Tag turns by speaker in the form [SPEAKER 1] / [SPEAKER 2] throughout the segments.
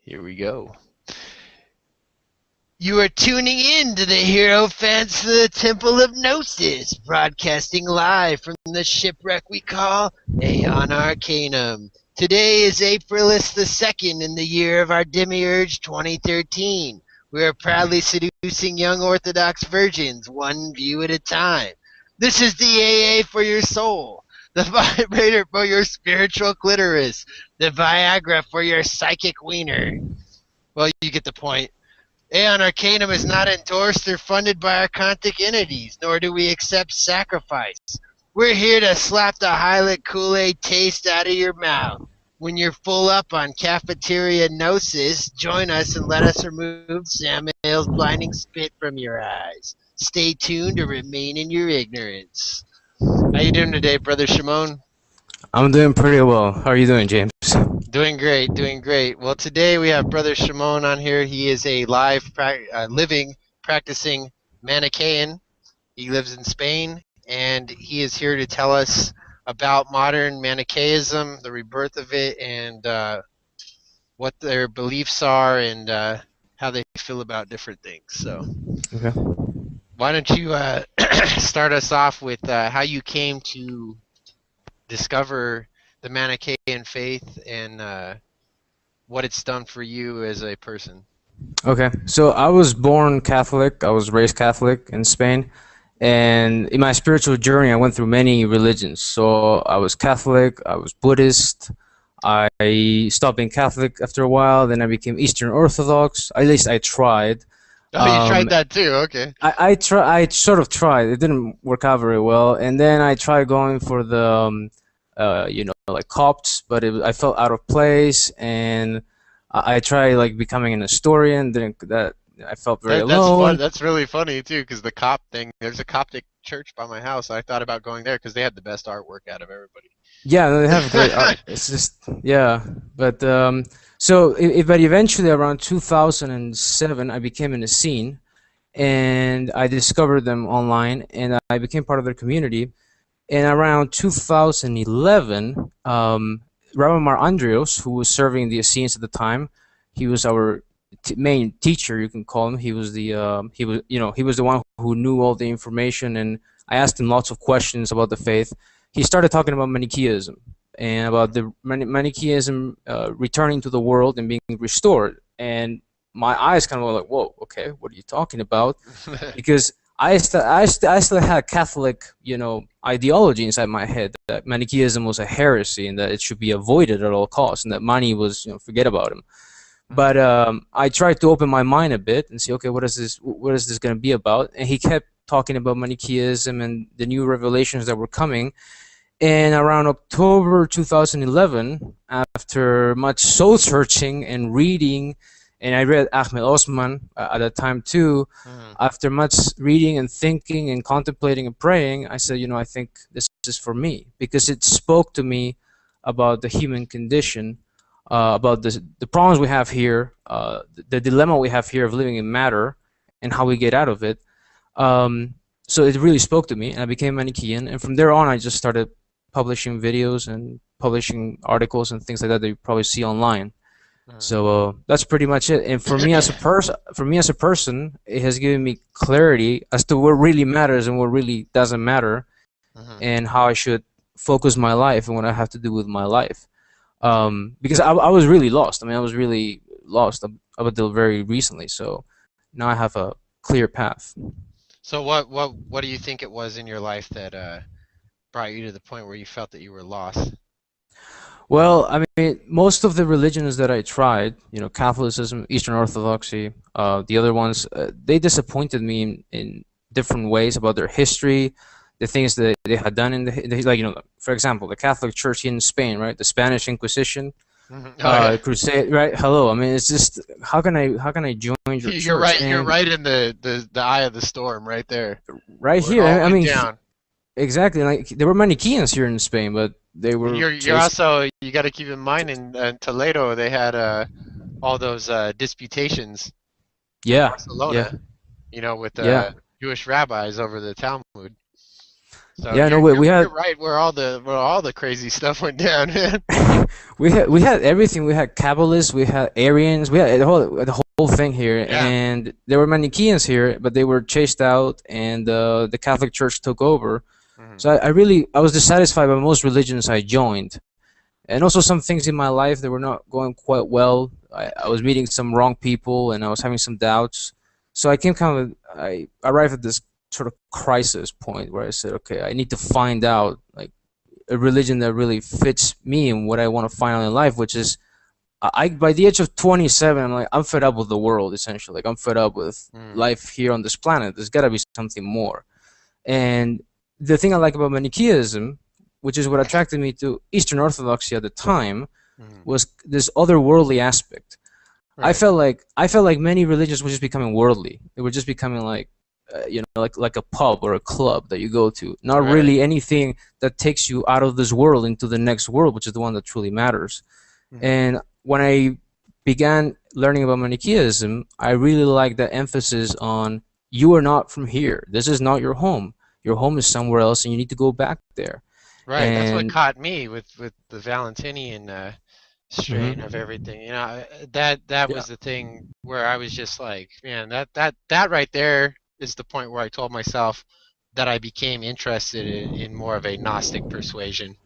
[SPEAKER 1] Here we go. You are tuning in to the Hero Fans for the Temple of Gnosis, broadcasting live from the shipwreck we call Aeon Arcanum. Today is Aprilis the 2nd in the year of our Demiurge 2013. We are proudly seducing young Orthodox virgins, one view at a time. This is the AA for your soul, the vibrator for your spiritual clitoris, the Viagra for your psychic wiener. Well, you get the point. Aeon Arcanum is not endorsed or funded by archontic entities, nor do we accept sacrifice. We're here to slap the Hylic Kool-Aid taste out of your mouth. When you're full up on cafeteria gnosis, join us and let us remove Samael's blinding spit from your eyes. Stay tuned to remain in your ignorance. How you doing today, Brother Shamon?
[SPEAKER 2] I'm doing pretty well. How are you doing, James?
[SPEAKER 1] Doing great, doing great. Well, today we have Brother Shamon on here. He is a living, practicing Manichaean. He lives in Spain, and he is here to tell us about modern Manichaeism, the rebirth of it, and what their beliefs are, and how they feel about different things. So,
[SPEAKER 2] Okay.
[SPEAKER 1] why don't you start us off with how you came to discover the Manichaean faith and what it's done for you as a person.
[SPEAKER 2] Okay. So I was born Catholic. I was raised Catholic in Spain. And in my spiritual journey, I went through many religions. So I was Catholic, I was Buddhist. I stopped being Catholic after a while. Then I became Eastern Orthodox. At least I tried.
[SPEAKER 1] Oh, you tried that too? Okay.
[SPEAKER 2] I sort of tried. It didn't work out very well. And then I tried going for the like Copts, but I felt out of place, and I tried like becoming an historian. I felt very alone.
[SPEAKER 1] That's really funny too, because the Copt thing. There's a Coptic church by my house. I thought about going there because they had the best artwork out of everybody.
[SPEAKER 2] Yeah, they have great art. It's just but but eventually around 2007, I became an Essene, and I discovered them online, and I became part of their community. And around 2011, Rabbi Mar Andreos, who was serving the Essenes at the time, he was our main teacher, you can call him. He was he was the one who knew all the information, and I asked him lots of questions about the faith. He started talking about Manichaeism and about the Manichaeism returning to the world and being restored. And my eyes kind of were like, whoa, okay, what are you talking about? Because I still had Catholic, ideology inside my head that Manichaeism was a heresy and that it should be avoided at all costs, and that Mani was, forget about him. But I tried to open my mind a bit and see, okay, what is this going to be about? And he kept talking about Manichaeism and the new revelations that were coming. And around October 2011, after much soul searching and reading, and I read Ahmed Osman at that time too. After much reading and thinking and contemplating and praying, I said, I think this is for me, because it spoke to me about the human condition, about the problems we have here, the dilemma we have here of living in matter and how we get out of it. So it really spoke to me, and I became Manichaean. And from there on, I just started publishing videos and publishing articles and things like that you probably see online. So that's pretty much it. And for me as a person, it has given me clarity as to what really matters and what really doesn't matter, and how I should focus my life and what I have to do with my life. Because I was really lost. I mean, I was really lost up until very recently. So now I have a clear path.
[SPEAKER 1] So what do you think it was in your life that brought you to the point where you felt that you were lost?
[SPEAKER 2] Well, I mean, most of the religions that I tried, Catholicism, Eastern Orthodoxy, the other ones, they disappointed me in different ways about their history, the things that they had done for example, the Catholic Church in Spain, right? The Spanish Inquisition, Crusade, right? Hello, I mean, it's just how can I join your church?
[SPEAKER 1] You're right. You're right in the eye of the storm, right there.
[SPEAKER 2] Right here. I mean,
[SPEAKER 1] down.
[SPEAKER 2] Exactly. Like there were Manichaeans here in Spain, but they were.
[SPEAKER 1] You're also, you got to keep in mind in Toledo they had all those disputations.
[SPEAKER 2] Yeah.
[SPEAKER 1] Barcelona.
[SPEAKER 2] Yeah.
[SPEAKER 1] With
[SPEAKER 2] Yeah.
[SPEAKER 1] Jewish rabbis over the Talmud. So
[SPEAKER 2] Yeah, no,
[SPEAKER 1] you're
[SPEAKER 2] we
[SPEAKER 1] you're
[SPEAKER 2] had
[SPEAKER 1] you're right where all the crazy stuff went down, man.
[SPEAKER 2] we had everything. We had Kabbalists, we had Arians, we had the whole thing here,
[SPEAKER 1] Yeah.
[SPEAKER 2] and there were Manichaeans here, but they were chased out, and the Catholic Church took over.
[SPEAKER 1] Hmm.
[SPEAKER 2] So I was dissatisfied by most religions I joined, and also some things in my life that were not going quite well. I was meeting some wrong people, and I was having some doubts. So I arrived at this sort of crisis point where I said, okay, I need to find out like a religion that really fits me and what I want to find out in life, which is I by the age of 27, I'm fed up with the world essentially. Like I'm fed up with
[SPEAKER 1] Mm.
[SPEAKER 2] life here on this planet. There's got to be something more. And the thing I like about Manichaeism, which is what attracted me to Eastern Orthodoxy at the time,
[SPEAKER 1] Mm.
[SPEAKER 2] was this otherworldly aspect. I
[SPEAKER 1] Right.
[SPEAKER 2] felt like I felt like many religions were just becoming worldly. They were just becoming like, like a pub or a club that you go to. Not
[SPEAKER 1] Right.
[SPEAKER 2] really anything that takes you out of this world into the next world, which is the one that truly matters.
[SPEAKER 1] Hmm.
[SPEAKER 2] And when I began learning about Manichaeism, I really liked the emphasis on you are not from here. This is not your home. Your home is somewhere else, and you need to go back there.
[SPEAKER 1] Right. That's what
[SPEAKER 2] And
[SPEAKER 1] caught me with the Valentinian strain of
[SPEAKER 2] mhm,
[SPEAKER 1] everything. That
[SPEAKER 2] yeah,
[SPEAKER 1] was the thing where I was just like, man, that right there is the point where I told myself that I became interested in more of a Gnostic persuasion,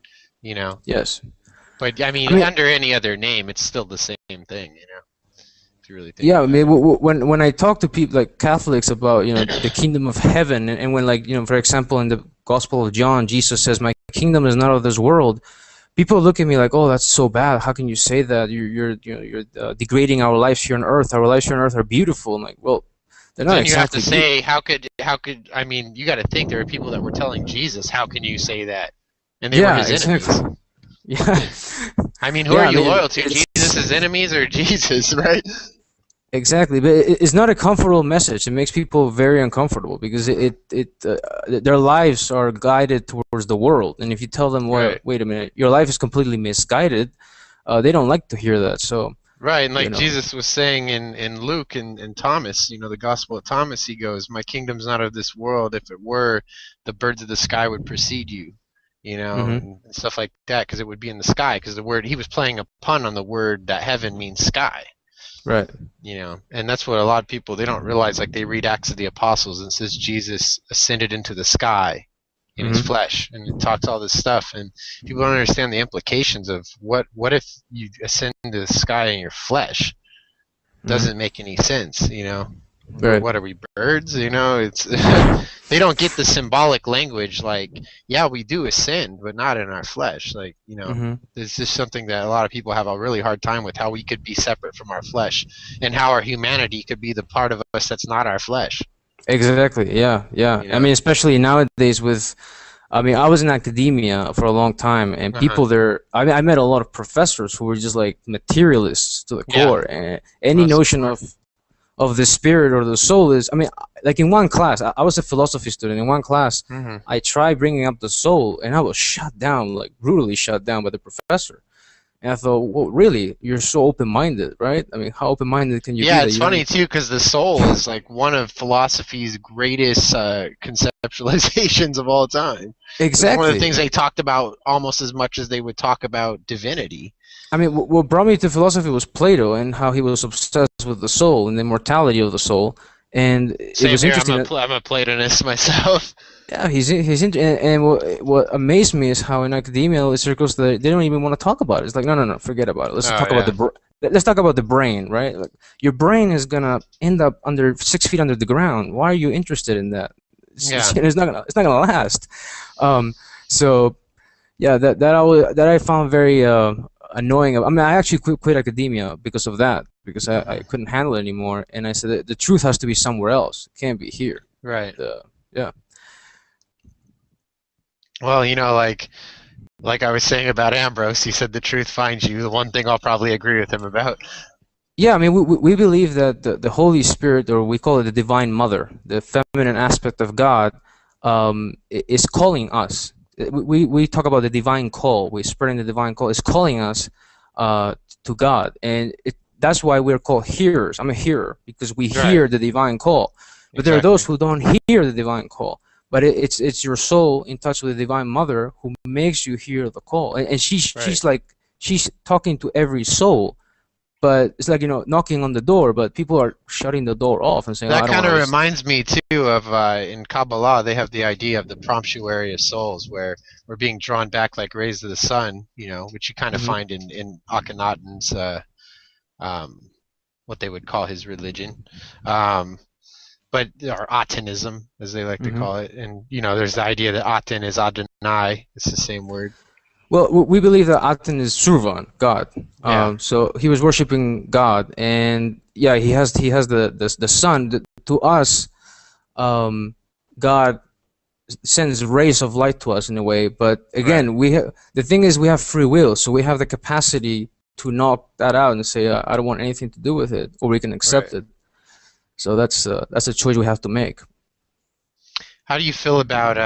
[SPEAKER 1] you know.
[SPEAKER 2] yes.
[SPEAKER 1] But I
[SPEAKER 2] I
[SPEAKER 1] mean,
[SPEAKER 2] mean,
[SPEAKER 1] under any other name, it's still the same thing, if you really think
[SPEAKER 2] yeah, I
[SPEAKER 1] about
[SPEAKER 2] mean,
[SPEAKER 1] it.
[SPEAKER 2] when I talk to people like Catholics about the kingdom of heaven, and when like for example in the Gospel of John, Jesus says, "My kingdom is not of this world." People look at me like, "Oh, that's so bad. How can you say that? You're degrading our lives here on earth. Our lives here on earth are beautiful." I'm like, well, they're
[SPEAKER 1] But
[SPEAKER 2] not
[SPEAKER 1] then you have to
[SPEAKER 2] exactly beautiful.
[SPEAKER 1] say, how could I mean, you got to think there are people that were telling Jesus, how can you say that? And they were
[SPEAKER 2] Yeah,
[SPEAKER 1] his enemies.
[SPEAKER 2] exactly. Yeah,
[SPEAKER 1] I mean, who are
[SPEAKER 2] yeah. I
[SPEAKER 1] you
[SPEAKER 2] mean,
[SPEAKER 1] loyal to? Jesus' enemies or Jesus, right?
[SPEAKER 2] exactly, but it's not a comfortable message. It makes people very uncomfortable because their lives are guided towards the world, and if you tell them, well,
[SPEAKER 1] Right.
[SPEAKER 2] wait a minute, your life is completely misguided, they don't like to hear that. So,
[SPEAKER 1] Right, and
[SPEAKER 2] you
[SPEAKER 1] like
[SPEAKER 2] know,
[SPEAKER 1] Jesus was saying in Luke and Thomas, the Gospel of Thomas, he goes, "My kingdom's not of this world. If it were, the birds of the sky would precede you,"
[SPEAKER 2] hmm,
[SPEAKER 1] and stuff like that, because it would be in the sky. Because the word he was playing a pun on the word that heaven means sky,
[SPEAKER 2] right,
[SPEAKER 1] and that's what a lot of people they don't realize. Like they read Acts of the Apostles and it says Jesus ascended into the sky in his
[SPEAKER 2] hmm,
[SPEAKER 1] flesh, and it talks all this stuff, and people don't understand the implications of what if you ascend into the sky in your flesh
[SPEAKER 2] hmm,
[SPEAKER 1] doesn't make any sense,
[SPEAKER 2] right,
[SPEAKER 1] What are we birds? It's they don't get the symbolic language. Like, yeah, we do ascend, but not in our flesh. Like,
[SPEAKER 2] hmm,
[SPEAKER 1] it's just something that a lot of people have a really hard time with. How we could be separate from our flesh, and how our humanity could be the part of us that's not our flesh.
[SPEAKER 2] exactly, yeah, yeah.
[SPEAKER 1] You
[SPEAKER 2] I
[SPEAKER 1] know.
[SPEAKER 2] mean, especially nowadays with I mean, I was in academia for a long time, and
[SPEAKER 1] Uh huh.
[SPEAKER 2] people there. I mean, I met a lot of professors who were just like materialists to the
[SPEAKER 1] Yeah.
[SPEAKER 2] core, and any
[SPEAKER 1] Well, so
[SPEAKER 2] notion of the spirit or the soul is. I mean, like in one class, I was a philosophy student. In one class,
[SPEAKER 1] hmm
[SPEAKER 2] I tried bringing up the soul, and I was shut down, like brutally shut down by the professor. And I thought, well, really, you're so open-minded, right? I mean, how open-minded can you be
[SPEAKER 1] Yeah,
[SPEAKER 2] that
[SPEAKER 1] it's
[SPEAKER 2] you don't
[SPEAKER 1] funny
[SPEAKER 2] even?
[SPEAKER 1] too because the soul is like one of philosophy's greatest conceptualizations of all time. It was one of the
[SPEAKER 2] Exactly.
[SPEAKER 1] things they talked about almost as much as they would talk about divinity.
[SPEAKER 2] I mean, what brought me to philosophy was Plato and how he was obsessed with the soul and the immortality of the soul. And it
[SPEAKER 1] Same
[SPEAKER 2] was
[SPEAKER 1] here.
[SPEAKER 2] interesting that,
[SPEAKER 1] I'm a Platonist myself.
[SPEAKER 2] yeah, and what amazed me is how in academia circles they don't even want to talk about it. It's like, no, no, no, forget about it. Let's
[SPEAKER 1] Oh
[SPEAKER 2] talk about
[SPEAKER 1] yeah.
[SPEAKER 2] let's talk about the brain, right? Like, your brain is gonna end up under 6 feet under the ground. Why are you interested in that?
[SPEAKER 1] Yeah.
[SPEAKER 2] It's not gonna last. Um, so yeah, that I found very annoying. I mean, I actually quit academia because of that, because I
[SPEAKER 1] hmm
[SPEAKER 2] couldn't handle it anymore, and I said that the truth has to be somewhere else. It can't be here.
[SPEAKER 1] Right.
[SPEAKER 2] Yeah,
[SPEAKER 1] Well, like I was saying about Ambrose, he said the truth finds you. The one thing I'll probably agree with him about.
[SPEAKER 2] yeah. I mean, we believe that the Holy Spirit, or we call it the Divine Mother, the feminine aspect of God, is calling us. We talk about the divine call. We're spreading the divine call. It's calling us uh, to God, and that's why we're called hearers. I'm a hearer because we
[SPEAKER 1] Right.
[SPEAKER 2] hear the divine call. But there are those
[SPEAKER 1] Exactly.
[SPEAKER 2] who don't hear the divine call. but it's your soul in touch with the Divine Mother who makes you hear the call, and she's talking to every soul. But it's like, knocking on the door, but people are shutting the door off and saying,
[SPEAKER 1] That
[SPEAKER 2] I don't
[SPEAKER 1] kind
[SPEAKER 2] want
[SPEAKER 1] of
[SPEAKER 2] to listen.
[SPEAKER 1] reminds me too of in Kabbalah they have the idea of the promptuary of souls, where we're being drawn back like rays of the sun, which you kind of find in Akhenaten's what they would call his religion, but or Atenism as they like to call it, and there's the idea that Aten is Adonai. It's the same word.
[SPEAKER 2] Well, we believe that Aten is Survan, God.
[SPEAKER 1] Yeah.
[SPEAKER 2] So he was worshiping God, and yeah, he has the sun. To us, God sends rays of light to us in a way. But again, the thing is, we have free will, so we have the capacity to knock that out and say, I don't want anything to do with it, or we can accept it. So that's a choice we have to make.
[SPEAKER 1] How do you feel about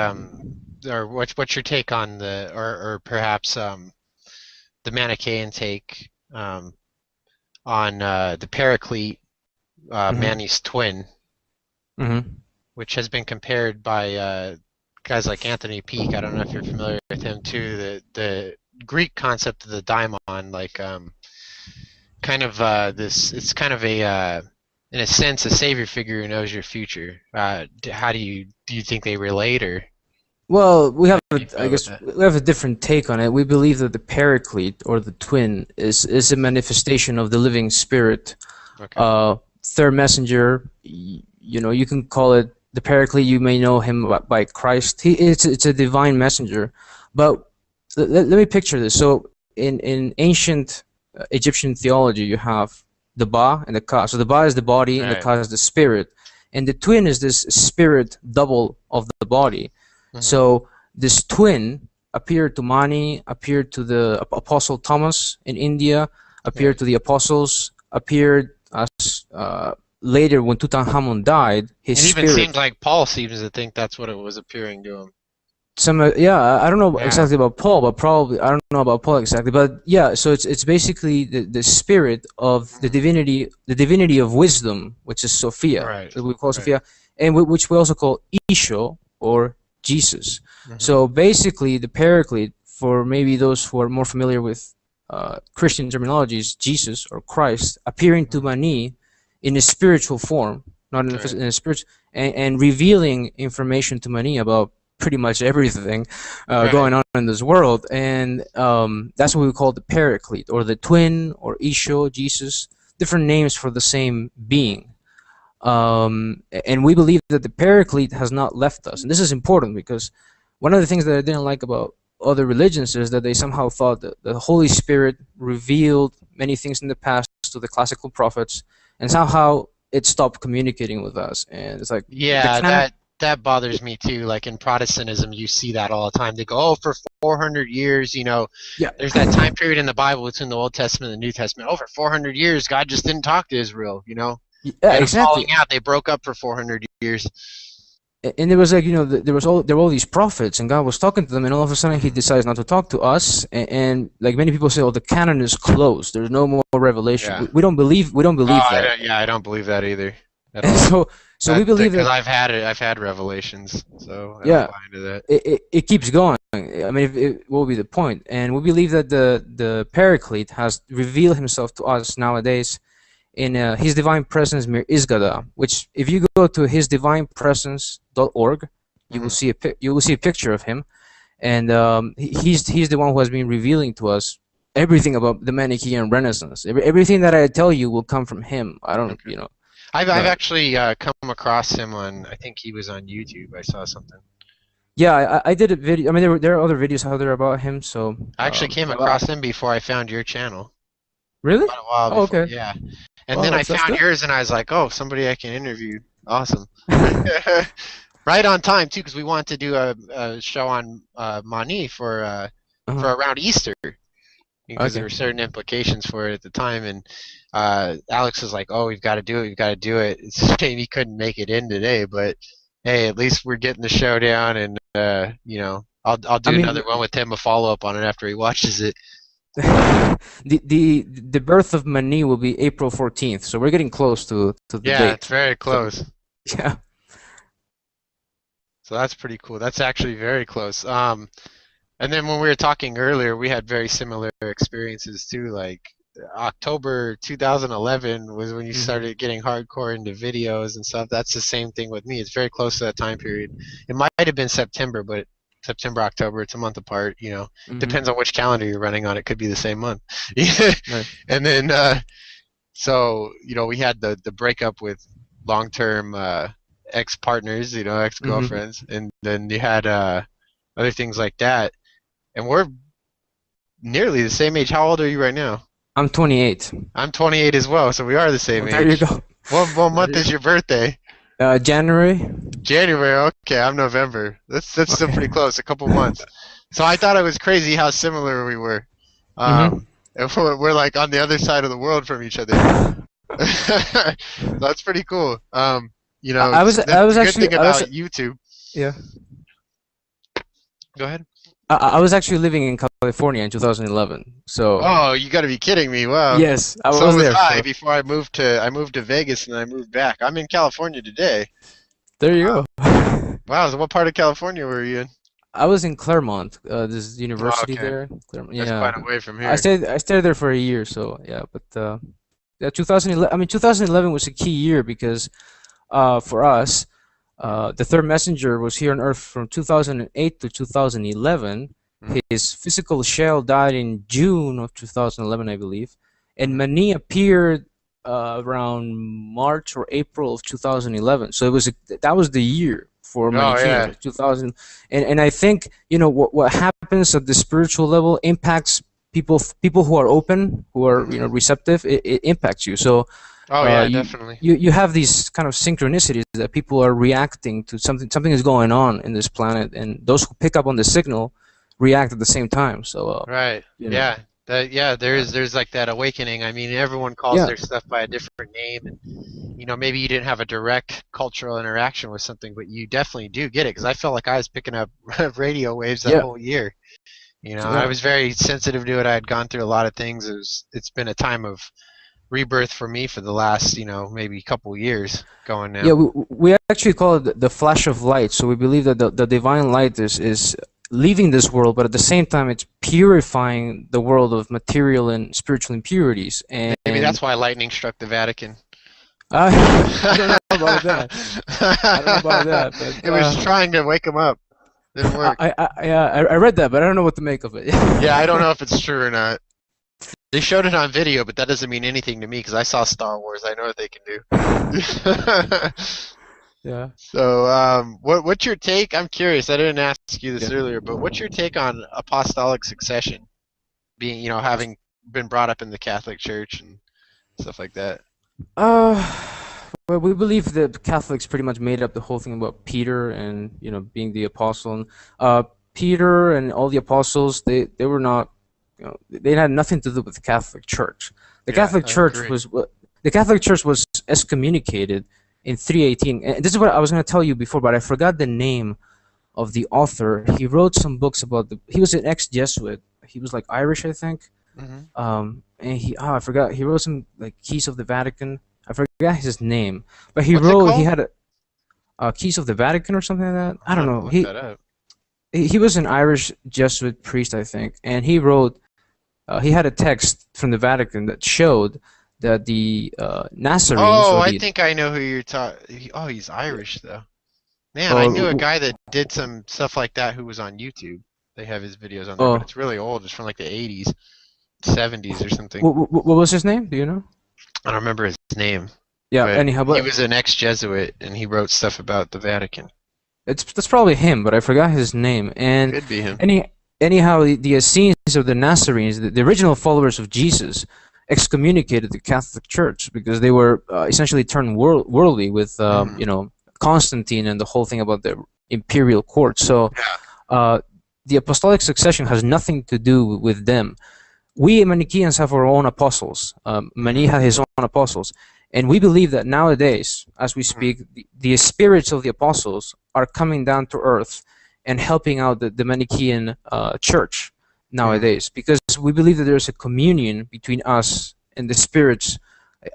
[SPEAKER 1] or what's your take on the or perhaps the Manichaean take on the Paraclete, Mani's twin, which has been compared by guys like Anthony Peake. I don't know if you're familiar with him too. The Greek concept of the daimon, like kind of it's kind of a in a sense a savior figure who knows your future. How do you think they relate, or?
[SPEAKER 2] Well, we have we have a different take on it. We believe that the Paraclete, or the twin, is a manifestation of the living spirit. Third messenger, you can call it the Paraclete. You may know him by Christ. It's a divine messenger. But let me picture this. So in ancient Egyptian theology, you have the Ba and the Ka. So the Ba is the body, and the Ka is the spirit. And the twin is this spirit double of the body. So this twin appeared to Mani, appeared to the Apostle Thomas in India, appeared to the apostles, appeared as later when Tutankhamun died. His spirit.
[SPEAKER 1] It even seems like Paul seems to think that's what it was appearing to him.
[SPEAKER 2] I don't know exactly about Paul, but probably I don't know about Paul exactly, but yeah. So it's basically the spirit of the divinity of wisdom, which is Sophia, that we call Sophia, and which we also call Isho, or Jesus. So basically, the Paraclete, for maybe those who are more familiar with Christian terminologies, Jesus or Christ appearing to Mani in a spiritual form, not in a spiritual, and revealing information to Mani about pretty much everything going on in this world, and that's what we call the Paraclete, or the twin, or Isho, Jesus, different names for the same being. And we believe that the Paraclete has not left us, and this is important because one of the things that I didn't like about other religions is that they somehow thought that the Holy Spirit revealed many things in the past to the classical prophets, and somehow it stopped communicating with us. And it's like,
[SPEAKER 1] that bothers me too. Like in Protestantism, you see that all the time. They go, oh, for 400 years, there's that time period in the Bible between the Old Testament and the New Testament. Oh, for 400 years, God just didn't talk to Israel,
[SPEAKER 2] Yeah, exactly.
[SPEAKER 1] Falling out, they broke up for 400 years.
[SPEAKER 2] And there was like, there were all these prophets, and God was talking to them, and all of a sudden He decides not to talk to us. And like many people say, oh, the canon is closed. There's no more revelation.
[SPEAKER 1] Yeah.
[SPEAKER 2] We don't believe that.
[SPEAKER 1] I don't believe that either.
[SPEAKER 2] So we believe that,
[SPEAKER 1] because I've had revelations, so I don't buy into that.
[SPEAKER 2] It keeps going. I mean, what would be the point? And we believe that the Paraclete has revealed himself to us nowadays in his divine presence, Mir Izgada, which if you go to hisdivinepresence.org, you will see a picture of him, and he's the one who has been revealing to us everything about the Manichaean Renaissance. Everything that I tell you will come from him. I don't,
[SPEAKER 1] I've actually come across him on, I think he was on YouTube. I saw something.
[SPEAKER 2] Yeah, I did a video. I mean, there are other videos out there about him. So
[SPEAKER 1] I actually came across him before I found your channel.
[SPEAKER 2] Really?
[SPEAKER 1] About a while before,
[SPEAKER 2] okay.
[SPEAKER 1] Yeah. And then I found yours, and I was like, oh, somebody I can interview. Awesome. Right on time, too, because we wanted to do a show on Mani for around Easter. Because there were certain implications for it at the time. And Alex was like, oh, we've got to do it. It's a shame he couldn't make it in today. But, hey, at least we're getting the show down. And, I'll do another one with him, a follow-up on it after he watches it.
[SPEAKER 2] the birth of Mani will be April 14th, so we're getting close to the date.
[SPEAKER 1] Yeah, it's very close.
[SPEAKER 2] So, yeah.
[SPEAKER 1] So that's pretty cool. That's actually very close. And then when we were talking earlier, we had very similar experiences too. Like October 2011 was when you started getting hardcore into videos and stuff. That's the same thing with me. It's very close to that time period. It might have been September, but September, October, it's a month apart, you know. Depends on which calendar you're running on. It could be the same month.
[SPEAKER 2] Right.
[SPEAKER 1] And then, so, you know, we had the breakup with long-term ex-partners, you know, ex-girlfriends. And then you had other things like that. And we're nearly the same age. How old are you right now?
[SPEAKER 2] I'm 28.
[SPEAKER 1] I'm 28 as well, so we are the same age.
[SPEAKER 2] There you go.
[SPEAKER 1] What month is your birthday?
[SPEAKER 2] January.
[SPEAKER 1] January. Okay, I'm November. That's still pretty close. A couple months. So I thought it was crazy how similar we were. And we're like on the other side of the world from each other. That's pretty cool. You know,
[SPEAKER 2] I was
[SPEAKER 1] the
[SPEAKER 2] actually
[SPEAKER 1] good thing about YouTube.
[SPEAKER 2] Yeah.
[SPEAKER 1] Go ahead.
[SPEAKER 2] I was actually living in California in 2011. So.
[SPEAKER 1] Oh, you got to be kidding me! Wow.
[SPEAKER 2] Yes, I
[SPEAKER 1] so
[SPEAKER 2] was there.
[SPEAKER 1] Before I moved to Vegas and I moved back. I'm in California today.
[SPEAKER 2] There you go.
[SPEAKER 1] Wow. So what part of California were you in?
[SPEAKER 2] I was in Claremont. This university there.
[SPEAKER 1] Claremont. That's quite away from here.
[SPEAKER 2] I stayed there for a year. So yeah, but yeah, 2011. I mean, 2011 was a key year because for us. The third messenger was here on Earth from 2008 to 2011. His physical shell died in June of 2011, I believe. And Mani appeared around March or April of 2011. So that was the year for Manichaean, 2000. And I think, you know, what happens at the spiritual level impacts people who are open, who are, you know, receptive. It impacts you. So.
[SPEAKER 1] Oh yeah, definitely.
[SPEAKER 2] You have these kind of synchronicities that people are reacting to something is going on in this planet, and those who pick up on the signal react at the same time. So
[SPEAKER 1] right,
[SPEAKER 2] you know.
[SPEAKER 1] There's like that awakening. I mean, everyone calls their stuff by a different name, and you know, maybe you didn't have a direct cultural interaction with something, but you definitely do get it. Because I felt like I was picking up radio waves that whole year. You know, I was very sensitive to it. I had gone through a lot of things. It's been a time of rebirth for me for the last, you know, maybe couple years going now.
[SPEAKER 2] Yeah, we actually call it the flash of light. So we believe that the divine light is leaving this world, but at the same time it's purifying the world of material and spiritual impurities. And
[SPEAKER 1] maybe that's why lightning struck the Vatican.
[SPEAKER 2] I don't know about that. I don't know about that. But,
[SPEAKER 1] it was trying to wake them up. Didn't work.
[SPEAKER 2] I read that, but I don't know what to make of it.
[SPEAKER 1] Yeah, I don't know if it's true or not. They showed it on video, but that doesn't mean anything to me because I saw Star Wars. I know what they can do.
[SPEAKER 2] Yeah.
[SPEAKER 1] So, what's your take? I'm curious. I didn't ask you this earlier, but what's your take on apostolic succession? Being, you know, having been brought up in the Catholic Church and stuff like that.
[SPEAKER 2] Well, we believe that Catholics pretty much made up the whole thing about Peter and, you know, being the apostle. And, Peter and all the apostles, they were not. You know, they had nothing to do with the Catholic Church. The Catholic Church was excommunicated in 318. And this is what I was going to tell you before, but I forgot the name of the author. He wrote some books about he was an ex-Jesuit. He was like Irish, I think. And I forgot. He wrote some like Keys of the Vatican. I forgot his name, but he had a Keys of the Vatican or something like that. I don't know. He was an Irish Jesuit priest, I think, and he wrote. He had a text from the Vatican that showed that the Nazarenes.
[SPEAKER 1] Oh, I think I know who you're talking. Oh, he's Irish though. Man, I knew a guy that did some stuff like that who was on YouTube. They have his videos on there, but it's really old. It's from like the 80s, 70s or something.
[SPEAKER 2] What was his name? Do you know?
[SPEAKER 1] I don't remember his name.
[SPEAKER 2] Yeah. Anyhow,
[SPEAKER 1] he was an ex-Jesuit, and he wrote stuff about the Vatican.
[SPEAKER 2] That's probably him, but I forgot his name. And
[SPEAKER 1] could be him.
[SPEAKER 2] Anyhow, the Essenes or the Nazarenes, the original followers of Jesus, excommunicated the Catholic Church because they were essentially turned worldly with, you know, Constantine and the whole thing about the imperial court. So the apostolic succession has nothing to do with them. We Manichaeans have our own apostles. Mani had his own apostles. And we believe that nowadays, as we speak, the spirits of the apostles are coming down to earth and helping out the Manichaean church nowadays, because we believe that there's a communion between us and the spirits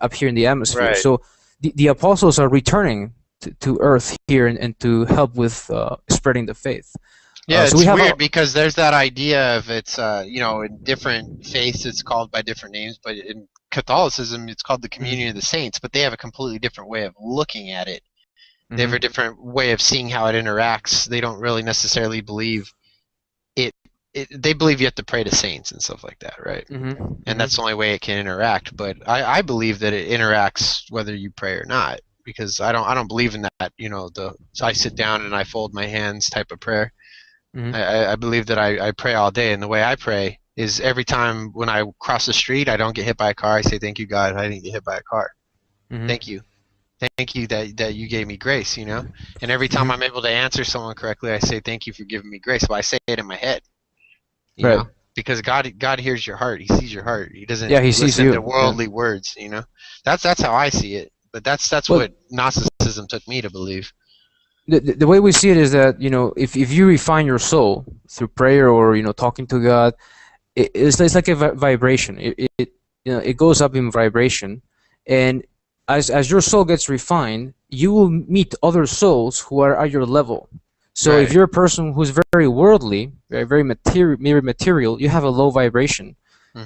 [SPEAKER 2] up here in the atmosphere. Right. So the apostles are returning to Earth here and to help with spreading the faith.
[SPEAKER 1] Yeah,
[SPEAKER 2] So
[SPEAKER 1] it's
[SPEAKER 2] we have
[SPEAKER 1] weird because there's that idea of it's in different faiths it's called by different names, but in Catholicism it's called the communion of the saints, but they have a completely different way of looking at it. They have a different way of seeing how it interacts. They don't really necessarily believe they believe you have to pray to saints and stuff like that, right? And that's the only way it can interact. But I believe that it interacts whether you pray or not, because I don't believe in that, I sit down and I fold my hands type of prayer. I believe that I pray all day, and the way I pray is every time when I cross the street, I don't get hit by a car. I say, "Thank you, God, I didn't get hit by a car. Thank you." Thank you that you gave me grace, And every time I'm able to answer someone correctly, I say, "Thank you for giving me grace." But I say it in my head, because God hears your heart. He sees your heart. He doesn't listen to worldly words, That's how I see it. But that's what Gnosticism took me to believe.
[SPEAKER 2] The way we see it is that if you refine your soul through prayer or talking to God, it's like a vibration. It goes up in vibration, and as your soul gets refined, you will meet other souls who are at your level. So if you're a person who's very worldly, very material, you have a low vibration,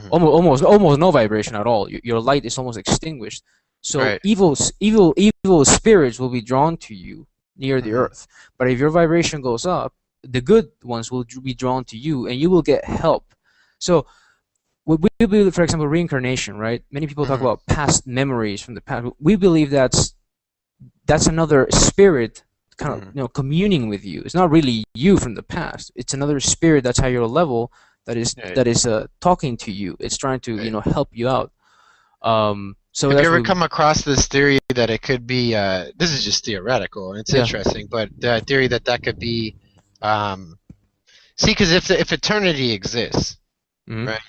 [SPEAKER 2] almost no vibration at all. Your light is almost extinguished. So evil spirits will be drawn to you near the earth. But if your vibration goes up, the good ones will be drawn to you, and you will get help. So we believe, for example, reincarnation, right? Many people talk about past memories from the past. We believe that's another spirit kind of communing with you. It's not really you from the past. It's another spirit that's at your level that is talking to you. It's trying to help you out. So
[SPEAKER 1] have you ever come across this theory that it could be this is just theoretical and it's interesting, but the theory that could be because if eternity exists, right,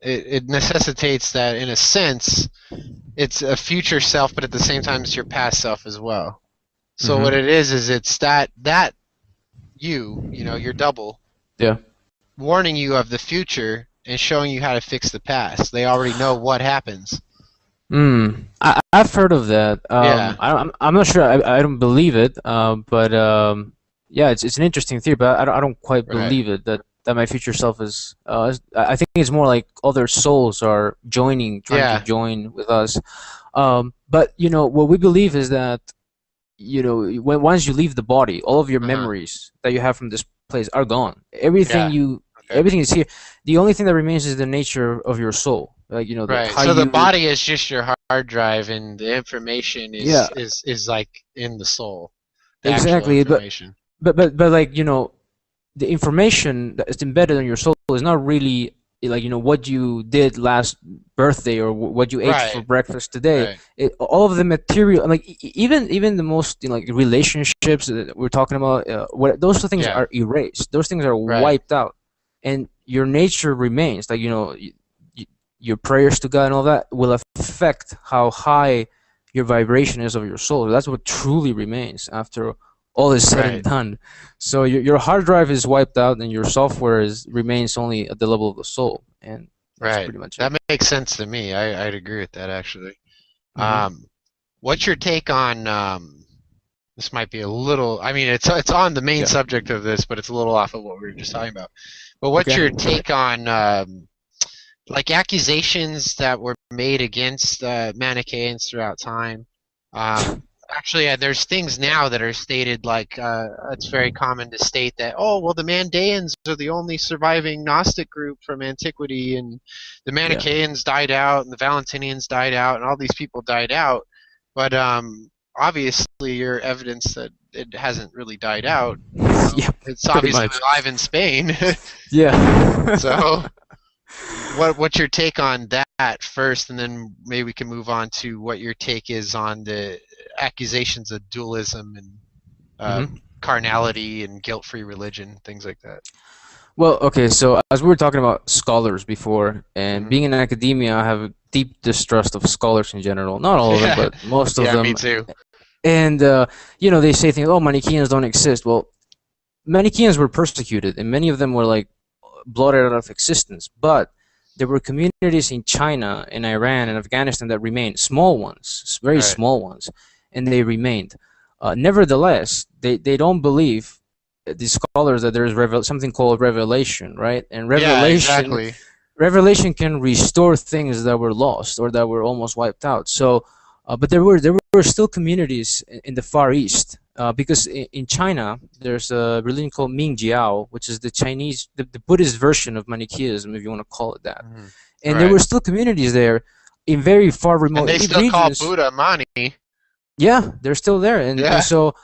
[SPEAKER 1] it necessitates that in a sense it's a future self, but at the same time it's your past self as well. So what it is it's that your double warning you of the future and showing you how to fix the past. They already know what happens.
[SPEAKER 2] I've heard of that. I'm not sure. I don't believe it. But it's an interesting theory. But I don't quite believe it. That my future self is. I think it's more like other souls are trying to join with us. But what we believe is that once you leave the body, all of your memories that you have from this place are gone. Everything everything is here. The only thing that remains is the nature of your soul. Like
[SPEAKER 1] so the body is just your hard drive, and the information is like in the soul.
[SPEAKER 2] Exactly, but like the information that is embedded in your soul is not really like what you did last birthday or what you ate for breakfast today. All of the material, like even the most like relationships that we're talking about, those things are erased. Those things are wiped out, and your nature remains. Like your prayers to God and all that will affect how high your vibration is of your soul. That's what truly remains after all is said and done. So your hard drive is wiped out, and your software remains only at the level of the soul. And that's pretty much it.
[SPEAKER 1] That makes sense to me. I'd agree with that, actually. What's your take on this? Might be a little. I mean, it's on the main subject of this, but it's a little off of what we were just talking about. But what's your take on like accusations that were made against Manichaeans throughout time? Actually, there's things now that are stated like it's very common to state that, the Mandaeans are the only surviving Gnostic group from antiquity, and the Manichaeans died out, and the Valentinians died out, and all these people died out. But obviously, your evidence that it hasn't really died out. It's obviously alive in Spain. So. What's your take on that first, and then maybe we can move on to what your take is on the accusations of dualism and carnality and guilt-free religion, things like that.
[SPEAKER 2] Well, okay, so as we were talking about scholars before, and being in academia, I have a deep distrust of scholars in general. Not all of them, but most of them.
[SPEAKER 1] Me too.
[SPEAKER 2] And they say things, Manichaeans don't exist. Well, Manichaeans were persecuted, and many of them were like blotted out of existence, but there were communities in China and Iran and Afghanistan that remained, small ones, very small ones, and they remained. Nevertheless, they don't believe, these scholars, that there is something called revelation, right? And
[SPEAKER 1] Yeah,
[SPEAKER 2] revelation
[SPEAKER 1] exactly.
[SPEAKER 2] revelation can restore things that were lost or that were almost wiped out. So, but there were still communities in the Far East, because in China there's a religion called Mingjiao, which is the Buddhist version of Manichaeism, if you want to call it that.
[SPEAKER 1] Mhm.
[SPEAKER 2] And there
[SPEAKER 1] Right.
[SPEAKER 2] were still communities there in very far
[SPEAKER 1] And
[SPEAKER 2] remote
[SPEAKER 1] they still call
[SPEAKER 2] regions.
[SPEAKER 1] Buddha Mani.
[SPEAKER 2] Yeah, they're still there, and
[SPEAKER 1] Yeah.
[SPEAKER 2] so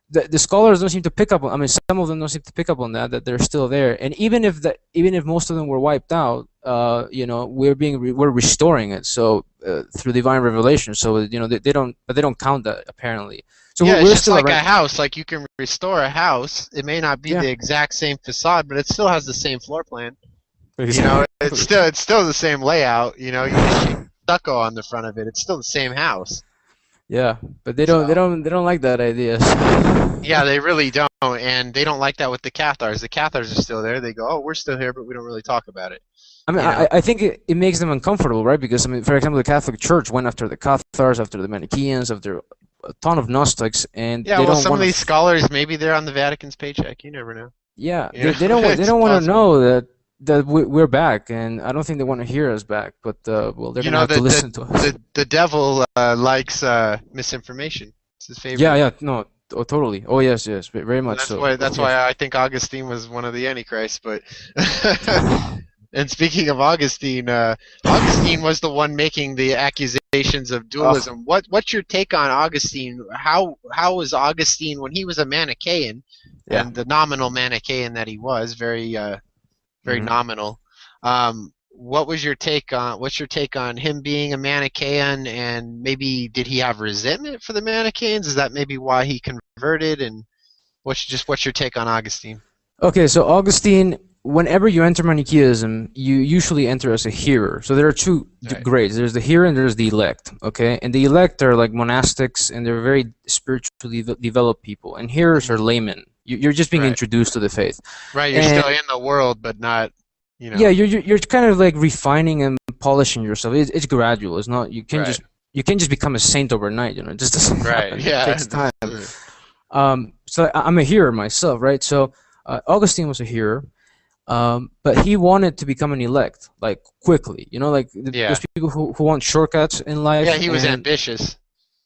[SPEAKER 2] the scholars don't seem to pick up on. I mean, some of them don't seem to pick up on that they're still there. And even if most of them were wiped out, we're restoring it. So through divine revelation. So they don't count that apparently. So
[SPEAKER 1] Yeah, it's
[SPEAKER 2] we're
[SPEAKER 1] just
[SPEAKER 2] still
[SPEAKER 1] like a
[SPEAKER 2] around.
[SPEAKER 1] house. Like you can restore a house. It may not be
[SPEAKER 2] Yeah,
[SPEAKER 1] the exact same facade, but it still has the same floor plan. You know, it's
[SPEAKER 2] exactly.
[SPEAKER 1] still the same layout. You know, you just change stucco on the front of it. It's still the same house.
[SPEAKER 2] Yeah, but they don't they
[SPEAKER 1] So
[SPEAKER 2] don't they don't like that idea.
[SPEAKER 1] yeah, they really don't, and they don't like that with the Cathars. The Cathars are still there. They go, "Oh, we're still here, but we don't really talk about it."
[SPEAKER 2] I mean,
[SPEAKER 1] You know?
[SPEAKER 2] I think it makes them uncomfortable, right? Because I mean, for example, the Catholic Church went after the Cathars, after the Manichaeans, after a ton of Gnostics, and
[SPEAKER 1] Yeah.
[SPEAKER 2] they
[SPEAKER 1] Well,
[SPEAKER 2] don't
[SPEAKER 1] some of
[SPEAKER 2] want
[SPEAKER 1] these
[SPEAKER 2] to.
[SPEAKER 1] scholars, maybe they're on the Vatican's paycheck. You never know.
[SPEAKER 2] Yeah,
[SPEAKER 1] You know,
[SPEAKER 2] they
[SPEAKER 1] it's
[SPEAKER 2] don't want to
[SPEAKER 1] possible.
[SPEAKER 2] know that we're back, and I don't think they want to hear us back. But well, they're
[SPEAKER 1] You
[SPEAKER 2] gonna
[SPEAKER 1] know
[SPEAKER 2] have to
[SPEAKER 1] that
[SPEAKER 2] listen to us.
[SPEAKER 1] the devil likes misinformation. It's his
[SPEAKER 2] Yeah,
[SPEAKER 1] favorite.
[SPEAKER 2] yeah, no, totally. Oh yes, yes, very
[SPEAKER 1] And
[SPEAKER 2] much
[SPEAKER 1] that's
[SPEAKER 2] so.
[SPEAKER 1] why
[SPEAKER 2] Oh
[SPEAKER 1] that's why
[SPEAKER 2] yes.
[SPEAKER 1] I think Augustine was one of the Antichrists. But and speaking of Augustine, Augustine was the one making the accusations of
[SPEAKER 2] Oh
[SPEAKER 1] dualism. What's your take on Augustine? How was Augustine when he was a Manichaean,
[SPEAKER 2] yeah.
[SPEAKER 1] and the nominal Manichaean that he was, very
[SPEAKER 2] Hmm.
[SPEAKER 1] nominal. What's your take on him being a Manichaean, and maybe did he have resentment for the Manichaeans? Is that maybe why he converted? And what's your take on Augustine?
[SPEAKER 2] Okay, so Augustine, whenever you enter Manichaeism, you usually enter as a hearer. So there are two
[SPEAKER 1] Right.
[SPEAKER 2] grades. There's the hearer and there's the elect. Okay, and the elect are like monastics, and they're very spiritually developed people, and hearers are
[SPEAKER 1] Hmm.
[SPEAKER 2] laymen. You're just being
[SPEAKER 1] Right.
[SPEAKER 2] introduced to the faith,
[SPEAKER 1] Right. You're
[SPEAKER 2] and
[SPEAKER 1] still in the world, but not. You
[SPEAKER 2] yeah,
[SPEAKER 1] know.
[SPEAKER 2] you're kind of like refining and polishing yourself. It's gradual. It's not
[SPEAKER 1] Right.
[SPEAKER 2] you can't just become a saint overnight. It just doesn't
[SPEAKER 1] Right.
[SPEAKER 2] happen. It
[SPEAKER 1] Yeah.
[SPEAKER 2] takes time. So I'm a hearer myself, right? So Augustine was a hearer, but he wanted to become an elect, like quickly. Like those
[SPEAKER 1] Yeah.
[SPEAKER 2] people who want shortcuts in
[SPEAKER 1] Yeah.
[SPEAKER 2] life,
[SPEAKER 1] He was
[SPEAKER 2] and
[SPEAKER 1] ambitious.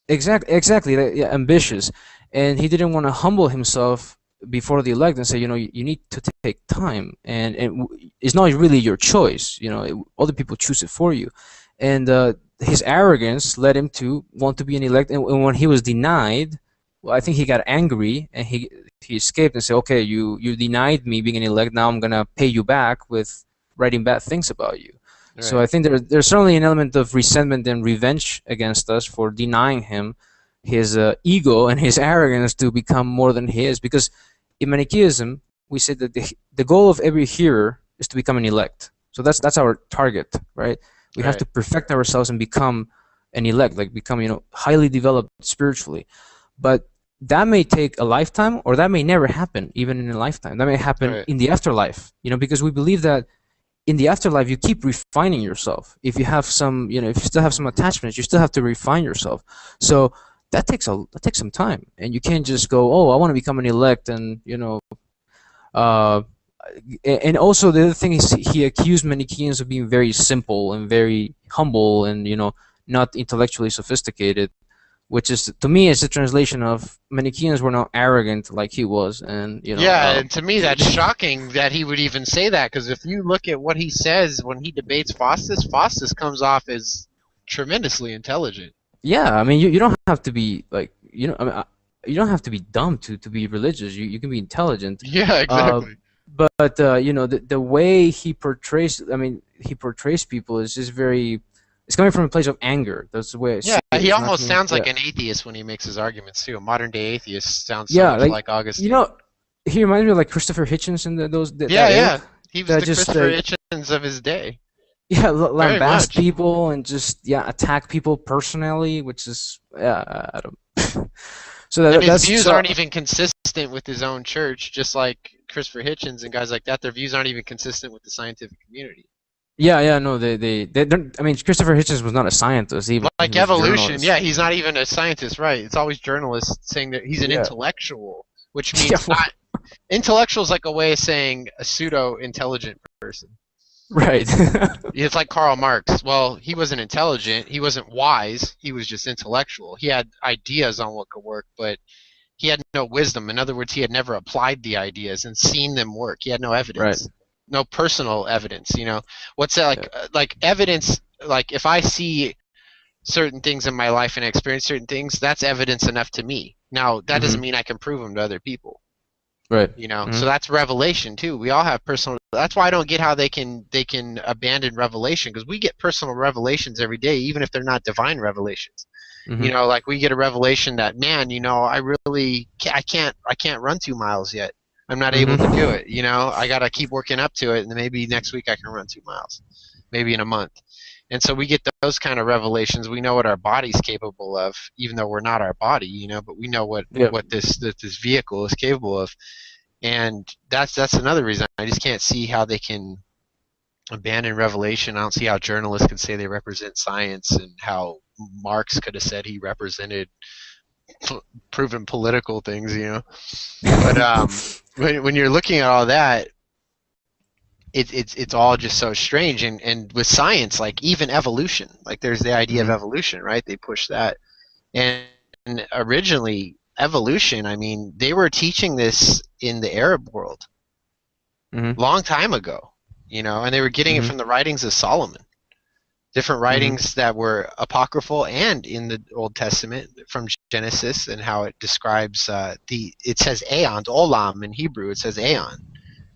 [SPEAKER 2] exactly, yeah, ambitious, and he didn't want to humble himself before the elect and say, you need to take time, and it's not really your choice. Other people choose it for you, and his arrogance led him to want to be an elect, and when he was denied, well, I think he got angry and he escaped and said, okay, you denied me being an elect, now I'm gonna pay you back with writing bad things about you. So
[SPEAKER 1] Right.
[SPEAKER 2] I think there's certainly an element of resentment and revenge against us for denying him his ego and his arrogance to become more than he is. Because in Manichaeism, we say that the goal of every hearer is to become an elect. So that's our target, right? We have
[SPEAKER 1] Right.
[SPEAKER 2] to perfect ourselves and become an elect, like become highly developed spiritually. But that may take a lifetime, or that may never happen, even in a lifetime. That may happen
[SPEAKER 1] Right.
[SPEAKER 2] in the afterlife, because we believe that in the afterlife you keep refining yourself. If you have some, if you still have some attachments, you still have to refine yourself. So that takes some time, and you can't just go, oh, I want to become an elect, and uh, and also the other thing is he accused Manichaeans of being very simple and very humble and not intellectually sophisticated, which is to me is a translation of Manichaeans were not arrogant like he was, and
[SPEAKER 1] Yeah, and to me that's shocking that he would even say that, because if you look at what he says when he debates Faustus, Faustus comes off as tremendously intelligent.
[SPEAKER 2] yeah, I mean you don't have to be like I mean, you don't have to be dumb to be religious. You can be intelligent,
[SPEAKER 1] Yeah,
[SPEAKER 2] uh,
[SPEAKER 1] exactly.
[SPEAKER 2] but the way he portrays people is just very. It's coming from a place of anger. That's the way I
[SPEAKER 1] Yeah,
[SPEAKER 2] see it.
[SPEAKER 1] he
[SPEAKER 2] It's not
[SPEAKER 1] almost
[SPEAKER 2] coming.
[SPEAKER 1] sounds
[SPEAKER 2] Yeah,
[SPEAKER 1] like an atheist when he makes his arguments too. A modern day atheist sounds so
[SPEAKER 2] yeah,
[SPEAKER 1] much
[SPEAKER 2] like
[SPEAKER 1] like Augustine.
[SPEAKER 2] he reminds me of like Christopher Hitchens and
[SPEAKER 1] Yeah,
[SPEAKER 2] that
[SPEAKER 1] yeah.
[SPEAKER 2] ilk
[SPEAKER 1] He was
[SPEAKER 2] that
[SPEAKER 1] the
[SPEAKER 2] just
[SPEAKER 1] Christopher Hitchens of his day.
[SPEAKER 2] yeah,
[SPEAKER 1] Very
[SPEAKER 2] lambast
[SPEAKER 1] much.
[SPEAKER 2] people and just attack people personally, which is I don't. So
[SPEAKER 1] And his
[SPEAKER 2] that's
[SPEAKER 1] views
[SPEAKER 2] so
[SPEAKER 1] aren't even consistent with his own church, just like Christopher Hitchens and guys like that. Their views aren't even consistent with the scientific community.
[SPEAKER 2] Yeah, no, they don't. I mean, Christopher Hitchens was not a scientist even.
[SPEAKER 1] Like
[SPEAKER 2] He was a
[SPEAKER 1] evolution,
[SPEAKER 2] journalist.
[SPEAKER 1] yeah, he's not even a scientist, right? It's always journalists saying that he's an
[SPEAKER 2] Yeah,
[SPEAKER 1] intellectual, which
[SPEAKER 2] yeah,
[SPEAKER 1] means not intellectual is like a way of saying a pseudo-intelligent person.
[SPEAKER 2] right.
[SPEAKER 1] It's like Karl Marx. Well, he wasn't intelligent, he wasn't wise, he was just intellectual. He had ideas on what could work, but he had no wisdom. In other words, he had never applied the ideas and seen them work. He had no
[SPEAKER 2] Right.
[SPEAKER 1] evidence, no personal evidence. What's that like? Like evidence. Like if I see certain things in my life and experience certain things, that's evidence enough to me. Now that doesn't mean I can prove them to other people.
[SPEAKER 2] Right.
[SPEAKER 1] So that's revelation too. We all have personal. That's why I don't get how they can abandon revelation, because we get personal revelations every day, even if they're not divine revelations. Like we get a revelation that, man, I can't run 2 miles yet. I'm not able to do it. I gotta keep working up to it, and then maybe next week I can run 2 miles, maybe in a month. And so we get those kind of revelations. We know what our body's capable of, even though we're not our body, but we know what this vehicle is capable of. And that's another reason I just can't see how they can abandon revelation. I don't see how journalists can say they represent science, and how Marx could have said he represented proven political things, But when you're looking at all that, it's all just so strange. And with science, like even evolution, like there's the idea of evolution, right? They push that. And originally evolution, I mean, they were teaching this in the Arab world long time ago, and they were getting it from the writings of Solomon. Different writings that were apocryphal and in the Old Testament, from Genesis, and how it describes it says Aeon, Olam in Hebrew, it says Aeon.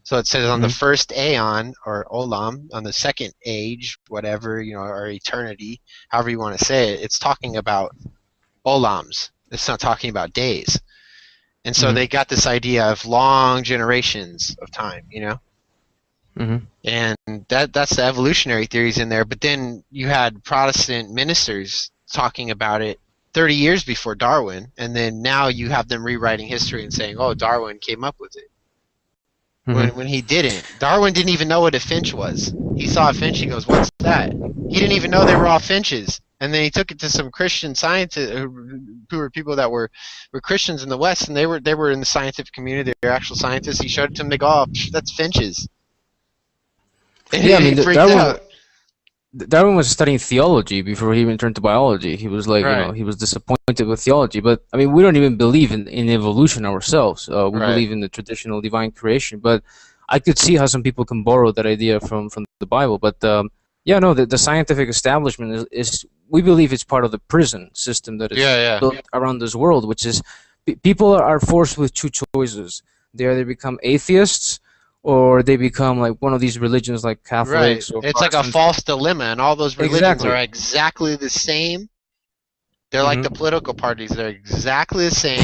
[SPEAKER 1] So it says on the first Aeon, or Olam, on the second age, whatever, or eternity, however you want to say it, it's talking about Olams. It's not talking about days. And so they got this idea of long generations of time, And that's the evolutionary theories in there. But then you had Protestant ministers talking about it 30 years before Darwin, and then now you have them rewriting history and saying, oh, Darwin came up with it. When he didn't. Darwin didn't even know what a finch was. He saw a finch, he goes, what's that? He didn't even know they were all finches. And then he took it to some Christian scientists who were people that were Christians in the West, and they were in the scientific community. They were actual scientists. He showed it to them. They go, oh, that's finches. And
[SPEAKER 2] Yeah, I mean,
[SPEAKER 1] he freaked out.
[SPEAKER 2] Darwin was studying theology before he even turned to biology. He was like, he was disappointed with theology. But I mean, we don't even believe in evolution ourselves. We believe in the traditional divine creation. But I could see how some people can borrow that idea from the Bible. But the scientific establishment is we believe it's part of the prison system that is built around this world, which is people are forced with two choices. They either become atheists, or they become like one of these religions like Catholics.
[SPEAKER 1] Right. It's like a false dilemma, and all those religions are exactly the same. They're like the political parties. They're exactly the same.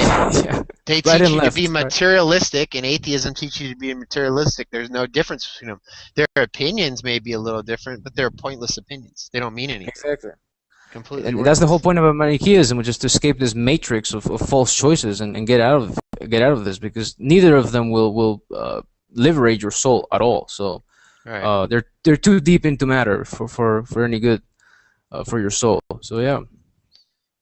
[SPEAKER 1] They teach you to be materialistic, and atheism teaches you to be materialistic. There's no difference between them. Their opinions may be a little different, but they're pointless opinions. They don't mean anything.
[SPEAKER 2] Exactly.
[SPEAKER 1] Completely.
[SPEAKER 2] And that's the whole point of Manichaeism, which is to escape this matrix of false choices and get out of this, because neither of them will liberate your soul at all. So they're too deep into matter for any good for your soul. So yeah.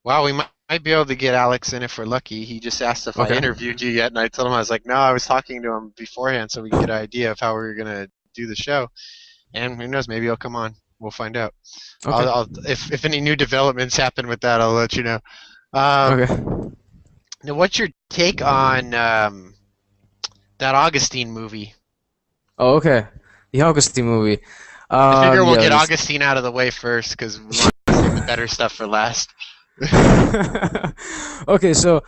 [SPEAKER 1] Wow, we might be able to get Alex in if we're lucky. He just asked if I interviewed you yet, and I told him, I was like, no, I was talking to him beforehand so we can get an idea of how we were gonna do the show. And who knows, maybe he'll come on. We'll find out. If any new developments happen with that, I'll let you know. Now, what's your take on that Augustine movie?
[SPEAKER 2] Oh, okay. The Augustine movie.
[SPEAKER 1] I figure we'll get Augustine out of the way first, because we want to save the better stuff for last.
[SPEAKER 2] Okay, so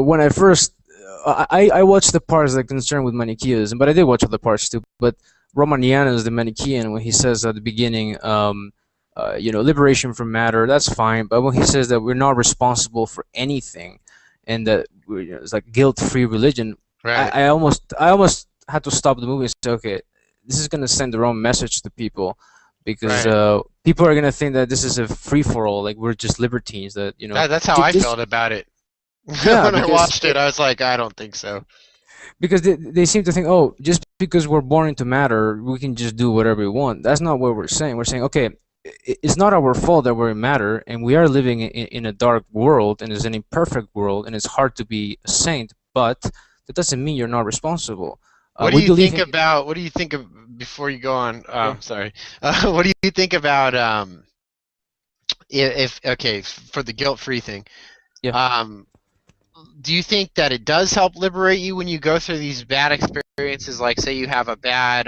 [SPEAKER 2] when I first... I watched the parts that concern with Manichaeism, but I did watch other parts too. But Romanianus, the Manichaean, when he says at the beginning, liberation from matter, that's fine. But when he says that we're not responsible for anything, and that it's like guilt-free religion, I almost had to stop the movie and say, okay, this is gonna send the wrong message to people, because people are gonna think that this is a free-for-all, like we're just libertines. That's
[SPEAKER 1] how I felt about it. When I watched it, I was like, I don't think so.
[SPEAKER 2] Because they seem to think, oh, just because we're born into matter, we can just do whatever we want. That's not what we're saying. We're saying, okay, it's not our fault that we're in matter, and we are living in a dark world, and it's an imperfect world, and it's hard to be a saint, but that doesn't mean you're not responsible.
[SPEAKER 1] What do you think about, what do you think of, before you go on,
[SPEAKER 2] Yeah.
[SPEAKER 1] sorry, what do you think about, if okay, for the guilt-free thing,
[SPEAKER 2] Yeah.
[SPEAKER 1] do you think that it does help liberate you when you go through these bad experiences, like say you have a bad,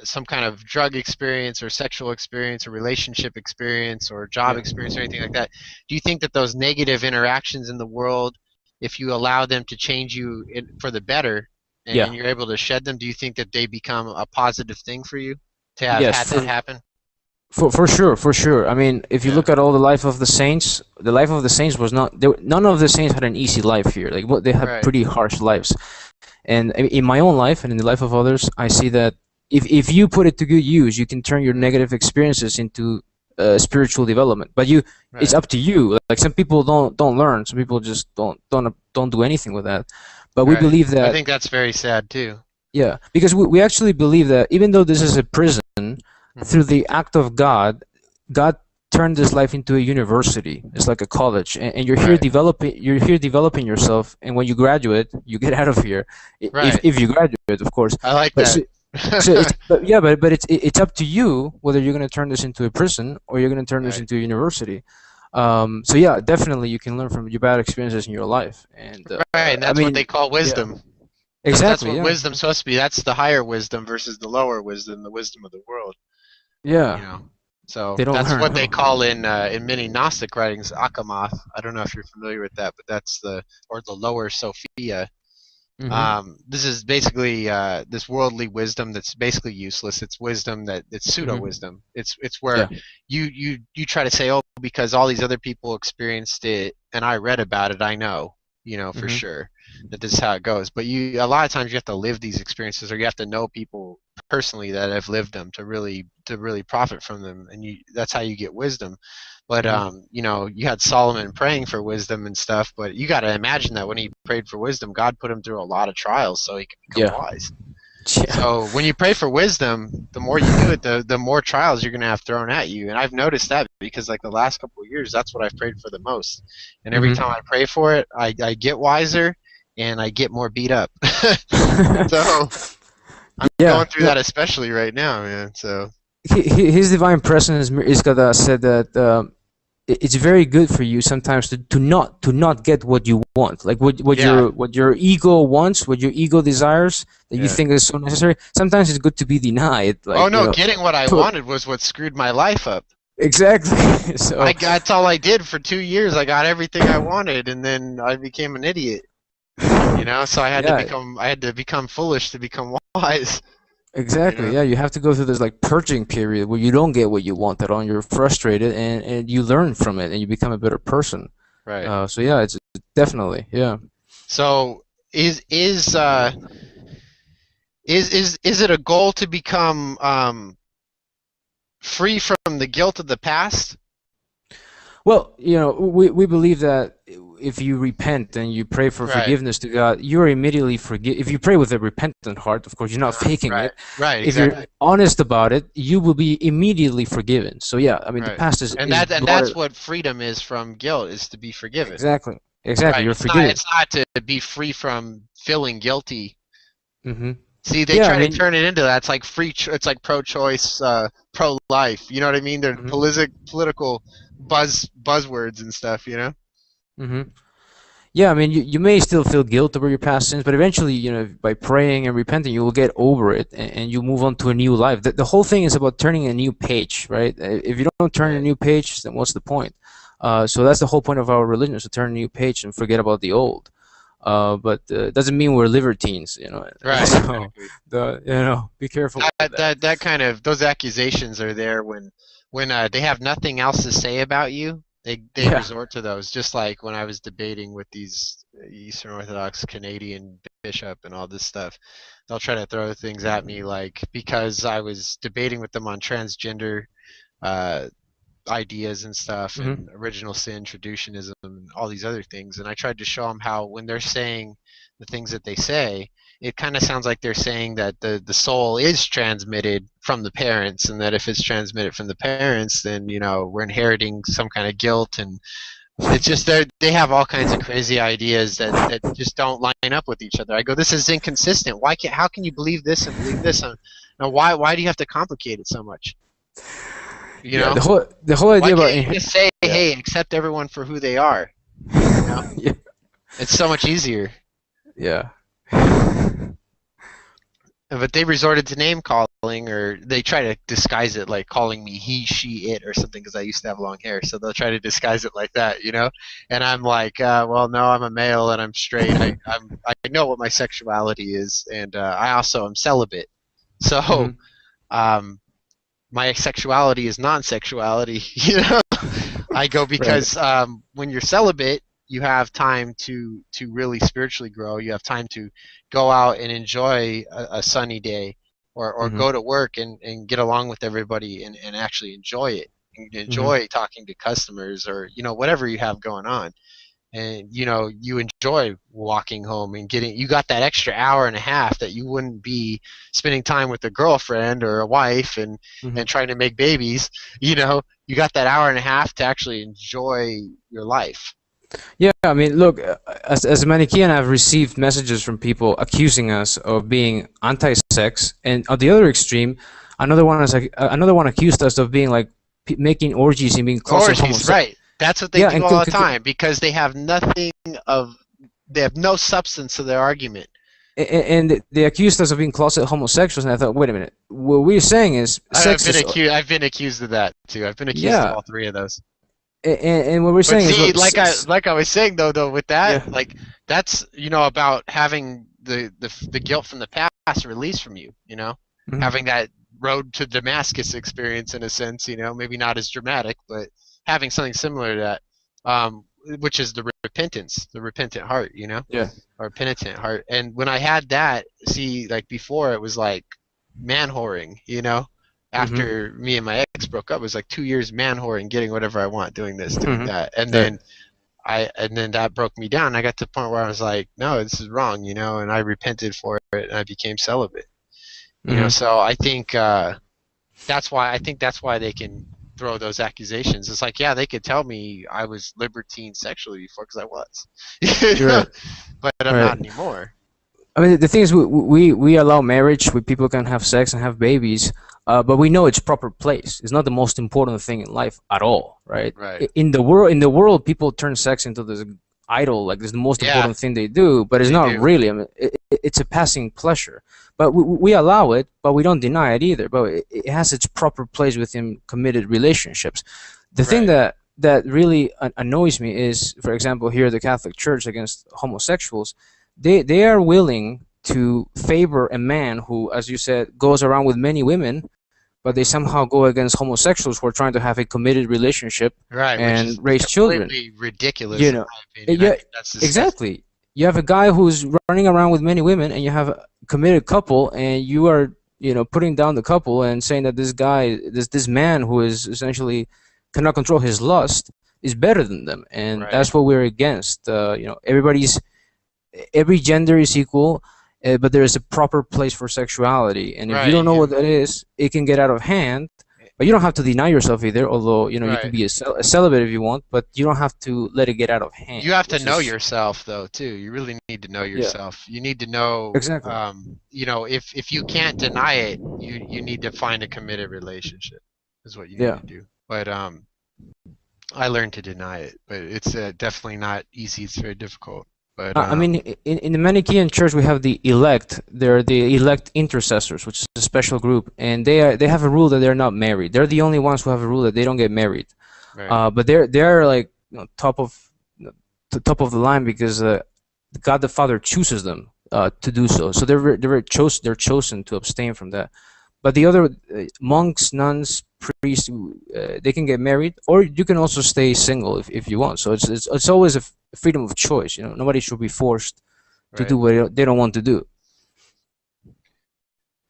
[SPEAKER 1] some kind of drug experience or sexual experience or relationship experience or job experience or anything like that? Do you think that those negative interactions in the world, if you allow them to change you for the better, and you're able to shed them, do you think that they become a positive thing for you to have
[SPEAKER 2] Yes,
[SPEAKER 1] had that happen?
[SPEAKER 2] for sure, for sure. I mean, if you look at all the life of the saints, the life of the saints was not. None of the saints had an easy life here. Like, they have pretty harsh lives. And in my own life and in the life of others, I see that if you put it to good use, you can turn your negative experiences into spiritual development. But it's up to you. Like, some people don't learn. Some people just don't do anything with that. But we believe that.
[SPEAKER 1] I think that's very sad too.
[SPEAKER 2] Yeah, because we actually believe that even though this is a prison, through the act of God turned this life into a university. It's like a college, and you're here developing yourself. And when you graduate, you get out of here. If you graduate, of course.
[SPEAKER 1] I like that.
[SPEAKER 2] But it's up to you whether you're going to turn this into a prison or you're going to turn this into a university. So yeah, definitely you can learn from your bad experiences in your life, and
[SPEAKER 1] and that's what they call wisdom.
[SPEAKER 2] Yeah. Exactly.
[SPEAKER 1] That's what wisdom's supposed to be. That's the higher wisdom versus the lower wisdom, the wisdom of the world.
[SPEAKER 2] Yeah.
[SPEAKER 1] You know, so that's what they call in many Gnostic writings Akamoth. I don't know if you're familiar with that, but that's the lower Sophia. This is basically this worldly wisdom that's basically useless. It's wisdom it's pseudo wisdom. It's where you try to say, oh, because all these other people experienced it and I read about it, I know, for sure that this is how it goes. But a lot of times you have to live these experiences, or you have to know people personally that have lived them to really profit from them, and that's how you get wisdom. But you had Solomon praying for wisdom and stuff, but you got to imagine that when he prayed for wisdom, God put him through a lot of trials so he could become wise. So when you pray for wisdom, the more you do it, the more trials you're going to have thrown at you. And I've noticed that because like the last couple of years, that's what I've prayed for the most. And every time I pray for it, I get wiser and I get more beat up. So I'm going through that especially right now, man. So
[SPEAKER 2] His divine presence, Iskada, said that it's very good for you sometimes to not get what you want, like what your ego wants, what your ego desires that you think is so necessary. Sometimes it's good to be denied. Like,
[SPEAKER 1] getting what I wanted was what screwed my life up.
[SPEAKER 2] Exactly. So
[SPEAKER 1] that's all I did for 2 years. I got everything I wanted, and then I became an idiot. So I had to become foolish to become wise.
[SPEAKER 2] Exactly. Yeah, you have to go through this like purging period where you don't get what you want at all, and you're frustrated, and you learn from it, and you become a better person.
[SPEAKER 1] Right.
[SPEAKER 2] So yeah, it's definitely
[SPEAKER 1] So is it a goal to become free from the guilt of the past?
[SPEAKER 2] Well, we believe that if you repent and you pray for forgiveness to God, you are immediately forgiven. If you pray with a repentant heart, of course, you're not faking it.
[SPEAKER 1] Right.
[SPEAKER 2] If you're honest about it, you will be immediately forgiven. So yeah, I mean, the past is
[SPEAKER 1] that's what freedom is from guilt, is to be forgiven.
[SPEAKER 2] Exactly. You're forgiven.
[SPEAKER 1] It's not to be free from feeling guilty.
[SPEAKER 2] Mm-hmm.
[SPEAKER 1] See, they try to turn it into that. It's like it's like pro-choice, pro-life. You know what I mean? They're political buzzwords and stuff.
[SPEAKER 2] Yeah, I mean, you may still feel guilt over your past sins, but eventually, by praying and repenting, you will get over it, and you move on to a new life. The whole thing is about turning a new page, right? If you don't turn a new page, then what's the point? So that's the whole point of our religion, is to turn a new page and forget about the old. But it doesn't mean we're libertines,
[SPEAKER 1] Right.
[SPEAKER 2] So, be careful.
[SPEAKER 1] That kind of, those accusations are there when they have nothing else to say about you. They resort to those, just like when I was debating with these Eastern Orthodox Canadian bishop and all this stuff. They'll try to throw things at me, like because I was debating with them on transgender ideas and stuff, and original sin, traducianism, and all these other things. And I tried to show them how when they're saying the things that they say, it kind of sounds like they're saying that the soul is transmitted from the parents, and that if it's transmitted from the parents, then we're inheriting some kind of guilt, and it's just they have all kinds of crazy ideas that just don't line up with each other. I go, this is inconsistent. How can you believe this and believe this? Now, why do you have to complicate it so much?
[SPEAKER 2] Yeah, the whole
[SPEAKER 1] Why
[SPEAKER 2] idea about
[SPEAKER 1] can't you just say, hey, accept everyone for who they are?
[SPEAKER 2] yeah.
[SPEAKER 1] It's so much easier.
[SPEAKER 2] Yeah.
[SPEAKER 1] But they resorted to name calling, or they try to disguise it like calling me he, she, it, or something, because I used to have long hair. So they'll try to disguise it like that, And I'm like, well, no, I'm a male and I'm straight. I know what my sexuality is, and I also am celibate. So my sexuality is non-sexuality, I go because when you're celibate, you have time to really spiritually grow. You have time to go out and enjoy a sunny day, or go to work and get along with everybody and actually enjoy it. And enjoy talking to customers, or whatever you have going on. And you enjoy walking home and you got that extra hour and a half that you wouldn't be spending time with a girlfriend or a wife and trying to make babies. You got that hour and a half to actually enjoy your life.
[SPEAKER 2] Yeah, I mean, look, as a Manichaean, I've received messages from people accusing us of being anti-sex, and on the other extreme, another one accused us of being like making orgies and being closeted homosexual.
[SPEAKER 1] Right. That's what they do all the time, because they have they have no substance to their argument.
[SPEAKER 2] And they accused us of being closeted homosexuals, and I thought, wait a minute, what we're saying is sex
[SPEAKER 1] I've been accused of that too. I've been accused of all three of those.
[SPEAKER 2] And what we're saying is,
[SPEAKER 1] like I was saying though with that, like that's about having the guilt from the past released from you, having that road to Damascus experience in a sense, maybe not as dramatic, but having something similar to that, which is the repentant heart, or penitent heart. And when I had that, like before, it was like man whoring, after me and my ex broke up, it was like 2 years man whoring, getting whatever I want, doing this, doing that, and then that broke me down. I got to the point where I was like, no, this is wrong, and I repented for it, and I became celibate. So I think that's why they can throw those accusations. It's like, yeah, they could tell me I was libertine sexually before, because I was, but I'm not anymore.
[SPEAKER 2] I mean, the thing is, we allow marriage where people can have sex and have babies, but we know its proper place. It's not the most important thing in life at all, right?
[SPEAKER 1] Right.
[SPEAKER 2] In the world, people turn sex into this idol, like it's the most important thing they do, but it's not really. I mean, it's a passing pleasure. But we allow it, but we don't deny it either. But it has its proper place within committed relationships. The thing that really annoys me is, for example, here the Catholic Church against homosexuals. They are willing to favor a man who, as you said, goes around with many women, but they somehow go against homosexuals who are trying to have a committed relationship and raise children.
[SPEAKER 1] Ridiculous, in my opinion.
[SPEAKER 2] Yeah, exactly. You have a guy who's running around with many women, and you have a committed couple, and you are putting down the couple and saying that this guy, this man who is essentially cannot control his lust, is better than them, and that's what we're against. Every gender is equal, but there is a proper place for sexuality, and if you don't know what that is, it can get out of hand. But you don't have to deny yourself either, although you can be a celibate if you want, but you don't have to let it get out of hand.
[SPEAKER 1] You have to know yourself, though, too. You really need to know yourself. You need to know
[SPEAKER 2] exactly.
[SPEAKER 1] If you can't deny it, you need to find a committed relationship. Is what you need to do. But I learned to deny it, but it's definitely not easy. It's very difficult. But,
[SPEAKER 2] I mean, in the Manichaean Church, we have the elect. They're the elect intercessors, which is a special group, and they have a rule that they're not married. They're the only ones who have a rule that they don't get married. But they're like top of the line, because God the Father chooses them to do so. So they're chosen to abstain from that. But the other monks, nuns, priests, they can get married, or you can also stay single if you want. So it's always a freedom of choice. Nobody should be forced to do what they don't want to do.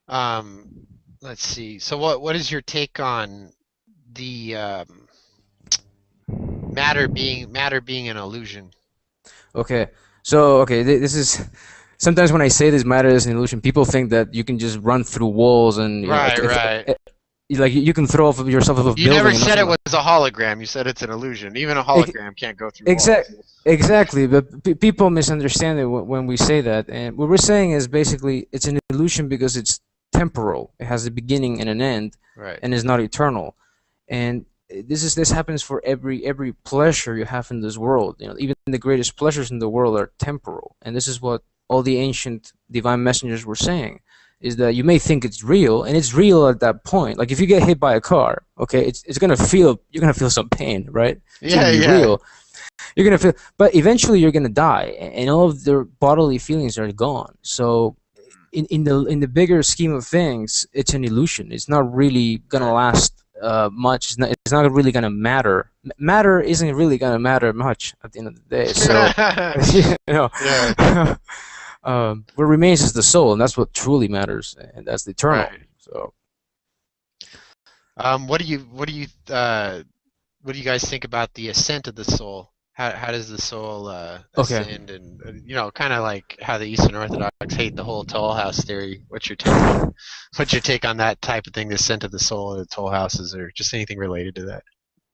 [SPEAKER 1] Let's see. So what is your take on the matter being an illusion?
[SPEAKER 2] Okay. So this is sometimes when I say this matter is an illusion, people think that you can just run through walls and
[SPEAKER 1] Right.
[SPEAKER 2] like you can throw yourself off a
[SPEAKER 1] You
[SPEAKER 2] building.
[SPEAKER 1] never
[SPEAKER 2] And
[SPEAKER 1] said it was a hologram. You said it's an illusion. Even a hologram can't go through walls.
[SPEAKER 2] Exactly, but people misunderstand it when we say that. And what we're saying is basically it's an illusion because it's temporal. It has a beginning and an end,
[SPEAKER 1] Right.
[SPEAKER 2] and is not eternal. And this happens for every pleasure you have in this world. Even the greatest pleasures in the world are temporal. And this is what all the ancient divine messengers were saying, is that you may think it's real, and it's real at that point. Like if you get hit by a car, okay, you're gonna feel some pain, right? It's gonna be real. You're gonna feel, but eventually you're gonna die, and all of the bodily feelings are gone. So, in the bigger scheme of things, it's an illusion. It's not really gonna last much. It's not really gonna matter. Matter isn't really gonna matter much at the end of the day. So, what remains is the soul, and that's what truly matters, and that's the eternal.
[SPEAKER 1] Right.
[SPEAKER 2] So,
[SPEAKER 1] what do you guys think about the ascent of the soul? How does the soul ascend? And kind of like how the Eastern Orthodox hate the whole toll house theory. What's your take on that type of thing, the ascent of the soul or the toll houses, or just anything related to that?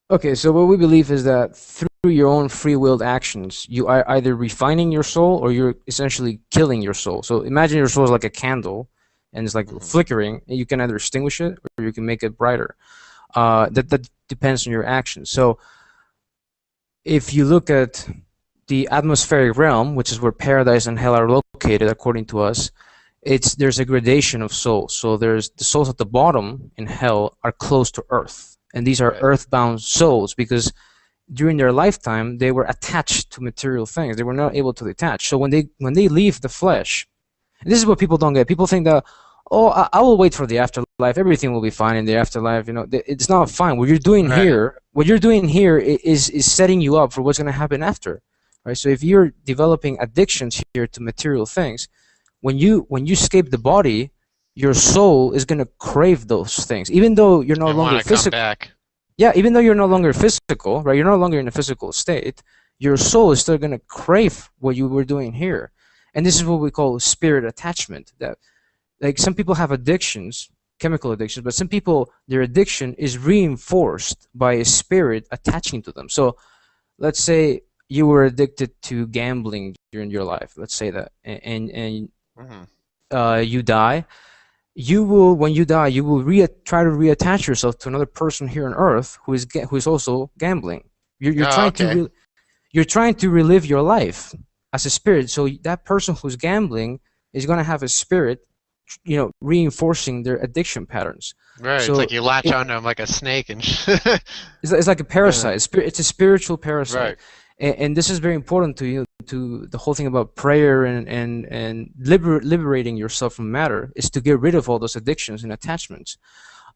[SPEAKER 2] Okay, so what we believe is that through your own free-willed actions, you are either refining your soul or you're essentially killing your soul. So imagine your soul is like a candle, and it's like flickering, and you can either extinguish it or you can make it brighter. That depends on your actions. So if you look at the atmospheric realm, which is where paradise and hell are located, according to us, there's a gradation of souls. So there's the souls at the bottom in hell are close to earth, and these are earthbound souls because during their lifetime they were attached to material things. They were not able to detach. So when they leave the flesh, and this is what people don't get. People think that, oh, I will wait for the afterlife. Everything will be fine in the afterlife. It's not fine. What you're doing here is setting you up for what's going to happen after, right? So if you're developing addictions here to material things, when you escape the body, your soul is going to crave those things, even though you're no longer physical. Yeah, even though you're no longer physical, right? You're no longer in a physical state. Your soul is still going to crave what you were doing here, and this is what we call spirit attachment. That, like, some people have addictions, chemical addictions, but some people, their addiction is reinforced by a spirit attaching to them. So let's say you were addicted to gambling during your life. Let's say that, and you die. When you die, you will try to reattach yourself to another person here on Earth who is also gambling. You're trying to relive your life as a spirit. So that person who's gambling is going to have a spirit, reinforcing their addiction patterns.
[SPEAKER 1] Right. So, it's like you latch onto them like a snake, and
[SPEAKER 2] it's like a parasite. It's a spiritual parasite.
[SPEAKER 1] Right.
[SPEAKER 2] And this is very important to the whole thing about prayer and liberating yourself from matter, is to get rid of all those addictions and attachments.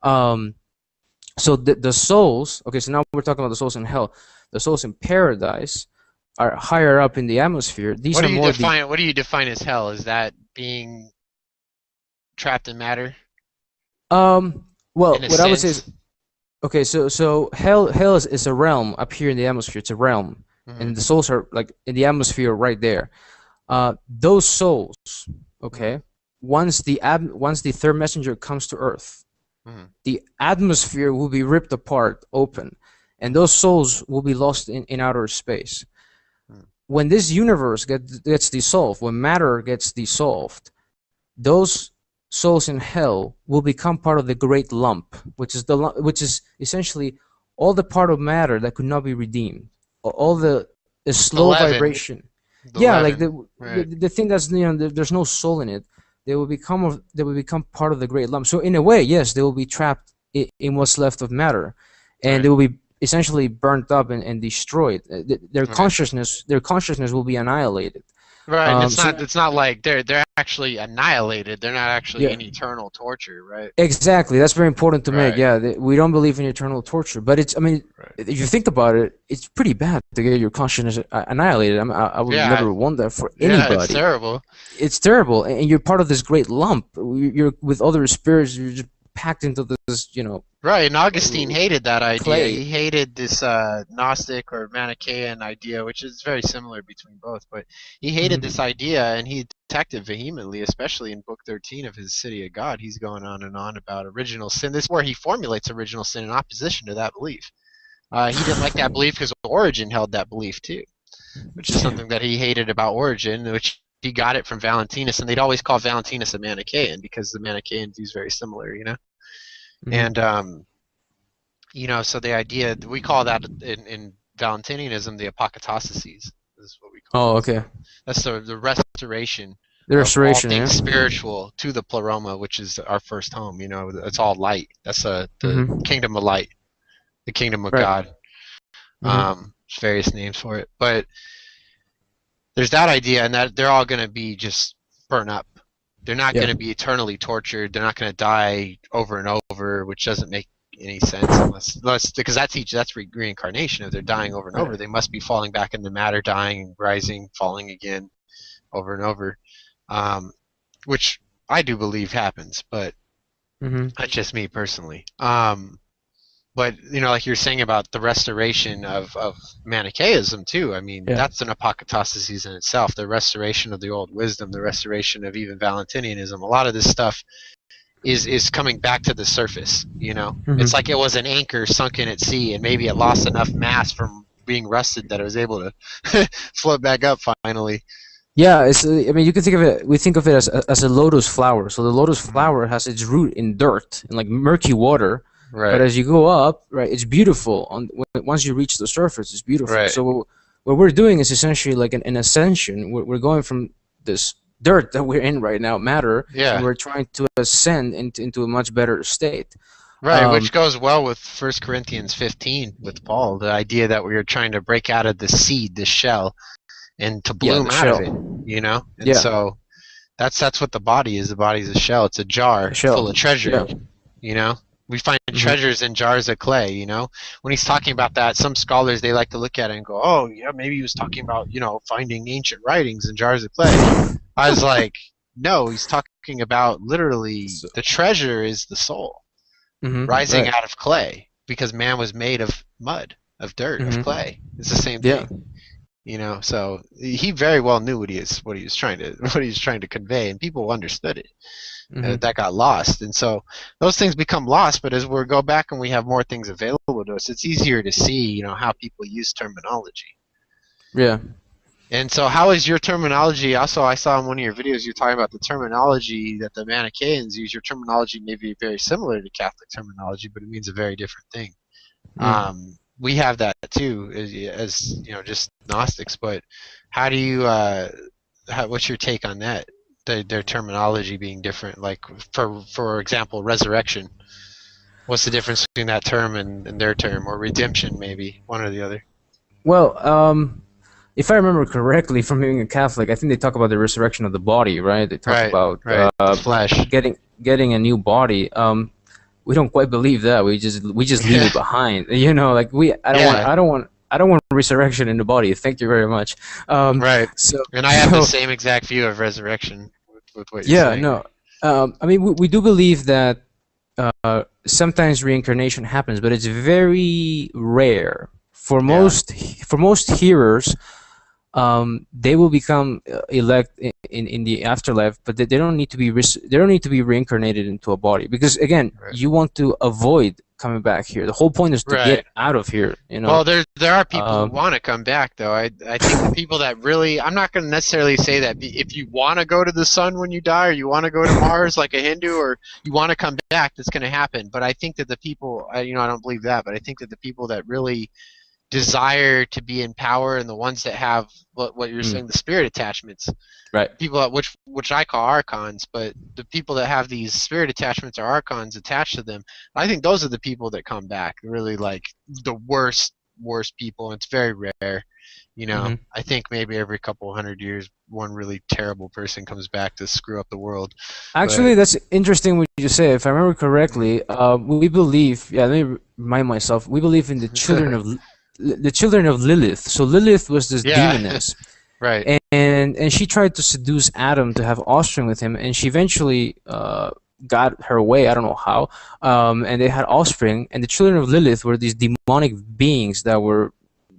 [SPEAKER 2] So the souls, okay, so now we're talking about the souls in hell. The souls in paradise are higher up in the atmosphere. What
[SPEAKER 1] do you define as hell? Is that being trapped in matter?
[SPEAKER 2] Well, what I would say is, okay, so hell is a realm up here in the atmosphere. It's a realm. And the souls are like in the atmosphere right there. Those souls, okay, once the third messenger comes to Earth, the atmosphere will be ripped apart, open, and those souls will be lost in outer space. When this universe gets dissolved, when matter gets dissolved, those souls in hell will become part of the great lump, which is essentially all the part of matter that could not be redeemed. All the slow vibration, like the thing that's there's no soul in it. They will become part of the great lump. So in a way, yes, they will be trapped in what's left of matter, and they will be essentially burnt up and destroyed. Their consciousness will be annihilated.
[SPEAKER 1] Right, and it's not like they're actually annihilated. They're not actually in eternal torture, right?
[SPEAKER 2] Exactly. That's very important to make. Yeah, we don't believe in eternal torture, but if you think about it, it's pretty bad to get your consciousness annihilated. I would never want that for anybody.
[SPEAKER 1] Yeah, it's terrible.
[SPEAKER 2] It's terrible, and you're part of this great lump. You're with other spirits. You're just packed into this,
[SPEAKER 1] Right, and Augustine hated that idea. Clay. He hated this Gnostic or Manichaean idea, which is very similar between both. But he hated this idea, and he attacked it vehemently, especially in Book 13 of his City of God. He's going on and on about original sin. This is where he formulates original sin in opposition to that belief. He didn't like that belief because Origen held that belief too, which is something that he hated about Origen, which he got it from Valentinus, and they'd always call Valentinus a Manichaean because the Manichaean view is very similar, you know?
[SPEAKER 2] Mm-hmm.
[SPEAKER 1] And, you know, so the idea, we call that in Valentinianism the apokatastases, is what we call it.
[SPEAKER 2] Oh, okay.
[SPEAKER 1] That's the restoration
[SPEAKER 2] The restoration,
[SPEAKER 1] of all things
[SPEAKER 2] yeah.
[SPEAKER 1] spiritual to the pleroma, which is our first home, you know? It's all light. That's the kingdom of light, the kingdom of God. Various names for it. But there's that idea, and that they're all going to be just burn up. They're not going to be eternally tortured. They're not going to die over and over, which doesn't make any sense unless because that's reincarnation. If they're dying over and over, they must be falling back into matter, dying, rising, falling again, over and over, which I do believe happens, but that's just me personally. But, you know, like you're saying about the restoration of Manichaeism, too. I mean, that's an apokatastasis in itself. The restoration of the old wisdom, the restoration of even Valentinianism. A lot of this stuff is coming back to the surface, you know? It's like it was an anchor sunken at sea, and maybe it lost enough mass from being rusted that it was able to float back up finally.
[SPEAKER 2] Yeah, it's. I mean, you can think of it. We think of it as a lotus flower. So the lotus flower has its root in dirt, in like murky water.
[SPEAKER 1] Right.
[SPEAKER 2] But as you go up, right, it's beautiful. Once you reach the surface, it's beautiful.
[SPEAKER 1] Right.
[SPEAKER 2] So what we're doing is essentially like an ascension. We're going from this dirt that we're in right now, matter, and we're trying to ascend into a much better state.
[SPEAKER 1] Right, which goes well with 1 Corinthians 15 with Paul, the idea that we are trying to break out of the seed, the shell, and to bloom out of it, you know? And so that's what the body is. The body is a shell. It's a jar full of treasure, you know? We find treasures in jars of clay, you know? When he's talking about that, some scholars, they like to look at it and go, oh, yeah, maybe he was talking about, you know, finding ancient writings in jars of clay. I was like, no, he's talking about literally the treasure is the soul rising out of clay, because man was made of mud, of dirt, of clay. It's the same thing. You know, so he very well knew what he was trying to convey, and people understood it. That got lost, and so those things become lost. But as we go back and we have more things available to us, it's easier to see, you know, how people use terminology.
[SPEAKER 2] Yeah.
[SPEAKER 1] And so, how is your terminology? Also, I saw in one of your videos you're talking about the terminology that the Manichaeans use. Your terminology may be very similar to Catholic terminology, but it means a very different thing. We have that too, as you know, just Gnostics. But how do you? What's your take on that? Their terminology being different, like for example, resurrection. What's the difference between that term and their term, or redemption, maybe one or the other?
[SPEAKER 2] Well, if I remember correctly from being a Catholic, I think they talk about the resurrection of the body, right? They talk about
[SPEAKER 1] the flesh,
[SPEAKER 2] getting a new body. We don't quite believe that. We just leave it behind. You know, like I don't want resurrection in the body. Thank you very much.
[SPEAKER 1] Right. So, and I have the same exact view of resurrection with what you're saying.
[SPEAKER 2] Yeah, no. I mean, we do believe that sometimes reincarnation happens, but it's very rare. For most hearers, they will become elect in the afterlife, but they don't need to be reincarnated into a body, because again, you want to avoid coming back here. The whole point is to get out of here. You know.
[SPEAKER 1] Well, there are people who want to come back, though. I think the people that really, I'm not going to necessarily say that if you want to go to the sun when you die, or you want to go to Mars like a Hindu, or you want to come back, that's going to happen. But I think that the people, I don't believe that, but I think that the people that really desire to be in power, and the ones that have what you're saying, the spirit attachments, people which I call archons, but the people that have these spirit attachments or archons attached to them, I think those are the people that come back, really, like the worst people. And it's very rare, you know. I think maybe every couple 100 years one really terrible person comes back to screw up the world.
[SPEAKER 2] Actually, that's interesting what you say. If I remember correctly, we believe, let me remind myself, we believe in the children of Lilith. So Lilith was this demoness, and she tried to seduce Adam to have offspring with him, and she eventually got her way. I don't know how, and they had offspring. And the children of Lilith were these demonic beings that were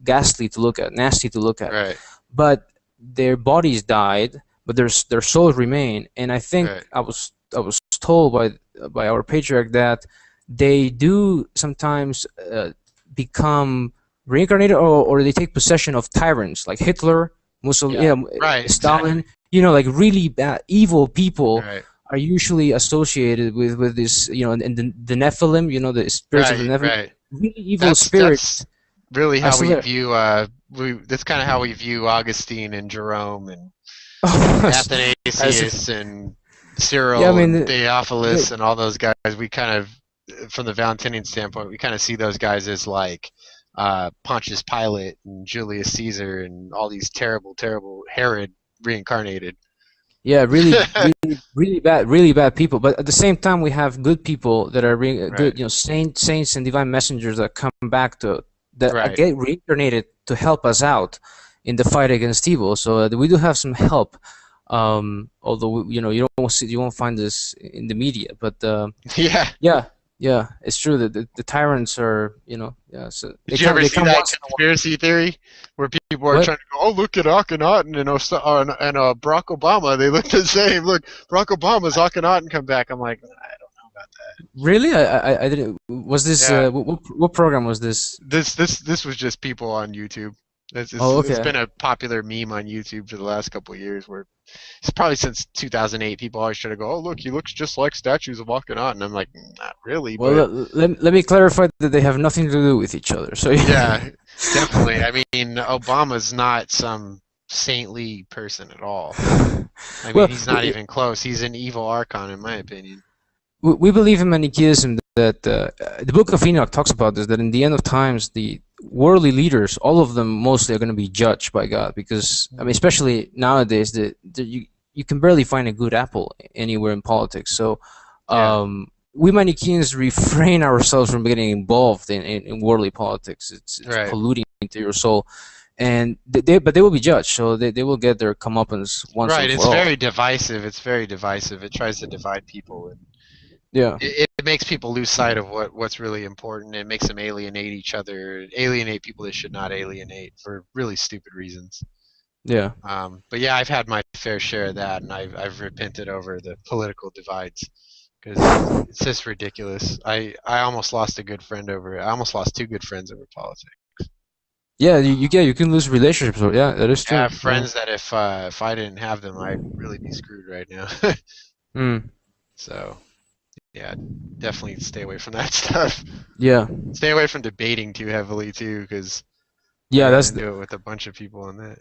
[SPEAKER 2] ghastly to look at, nasty to look at. But their bodies died, but their souls remain. And I think
[SPEAKER 1] Right.
[SPEAKER 2] I was told by our patriarch that they do sometimes become reincarnated, or they take possession of tyrants like Hitler, Mussolini,
[SPEAKER 1] Yeah. Right.
[SPEAKER 2] Stalin.
[SPEAKER 1] Exactly.
[SPEAKER 2] Like really bad, evil people
[SPEAKER 1] Right.
[SPEAKER 2] are usually associated with this, and the Nephilim, the spirits of the
[SPEAKER 1] Right.
[SPEAKER 2] Nephilim,
[SPEAKER 1] Right.
[SPEAKER 2] really evil
[SPEAKER 1] That's
[SPEAKER 2] spirits
[SPEAKER 1] really
[SPEAKER 2] are
[SPEAKER 1] how
[SPEAKER 2] still
[SPEAKER 1] we
[SPEAKER 2] there.
[SPEAKER 1] view that's kind of how we view Augustine and Jerome and
[SPEAKER 2] As
[SPEAKER 1] Athanasius and
[SPEAKER 2] yeah, I
[SPEAKER 1] Cyril and
[SPEAKER 2] mean,
[SPEAKER 1] Theophilus
[SPEAKER 2] the,
[SPEAKER 1] and all those guys. We kind of, from the Valentinian standpoint, we kind of see those guys as like Pontius Pilate and Julius Caesar and all these terrible, terrible Herod reincarnated.
[SPEAKER 2] yeah, really, really bad people. But at the same time, we have good people that are
[SPEAKER 1] Right.
[SPEAKER 2] good, saints and divine messengers that come back that
[SPEAKER 1] Right.
[SPEAKER 2] get reincarnated to help us out in the fight against evil. So we do have some help. Although you won't find this in the media, but
[SPEAKER 1] Yeah.
[SPEAKER 2] yeah, yeah, it's true that the tyrants are, yeah, so
[SPEAKER 1] Did you ever
[SPEAKER 2] they
[SPEAKER 1] see
[SPEAKER 2] come
[SPEAKER 1] that
[SPEAKER 2] once in a while.
[SPEAKER 1] conspiracy theory where people are
[SPEAKER 2] What?
[SPEAKER 1] trying to go, oh, look at Akhenaten and Barack Obama. They look the same. Look, Barack Obama's Akhenaten come back. I'm like, I don't know about that.
[SPEAKER 2] Really? I didn't. Was this
[SPEAKER 1] Yeah,
[SPEAKER 2] what program was this?
[SPEAKER 1] this was just people on YouTube.
[SPEAKER 2] Oh,
[SPEAKER 1] It's
[SPEAKER 2] okay.
[SPEAKER 1] been a popular meme on YouTube for the last couple of years. Where it's probably since 2008. People always try to go, oh, look, he looks just like statues of Akhenaten. I'm like, not really,
[SPEAKER 2] Well,
[SPEAKER 1] but
[SPEAKER 2] let me clarify that they have nothing to do with each other. So
[SPEAKER 1] yeah, definitely. I mean, Obama's not some saintly person at all. I mean,
[SPEAKER 2] well,
[SPEAKER 1] he's not even close. He's an evil archon, in my opinion.
[SPEAKER 2] we believe in Manichaeism that the Book of Enoch talks about this, that in the end of times, the worldly leaders, all of them mostly are going to be judged by God, because I mean, especially nowadays, you can barely find a good apple anywhere in politics. So
[SPEAKER 1] Yeah,
[SPEAKER 2] we Manichaeans refrain ourselves from getting involved in worldly politics. It's
[SPEAKER 1] right.
[SPEAKER 2] polluting into your soul, and but they will be judged, so they will get their comeuppance once
[SPEAKER 1] Right,
[SPEAKER 2] and
[SPEAKER 1] it's
[SPEAKER 2] for all.
[SPEAKER 1] very divisive. It's very divisive. It tries to divide people, and
[SPEAKER 2] Yeah,
[SPEAKER 1] it makes people lose sight of what's really important. It makes them alienate each other, alienate people they should not alienate for really stupid reasons.
[SPEAKER 2] yeah.
[SPEAKER 1] But yeah, I've had my fair share of that, and I've repented over the political divides because it's just ridiculous. I almost lost a good friend over it. I almost lost two good friends over politics.
[SPEAKER 2] Yeah, you can lose relationships. Yeah, that is
[SPEAKER 1] Yeah, I
[SPEAKER 2] true.
[SPEAKER 1] have
[SPEAKER 2] Yeah.
[SPEAKER 1] friends that if I didn't have them, I'd really be screwed right now.
[SPEAKER 2] Mm.
[SPEAKER 1] So yeah, definitely stay away from that stuff.
[SPEAKER 2] Yeah.
[SPEAKER 1] Stay away from debating too heavily too, because I
[SPEAKER 2] Yeah,
[SPEAKER 1] got
[SPEAKER 2] that's
[SPEAKER 1] into it with a bunch of people on that.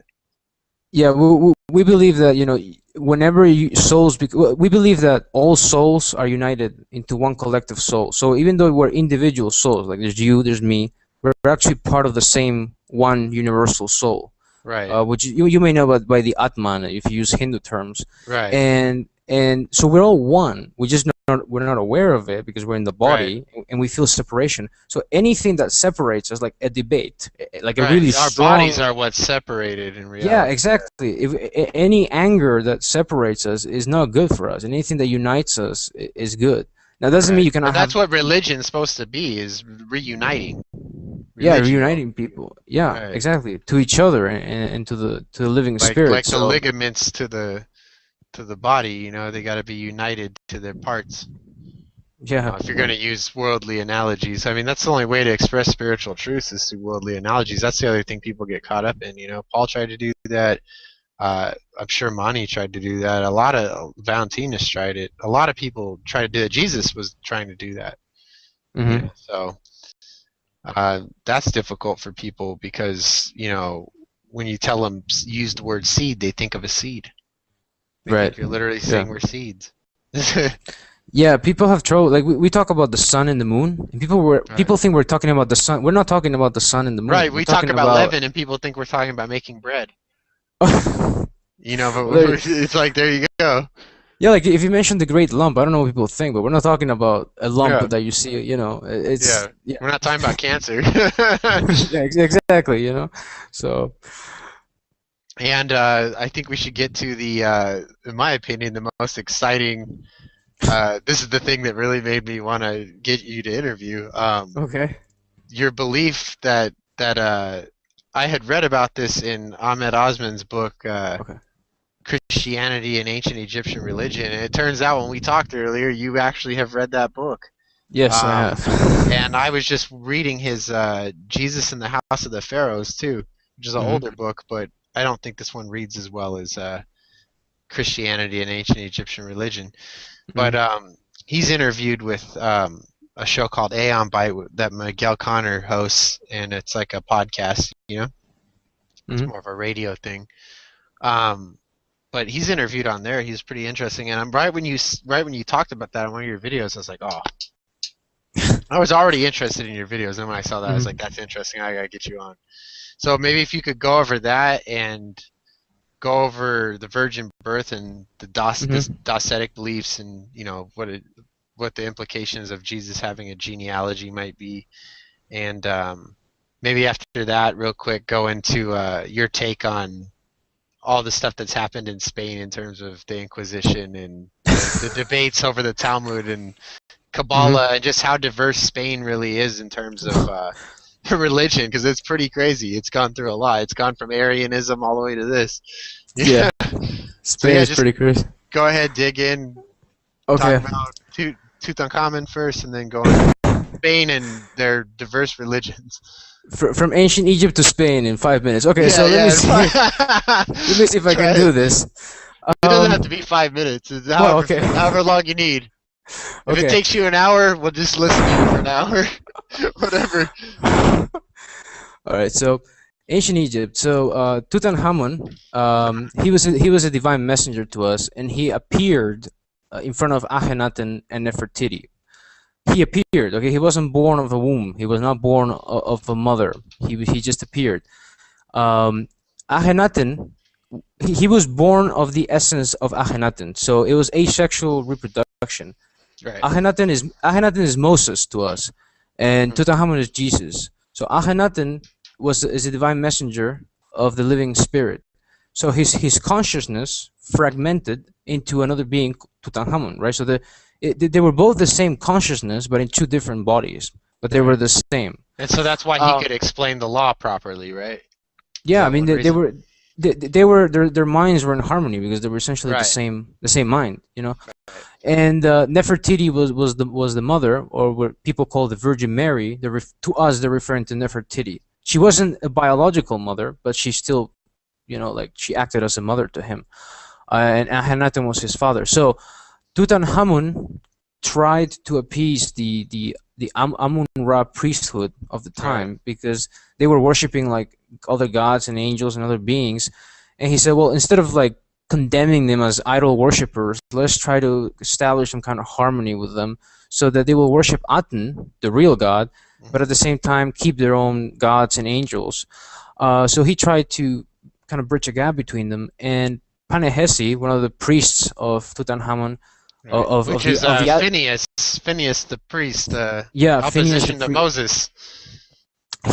[SPEAKER 2] yeah. We believe that whenever we believe that all souls are united into one collective soul. So even though we're individual souls, like there's you, there's me, we're actually part of the same one universal soul.
[SPEAKER 1] Right,
[SPEAKER 2] Which you may know about by the Atman if you use Hindu terms,
[SPEAKER 1] right,
[SPEAKER 2] and so we're all one. We're not aware of it because we're in the
[SPEAKER 1] right,
[SPEAKER 2] body and we feel separation. So anything that separates us, like a debate, like a really
[SPEAKER 1] right. Our bodies
[SPEAKER 2] strong,
[SPEAKER 1] are what's separated in
[SPEAKER 2] yeah,
[SPEAKER 1] reality.
[SPEAKER 2] exactly. If any anger that separates us is not good for us, and anything that unites us is good. Now, doesn't mean
[SPEAKER 1] Right,
[SPEAKER 2] you cannot
[SPEAKER 1] and that's
[SPEAKER 2] have,
[SPEAKER 1] what religion's supposed to be, is reuniting.
[SPEAKER 2] yeah,
[SPEAKER 1] Religio,
[SPEAKER 2] reuniting people. Yeah,
[SPEAKER 1] right?
[SPEAKER 2] exactly, to each other and to the living spirit.
[SPEAKER 1] Like the
[SPEAKER 2] So
[SPEAKER 1] ligaments to the body, they got to be united to their parts.
[SPEAKER 2] yeah,
[SPEAKER 1] If you're going to use worldly analogies, I mean, that's the only way to express spiritual truth is through worldly analogies. That's the other thing people get caught up in. Paul tried to do that. I'm sure Mani tried to do that. A lot of Valentinists tried it. A lot of people tried to do it. Jesus was trying to do that.
[SPEAKER 2] hmm
[SPEAKER 1] So that's difficult for people because when you tell them use the word seed, they think of a seed. They
[SPEAKER 2] right,
[SPEAKER 1] think you're literally
[SPEAKER 2] yeah.
[SPEAKER 1] saying we're seeds.
[SPEAKER 2] Yeah, people have trouble. Like we talk about the sun and the moon, and
[SPEAKER 1] Right.
[SPEAKER 2] people think we're talking about the sun. We're not talking about the sun and the moon.
[SPEAKER 1] Right.
[SPEAKER 2] We're
[SPEAKER 1] We talk
[SPEAKER 2] talking
[SPEAKER 1] about
[SPEAKER 2] about.
[SPEAKER 1] leaven, and people think we're talking about making bread.
[SPEAKER 2] Well,
[SPEAKER 1] But it's like there you go.
[SPEAKER 2] yeah, like if you mention the Great Lump, I don't know what people think, but we're not talking about a lump
[SPEAKER 1] Yeah.
[SPEAKER 2] that you see. It's
[SPEAKER 1] Yeah. We're not talking about cancer.
[SPEAKER 2] yeah, exactly. So
[SPEAKER 1] And I think we should get to in my opinion, the most exciting. This is the thing that really made me want to get you to interview.
[SPEAKER 2] okay,
[SPEAKER 1] Your belief that I had read about this in Ahmed Osman's book,
[SPEAKER 2] okay,
[SPEAKER 1] Christianity and Ancient Egyptian Religion. And it turns out when we talked earlier, you actually have read that book.
[SPEAKER 2] Yes, I have.
[SPEAKER 1] And I was just reading his Jesus in the House of the Pharaohs too, which is an older book, but I don't think this one reads as well as Christianity and Ancient Egyptian Religion. But he's interviewed with a show called Aeon that Miguel Conner hosts, and it's like a podcast, you know? It's more of a radio thing. But he's interviewed on there. He's pretty interesting. And right when you talked about that in one of your videos, I was like, oh. I was already interested in your videos, and when I saw that, I was like, that's interesting. I gotta get you on. So maybe if you could go over that and go over the virgin birth and the Docetic beliefs, and you know what the implications of Jesus having a genealogy might be, and maybe after that, real quick, go into your take on all the stuff that's happened in Spain in terms of the Inquisition and the debates over the Talmud and Kabbalah, and just how diverse Spain really is in terms of religion, because it's pretty crazy. It's gone through a lot. It's gone from Arianism all the way to this.
[SPEAKER 2] Yeah. Spain is pretty crazy.
[SPEAKER 1] Go ahead, dig in.
[SPEAKER 2] Okay.
[SPEAKER 1] Talk about Tutankhamun first, and then go on Spain and their diverse religions.
[SPEAKER 2] From ancient Egypt to Spain in 5 minutes. Okay, so let me see. Let me see if I can do this.
[SPEAKER 1] It doesn't have to be 5 minutes. It's however long you need. If it takes you an hour, we'll just listen to you for an hour. Whatever.
[SPEAKER 2] Alright, so ancient Egypt. So Tutankhamun, he was a divine messenger to us, and he appeared in front of Akhenaten and Nefertiti. He appeared. Okay, he wasn't born of a womb. He was not born of a mother. He just appeared. Akhenaten, he was born of the essence of Akhenaten. So it was asexual reproduction.
[SPEAKER 1] Right.
[SPEAKER 2] Akhenaten is Moses to us, and Tutankhamun is Jesus. So Akhenaten is a divine messenger of the living spirit. So his consciousness fragmented into another being, Tutankhamun, right? So they were both the same consciousness, but in two different bodies, but they were the same.
[SPEAKER 1] And so that's why he could explain the law properly, right?
[SPEAKER 2] Yeah, I mean their minds were in harmony because they were essentially the same mind, you know.
[SPEAKER 1] Right.
[SPEAKER 2] And Nefertiti was the mother, or what people call the Virgin Mary. To us, they're referring to Nefertiti. She wasn't a biological mother, but she still, you know, like she acted as a mother to him. And Akhenaten was his father. So Tutankhamun tried to appease the Amun-Ra priesthood of the time, because they were worshiping like other gods and angels and other beings, and he said, well, instead of like condemning them as idol worshippers, let's try to establish some kind of harmony with them so that they will worship Aten, the real god, but at the same time keep their own gods and angels. So he tried to kind of bridge a gap between them, and Panehesi, one of the priests of Tutankhamun,
[SPEAKER 1] Phineas the priest,
[SPEAKER 2] opposition
[SPEAKER 1] to Moses.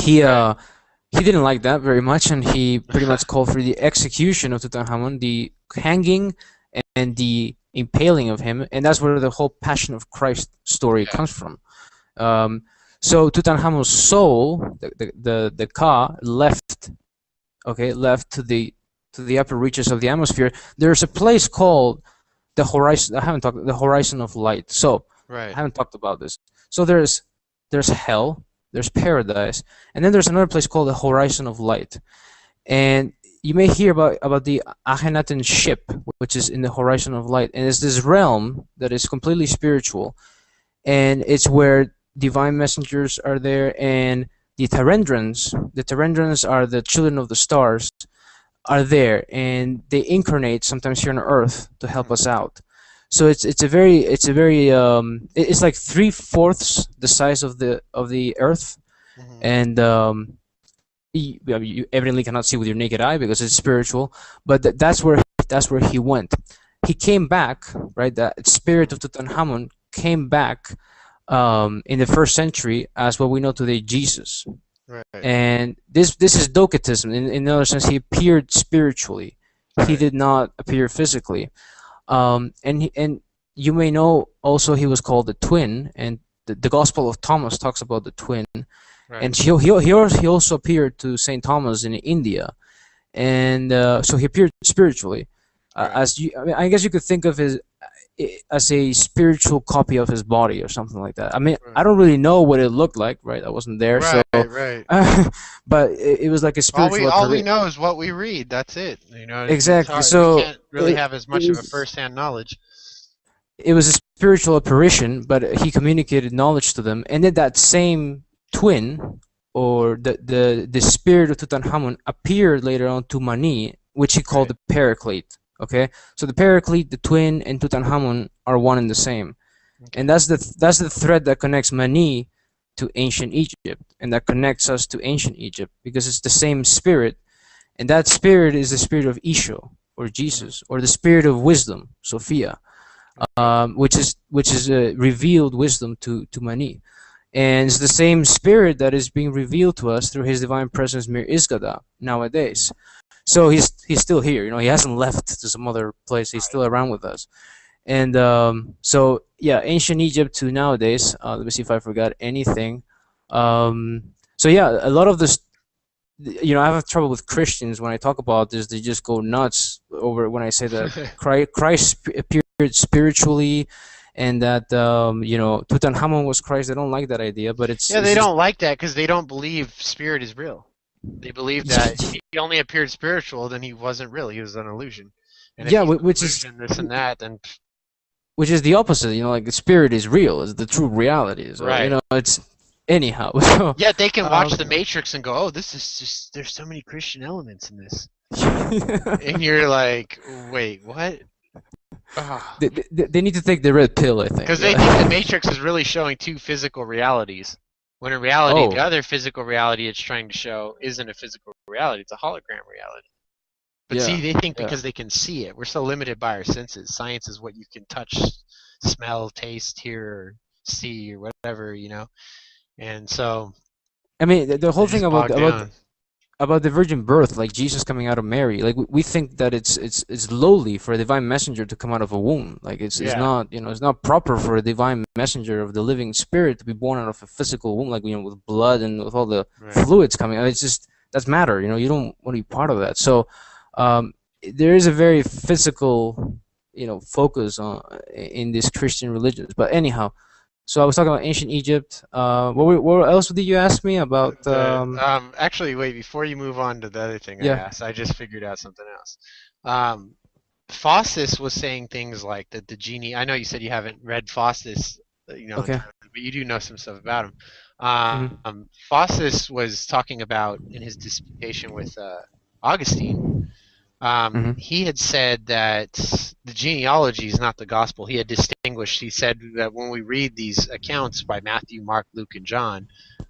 [SPEAKER 2] He didn't like that very much, and he pretty much called for the execution of Tutankhamun, the hanging and the impaling of him, and that's where the whole Passion of Christ story comes from. So Tutankhamun's soul, the Ka, left to the upper reaches of the atmosphere. There's a place called the horizon. The horizon of light. So I haven't talked about this. So there's hell, there's paradise, and then there's another place called the horizon of light. And you may hear about the Akhenaten ship, which is in the horizon of light, and it's this realm that is completely spiritual, and it's where divine messengers are there, and the Terendrans are the children of the stars, are there, and they incarnate sometimes here on Earth to help us out. So it's like 3/4 the size of the Earth, and you evidently cannot see with your naked eye because it's spiritual. But that's where he went. He came back, right? That spirit of Tutankhamun came back in the 1st century as what we know today, Jesus.
[SPEAKER 1] Right.
[SPEAKER 2] And this is Docetism. In another sense, he appeared spiritually. He did not appear physically. And you may know also he was called the twin, and the Gospel of Thomas talks about the twin. Right. And he also appeared to Saint Thomas in India, and so he appeared spiritually.
[SPEAKER 1] Right.
[SPEAKER 2] as you, I mean, I guess you could think of his as a spiritual copy of his body or something like that. I mean, I
[SPEAKER 1] Right.
[SPEAKER 2] don't really know what it looked like, right? I wasn't there, so,
[SPEAKER 1] Right. Right.
[SPEAKER 2] but it was like a spiritual
[SPEAKER 1] All we
[SPEAKER 2] apparition.
[SPEAKER 1] know is what we read. That's it. You know, it's
[SPEAKER 2] Exactly.
[SPEAKER 1] hard. We
[SPEAKER 2] So
[SPEAKER 1] can't really
[SPEAKER 2] it
[SPEAKER 1] have as
[SPEAKER 2] it
[SPEAKER 1] much of a
[SPEAKER 2] was
[SPEAKER 1] first-hand knowledge.
[SPEAKER 2] it was a spiritual apparition, but he communicated knowledge to them, and then that same twin, or the spirit of Tutankhamun, appeared later on to Mani, which he called
[SPEAKER 1] Right.
[SPEAKER 2] the Paraclete. Okay, so the Paraclete, the twin, and Tutankhamun are one and the same, and
[SPEAKER 1] Okay.
[SPEAKER 2] that's the thread that connects Mani to ancient Egypt, and that connects us to ancient Egypt because it's the same spirit, and that spirit is the spirit of Isho, or
[SPEAKER 1] Mhm.
[SPEAKER 2] Jesus, or the spirit of wisdom, Sophia,
[SPEAKER 1] Okay.
[SPEAKER 2] which is revealed wisdom to Mani, and it's the same spirit that is being revealed to us through His divine presence, Mir Izgada,
[SPEAKER 1] Mhm.
[SPEAKER 2] nowadays. So he's still here. He hasn't left to some other place. He's
[SPEAKER 1] Right.
[SPEAKER 2] still around with us. And so yeah, ancient Egypt to nowadays. Let me see if I forgot anything. So yeah, a lot of this, I have trouble with Christians when I talk about this. They just go nuts over when I say that Christ appeared spiritually, and that Tutankhamun was Christ. They don't like that idea, but it's
[SPEAKER 1] Yeah,
[SPEAKER 2] it's
[SPEAKER 1] they
[SPEAKER 2] just
[SPEAKER 1] don't like that because they don't believe spirit is real. They believe that if he only appeared spiritual, then he wasn't real. He was an illusion. And if
[SPEAKER 2] yeah,
[SPEAKER 1] he's an
[SPEAKER 2] which is
[SPEAKER 1] illusion, this and that, then
[SPEAKER 2] which is the opposite. Like the spirit is real, is the true reality. So
[SPEAKER 1] right.
[SPEAKER 2] it's anyhow. So
[SPEAKER 1] Yet they can watch The
[SPEAKER 2] um,
[SPEAKER 1] Matrix and go, "Oh, this is just there's so many Christian elements in this," and you're like, "Wait, what?"
[SPEAKER 2] they need to take the red pill, I think.
[SPEAKER 1] Because they think The
[SPEAKER 2] Yeah.
[SPEAKER 1] Matrix is really showing two physical realities, when in reality, the
[SPEAKER 2] Oh,
[SPEAKER 1] other physical reality it's trying to show isn't a physical reality; it's a hologram reality. But see,
[SPEAKER 2] yeah,
[SPEAKER 1] they think
[SPEAKER 2] yeah.
[SPEAKER 1] because they can see it. We're so limited by our senses. Science is what you can touch, smell, taste, hear, or see, or whatever. And so
[SPEAKER 2] I mean, the
[SPEAKER 1] they're
[SPEAKER 2] whole thing
[SPEAKER 1] just bogged down.
[SPEAKER 2] about the virgin birth, like Jesus coming out of Mary, like we think that it's lowly for a divine messenger to come out of a womb. Like it's
[SPEAKER 1] Yeah.
[SPEAKER 2] not it's not proper for a divine messenger of the living spirit to be born out of a physical womb, like with blood and with all the
[SPEAKER 1] Right.
[SPEAKER 2] fluids coming out. It's just that's matter. You don't want to be part of that. So there is a very physical focus on in these Christian religions. But anyhow, so I was talking about ancient Egypt. What else did you ask me about?
[SPEAKER 1] Actually, wait, before you move on to the other thing I
[SPEAKER 2] Yeah.
[SPEAKER 1] asked, I just figured out something else. Um, Faustus was saying things like that the genie. I know you said you haven't read Faustus, in
[SPEAKER 2] Okay.
[SPEAKER 1] terms, but you do know some stuff about him.
[SPEAKER 2] Hmm.
[SPEAKER 1] Faustus was talking about in his disputation with Augustine.
[SPEAKER 2] Hmm.
[SPEAKER 1] He had said that the genealogy is not the gospel. He had distinguished. He said that when we read these accounts by Matthew, Mark, Luke, and John,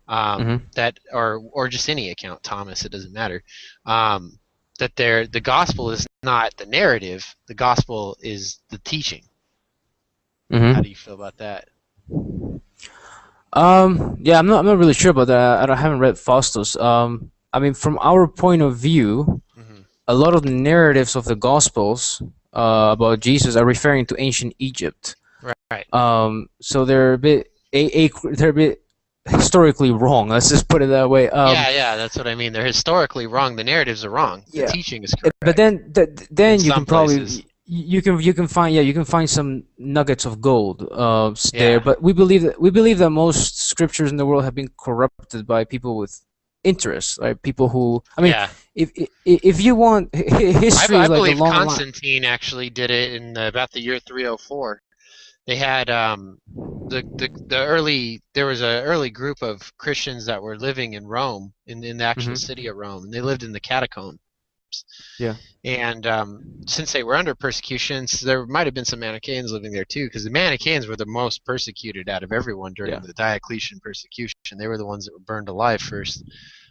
[SPEAKER 2] Hmm.
[SPEAKER 1] that or just any account, Thomas, it doesn't matter. Um, that the gospel is not the narrative. The gospel is the teaching. How do
[SPEAKER 2] Hmm.
[SPEAKER 1] you feel about that?
[SPEAKER 2] Yeah, I'm not really sure about that. I haven't read Faustus. I mean, from our point of view,
[SPEAKER 1] Hmm.
[SPEAKER 2] a lot of the narratives of the Gospels about Jesus are referring to ancient Egypt.
[SPEAKER 1] Right.
[SPEAKER 2] So they're a bit they're a bit historically wrong. Let's just put it that way.
[SPEAKER 1] Yeah, yeah, that's what I mean. They're historically wrong. The narratives are wrong. The
[SPEAKER 2] Yeah,
[SPEAKER 1] teaching is
[SPEAKER 2] but
[SPEAKER 1] correct in
[SPEAKER 2] then you
[SPEAKER 1] some
[SPEAKER 2] can
[SPEAKER 1] places.
[SPEAKER 2] probably you can find you can find some nuggets of gold there.
[SPEAKER 1] Yeah,
[SPEAKER 2] But we believe that most scriptures in the world have been corrupted by people with interest, right? People who, I mean,
[SPEAKER 1] yeah.
[SPEAKER 2] if you want, history
[SPEAKER 1] I
[SPEAKER 2] is like a
[SPEAKER 1] believe
[SPEAKER 2] long line.
[SPEAKER 1] Constantine actually did it in about the year 304. They had the early there was an early group of Christians that were living in Rome in the actual
[SPEAKER 2] Hmm.
[SPEAKER 1] city of Rome, and they lived in the catacombs.
[SPEAKER 2] Yeah.
[SPEAKER 1] And since they were under persecution, so there might have been some Manichaeans living there too, because the Manichaeans were the most persecuted out of everyone during
[SPEAKER 2] Yeah.
[SPEAKER 1] the Diocletian persecution. They were the ones that were burned alive first.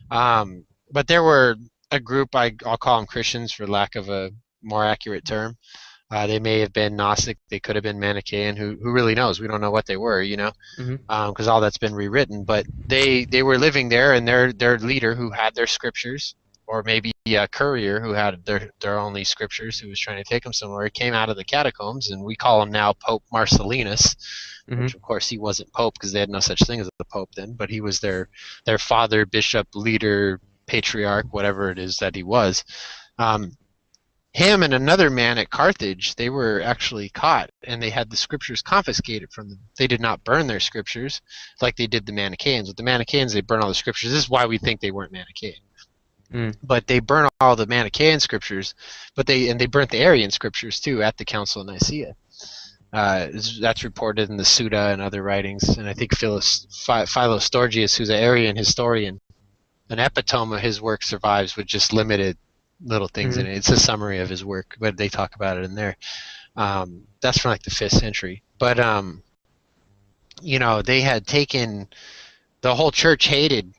[SPEAKER 1] But there were a group, I'll call them Christians for lack of a more accurate term. They may have been Gnostic, they could have been Manichaean. Who really knows? We don't know what they were,
[SPEAKER 2] Hmm.
[SPEAKER 1] because all that's been rewritten. But they were living there, and their leader who had their scriptures, or maybe a courier who had their only scriptures, who was trying to take them somewhere, came out of the catacombs, and we call him now Pope Marcellinus, which
[SPEAKER 2] Hmm.
[SPEAKER 1] of course he wasn't Pope because they had no such thing as a Pope then, but he was their father, bishop, leader, patriarch, whatever it is that he was. Um, him and another man at Carthage, they were actually caught, and they had the scriptures confiscated from them. They did not burn their scriptures like they did the Manichaeans. With the Manichaeans, they burn all the scriptures. This is why we think they weren't Manichaean. But they burn all the Manichaean scriptures, but they burnt the Arian scriptures too at the Council of Nicaea. That's reported in the Suda and other writings, and I think Philostorgius, who's an Arian historian, an epitome of his work survives with just limited little things in it. It's a summary of his work, but they talk about it in there. That's from like the 5th century. But they had taken, the whole church hated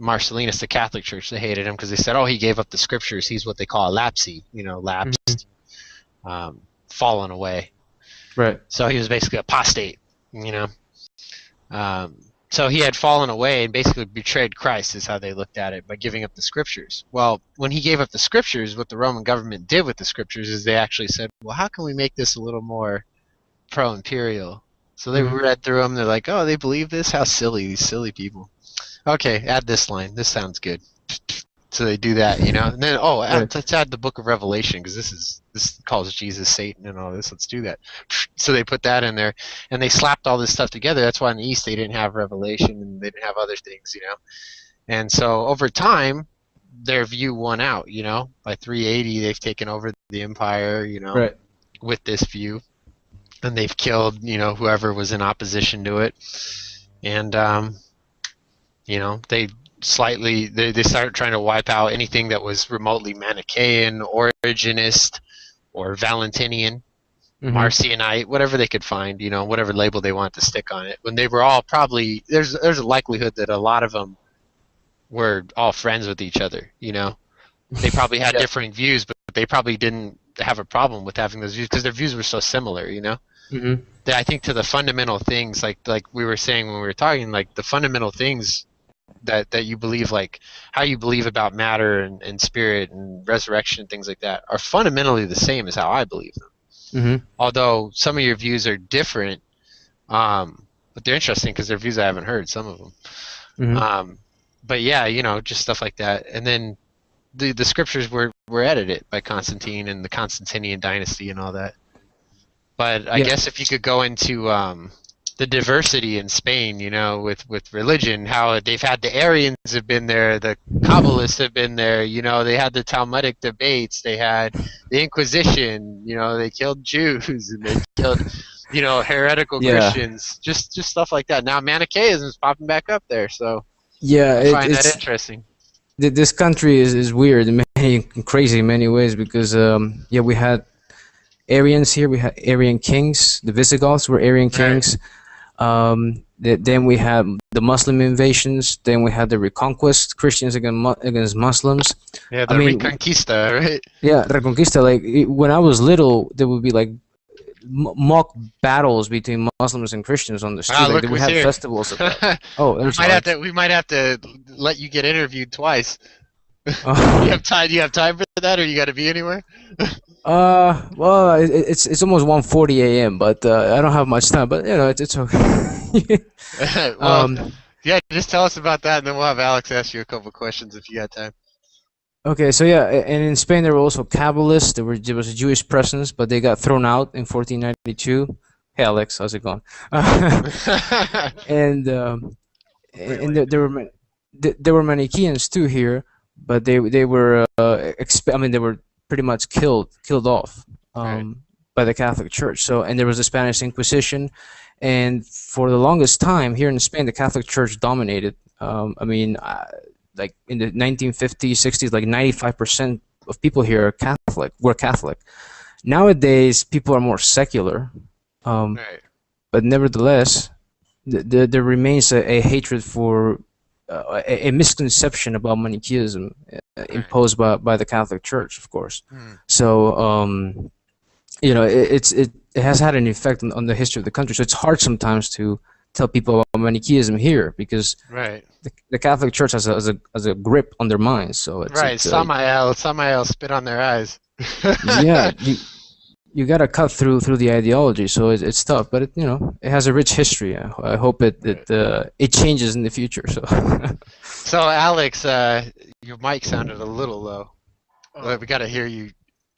[SPEAKER 1] Marcellinus, the Catholic Church. They hated him because they said, oh, he gave up the scriptures. He's what they call a lapsy, lapsed, fallen away.
[SPEAKER 2] Right.
[SPEAKER 1] So he was basically apostate, so he had fallen away and basically betrayed Christ is how they looked at it, by giving up the scriptures. Well, when he gave up the scriptures, what the Roman government did with the scriptures is they actually said, well, how can we make this a little more pro-imperial? So they read through them. They're like, oh, they believe this? How silly, these silly people. Okay, add this line. This sounds good. So they do that, And then, let's add the book of Revelation, because this calls Jesus Satan and all this. Let's do that. So they put that in there, and they slapped all this stuff together. That's why in the East they didn't have Revelation, and they didn't have other things, And so over time, their view won out, By 380, they've taken over the empire,
[SPEAKER 2] Right.
[SPEAKER 1] with this view. And they've killed, whoever was in opposition to it. And, they started trying to wipe out anything that was remotely Manichaean, Origenist, or Valentinian, Marcionite, whatever they could find, whatever label they wanted to stick on it. When they were all probably, there's a likelihood that a lot of them were all friends with each other, They probably had differing views, but they probably didn't have a problem with having those views because their views were so similar, That I think to the fundamental things, like we were saying when we were talking, like the fundamental things that you believe, like how you believe about matter and spirit and resurrection and things like that, are fundamentally the same as how I believe them. Although some of your views are different, but they're interesting because they're views I haven't heard, some of them. But yeah, just stuff like that. And then the scriptures were edited by Constantine and the Constantinian dynasty and all that. But I guess if you could go into the diversity in Spain, with religion, how they've had the Arians have been there, the Kabbalists have been there, they had the Talmudic debates, they had the Inquisition, they killed Jews and they killed, heretical Christians, just stuff like that. Now Manichaeism is popping back up there, so I find that interesting.
[SPEAKER 2] This country is weird and crazy in many ways because, we had Arians here, we had Arian kings, the Visigoths were Arian kings. Then we had the Muslim invasions. Then we had the Reconquest, Christians against Muslims.
[SPEAKER 1] Yeah, the Reconquista, right?
[SPEAKER 2] Yeah, Reconquista. Like when I was little, there would be like mock battles between Muslims and Christians on the street. Like we had festivals of that. Oh,
[SPEAKER 1] we might have to let you get interviewed twice. You have time? Do you have time for that, or you got to be anywhere?
[SPEAKER 2] Well, it's almost 1:40 a.m., but I don't have much time. But it's okay.
[SPEAKER 1] Well, just tell us about that, and then we'll have Alex ask you a couple questions if you got time.
[SPEAKER 2] Okay, so and in Spain there were also Kabbalists. There was a Jewish presence, but they got thrown out in 1492. Hey, Alex, how's it going? And there were Manichaeans too here, but they were they were pretty much killed off by the Catholic Church. So, and there was the Spanish Inquisition, and for the longest time here in Spain, the Catholic Church dominated. Like in the 1950s, 60s, like 95% of people here were Catholic. Nowadays, people are more secular, but nevertheless, there remains a hatred for a misconception about Manichaeism imposed by the Catholic Church, of course. So, it has had an effect on the history of the country. So it's hard sometimes to tell people about Manichaeism here because the Catholic Church has a grip on their minds. So it's
[SPEAKER 1] Samael spit on their eyes.
[SPEAKER 2] Yeah, you got to cut through the ideology. So it's tough, but it has a rich history. I hope it changes in the future. So.
[SPEAKER 1] So Alex, your mic sounded a little low. We got to hear you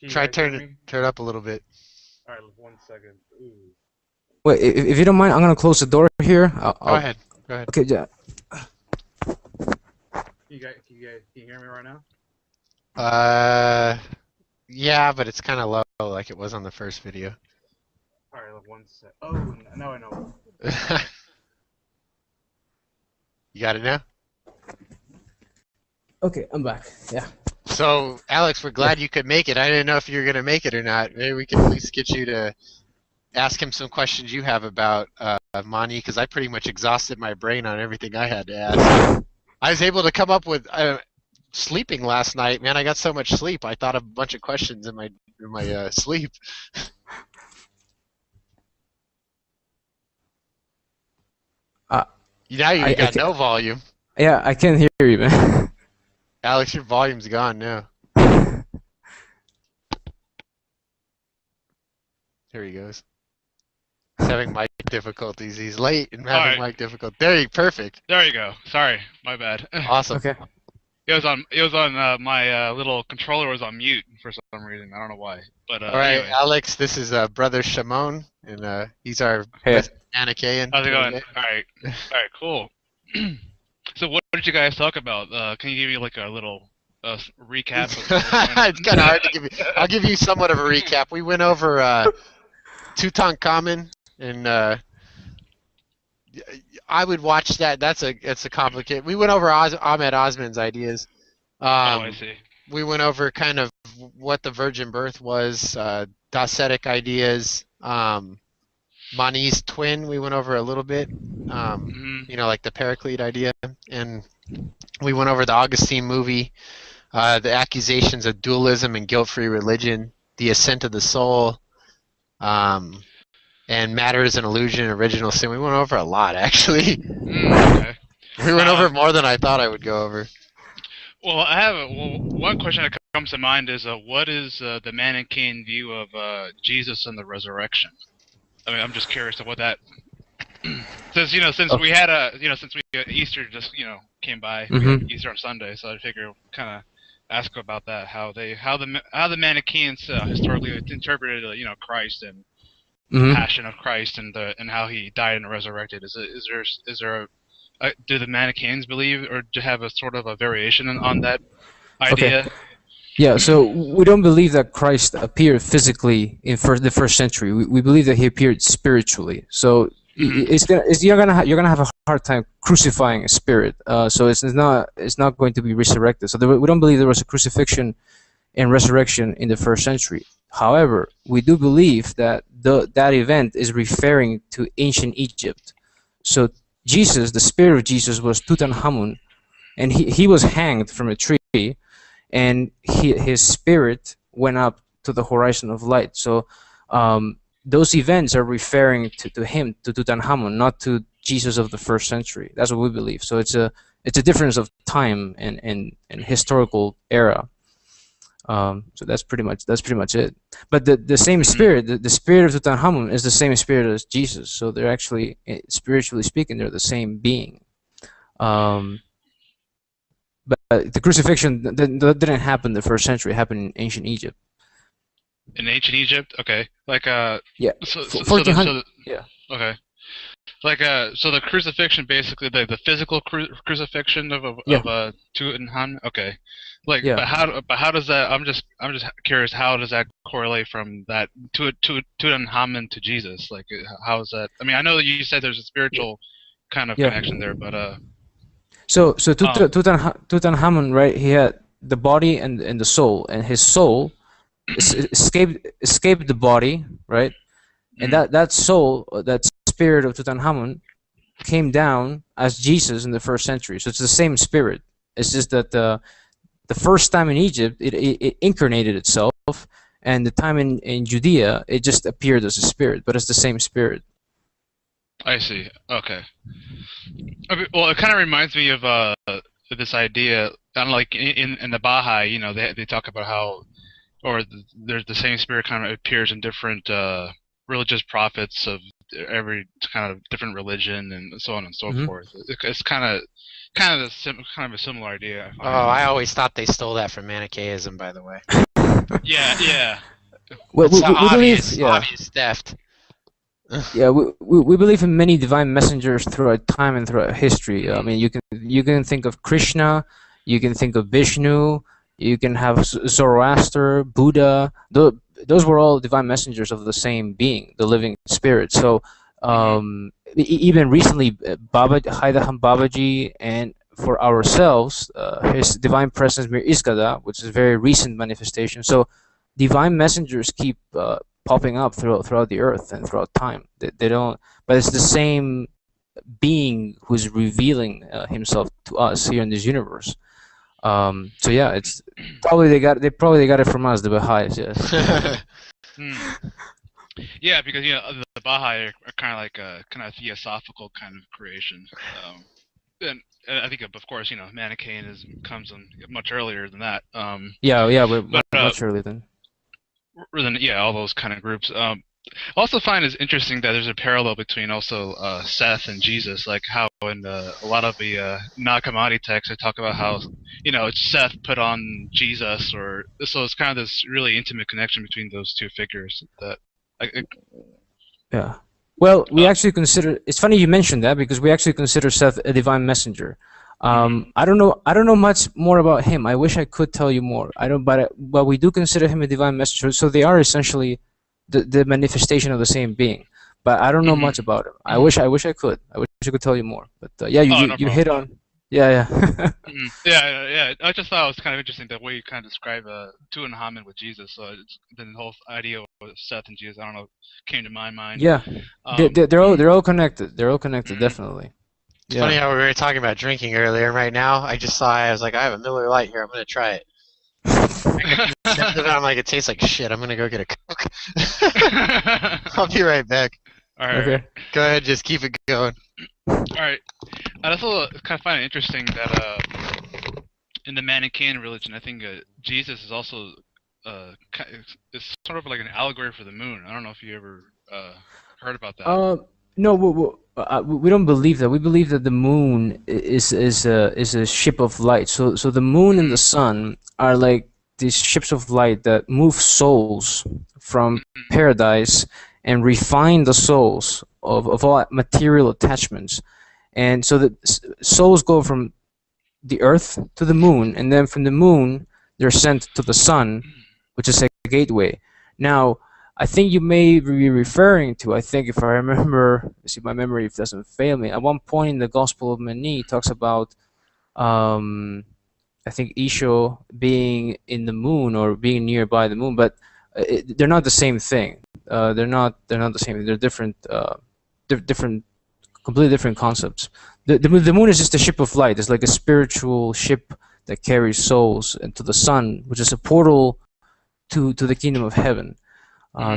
[SPEAKER 1] Try turn it up a little bit.
[SPEAKER 3] All right, 1 second. Ooh.
[SPEAKER 2] Wait, if you don't mind, I'm gonna close the door here.
[SPEAKER 1] Go ahead. Go ahead.
[SPEAKER 2] Okay, yeah.
[SPEAKER 3] Can you hear me right now?
[SPEAKER 1] Yeah, but it's kind of low, like it was on the first video.
[SPEAKER 3] All right, 1 sec. Oh, now I know.
[SPEAKER 1] You got it now?
[SPEAKER 2] Okay, I'm back. Yeah.
[SPEAKER 1] So, Alex, we're glad you could make it. I didn't know if you were gonna make it or not. Maybe we can at least get you to ask him some questions you have about Mani, because I pretty much exhausted my brain on everything I had to ask. I was able to come up with sleeping last night. Man, I got so much sleep. I thought of a bunch of questions in my sleep. Now you got no volume.
[SPEAKER 2] Yeah, I can't hear you, man.
[SPEAKER 1] Alex, your volume's gone now. Here he goes. He's having mic difficulties. He's late and having mic difficulties. There you perfect.
[SPEAKER 3] There you go. Sorry, my bad.
[SPEAKER 1] Awesome.
[SPEAKER 2] Okay.
[SPEAKER 3] It was on my little controller was on mute for some reason. I don't know why. But
[SPEAKER 1] all right,
[SPEAKER 3] anyway.
[SPEAKER 1] Alex, this is brother Shamon, and he's our Manichaean.
[SPEAKER 3] How's it going? All right, cool. So what did you guys talk about? Can you give me like a little recap?
[SPEAKER 1] It's kind of hard to give you. I'll give you somewhat of a recap. We went over Tutankhamun, and I would watch that. It's a complicated. We went over Ahmed Osman's ideas.
[SPEAKER 3] I see.
[SPEAKER 1] We went over kind of what the virgin birth was, Docetic ideas, Mani's twin. We went over a little bit, you know, like the Paraclete idea, and we went over the Augustine movie, the accusations of dualism and guilt-free religion, the ascent of the soul, and matter is an illusion, original sin. We went over a lot, actually.
[SPEAKER 3] Okay.
[SPEAKER 1] We went over more than I thought I would go over.
[SPEAKER 3] Well, I have one question that comes to mind is what is the Manichaean view of Jesus and the resurrection? I mean, I'm just curious of what that. Since we had Easter just came by, we had Easter on Sunday, so I figure kind of ask about that, how the Manichaeans historically interpreted Christ and the passion of Christ and how he died and resurrected. Do the Manichaeans believe or do have a sort of a variation on that idea?
[SPEAKER 2] Okay. Yeah, so we don't believe that Christ appeared physically in the first century. We believe that he appeared spiritually. So you're gonna have a hard time crucifying a spirit. So it's not going to be resurrected. So we don't believe there was a crucifixion and resurrection in the first century. However, we do believe that that event is referring to ancient Egypt. So Jesus, the spirit of Jesus, was Tutankhamun, and he was hanged from a tree, and his spirit went up to the horizon of light. So those events are referring to him, to Tutankhamun, not to Jesus of the first century. That's what we believe. So it's a difference of time and historical era. So that's pretty much it. But the same spirit, the spirit of Tutankhamun, is the same spirit as Jesus. So they're actually, spiritually speaking, they're the same being. But the crucifixion that didn't happen in the first century. It happened in ancient Egypt.
[SPEAKER 3] In ancient Egypt, okay, like
[SPEAKER 2] yeah,
[SPEAKER 3] so
[SPEAKER 2] 1400.
[SPEAKER 3] Yeah. Okay. Like so the crucifixion, basically the physical crucifixion of Tutankhamun. Okay. Like, but how does that? I'm just curious. How does that correlate from that to Tutankhamun to Jesus? Like, how is that? I mean, I know that you said there's a spiritual kind of connection there, but
[SPEAKER 2] So Tutankhamun, right? He had the body and the soul, and his soul escaped the body, right? And that soul, that spirit of Tutankhamun, came down as Jesus in the first century. So it's the same spirit. It's just that the first time in Egypt, it incarnated itself, and the time in Judea, it just appeared as a spirit, but it's the same spirit.
[SPEAKER 3] I see. Okay. Well, it kind of reminds me of this idea, like in the Baha'i, they talk about how, there's the same spirit kind of appears in different religious prophets of every kind of different religion and so on and so forth. It's kind of a similar idea.
[SPEAKER 1] I always thought they stole that from Manichaeism, by the way.
[SPEAKER 3] Yeah.
[SPEAKER 2] Well,
[SPEAKER 1] It's
[SPEAKER 2] we believe,
[SPEAKER 1] obvious theft.
[SPEAKER 2] yeah, we believe in many divine messengers throughout time and throughout history. I mean, you can think of Krishna, you can think of Vishnu, you can have Zoroaster, Buddha. Those were all divine messengers of the same being, the living spirit. So even recently, Baba Haidaham Babaji, and for ourselves, his divine presence Mir Iskada, which is a very recent manifestation. So divine messengers keep popping up throughout the earth and throughout time. They don't, but it's the same being who's revealing himself to us here in this universe. So yeah, it's probably they got it from us, the Baha'is. Yes.
[SPEAKER 3] Yeah, because the Baha'i are kind of like a kind of theosophical kind of creation. And I think, of course, Manichaeanism comes in much earlier than that.
[SPEAKER 2] Yeah, but
[SPEAKER 3] But
[SPEAKER 2] much earlier than.
[SPEAKER 3] all those kind of groups. I also find it's interesting that there's a parallel between also Seth and Jesus, like how in a lot of the Nag Hammadi texts they talk about how it's Seth put on Jesus, so it's kind of this really intimate connection between those two figures that.
[SPEAKER 2] Yeah. Well, we actually consider. It's funny you mentioned that because we actually consider Seth a divine messenger. I don't know much more about him. I wish I could tell you more. I don't, but we do consider him a divine messenger. So they are essentially the manifestation of the same being. But I don't know much about him. I wish I could. I wish I could tell you more. But yeah, you hit on. Yeah.
[SPEAKER 3] Yeah. I just thought it was kind of interesting the way you kind of describe Two and Haman with Jesus. So the whole idea of Seth and Jesus, I don't know, came to my mind.
[SPEAKER 2] Yeah, they're all connected. They're all connected, definitely.
[SPEAKER 1] It's funny how we were talking about drinking earlier. Right now, I was like, I have a Miller Lite here. I'm gonna try it. I'm like, it tastes like shit. I'm gonna go get a Coke. I'll be right back.
[SPEAKER 3] All right.
[SPEAKER 2] Okay.
[SPEAKER 1] Go ahead, just keep it going.
[SPEAKER 3] All right. I also kind of find it interesting that in the Manichaean religion, I think Jesus is also it's sort of like an allegory for the moon. I don't know if you ever heard about that.
[SPEAKER 2] No, we don't believe that. We believe that the moon is a ship of light. So the moon and the sun are like these ships of light that move souls from paradise and refine the souls of all material attachments. And so the souls go from the earth to the moon, and then from the moon they're sent to the sun, which is a gateway. Now, I think you may be referring to, I think if I remember, see my memory if it doesn't fail me, at one point in the Gospel of Mani it talks about I think Isho being in the moon or being nearby the moon, but they're not the same thing. They're not the same. They're different, completely different concepts. The moon is just a ship of light. It's like a spiritual ship that carries souls into the sun, which is a portal to the kingdom of heaven.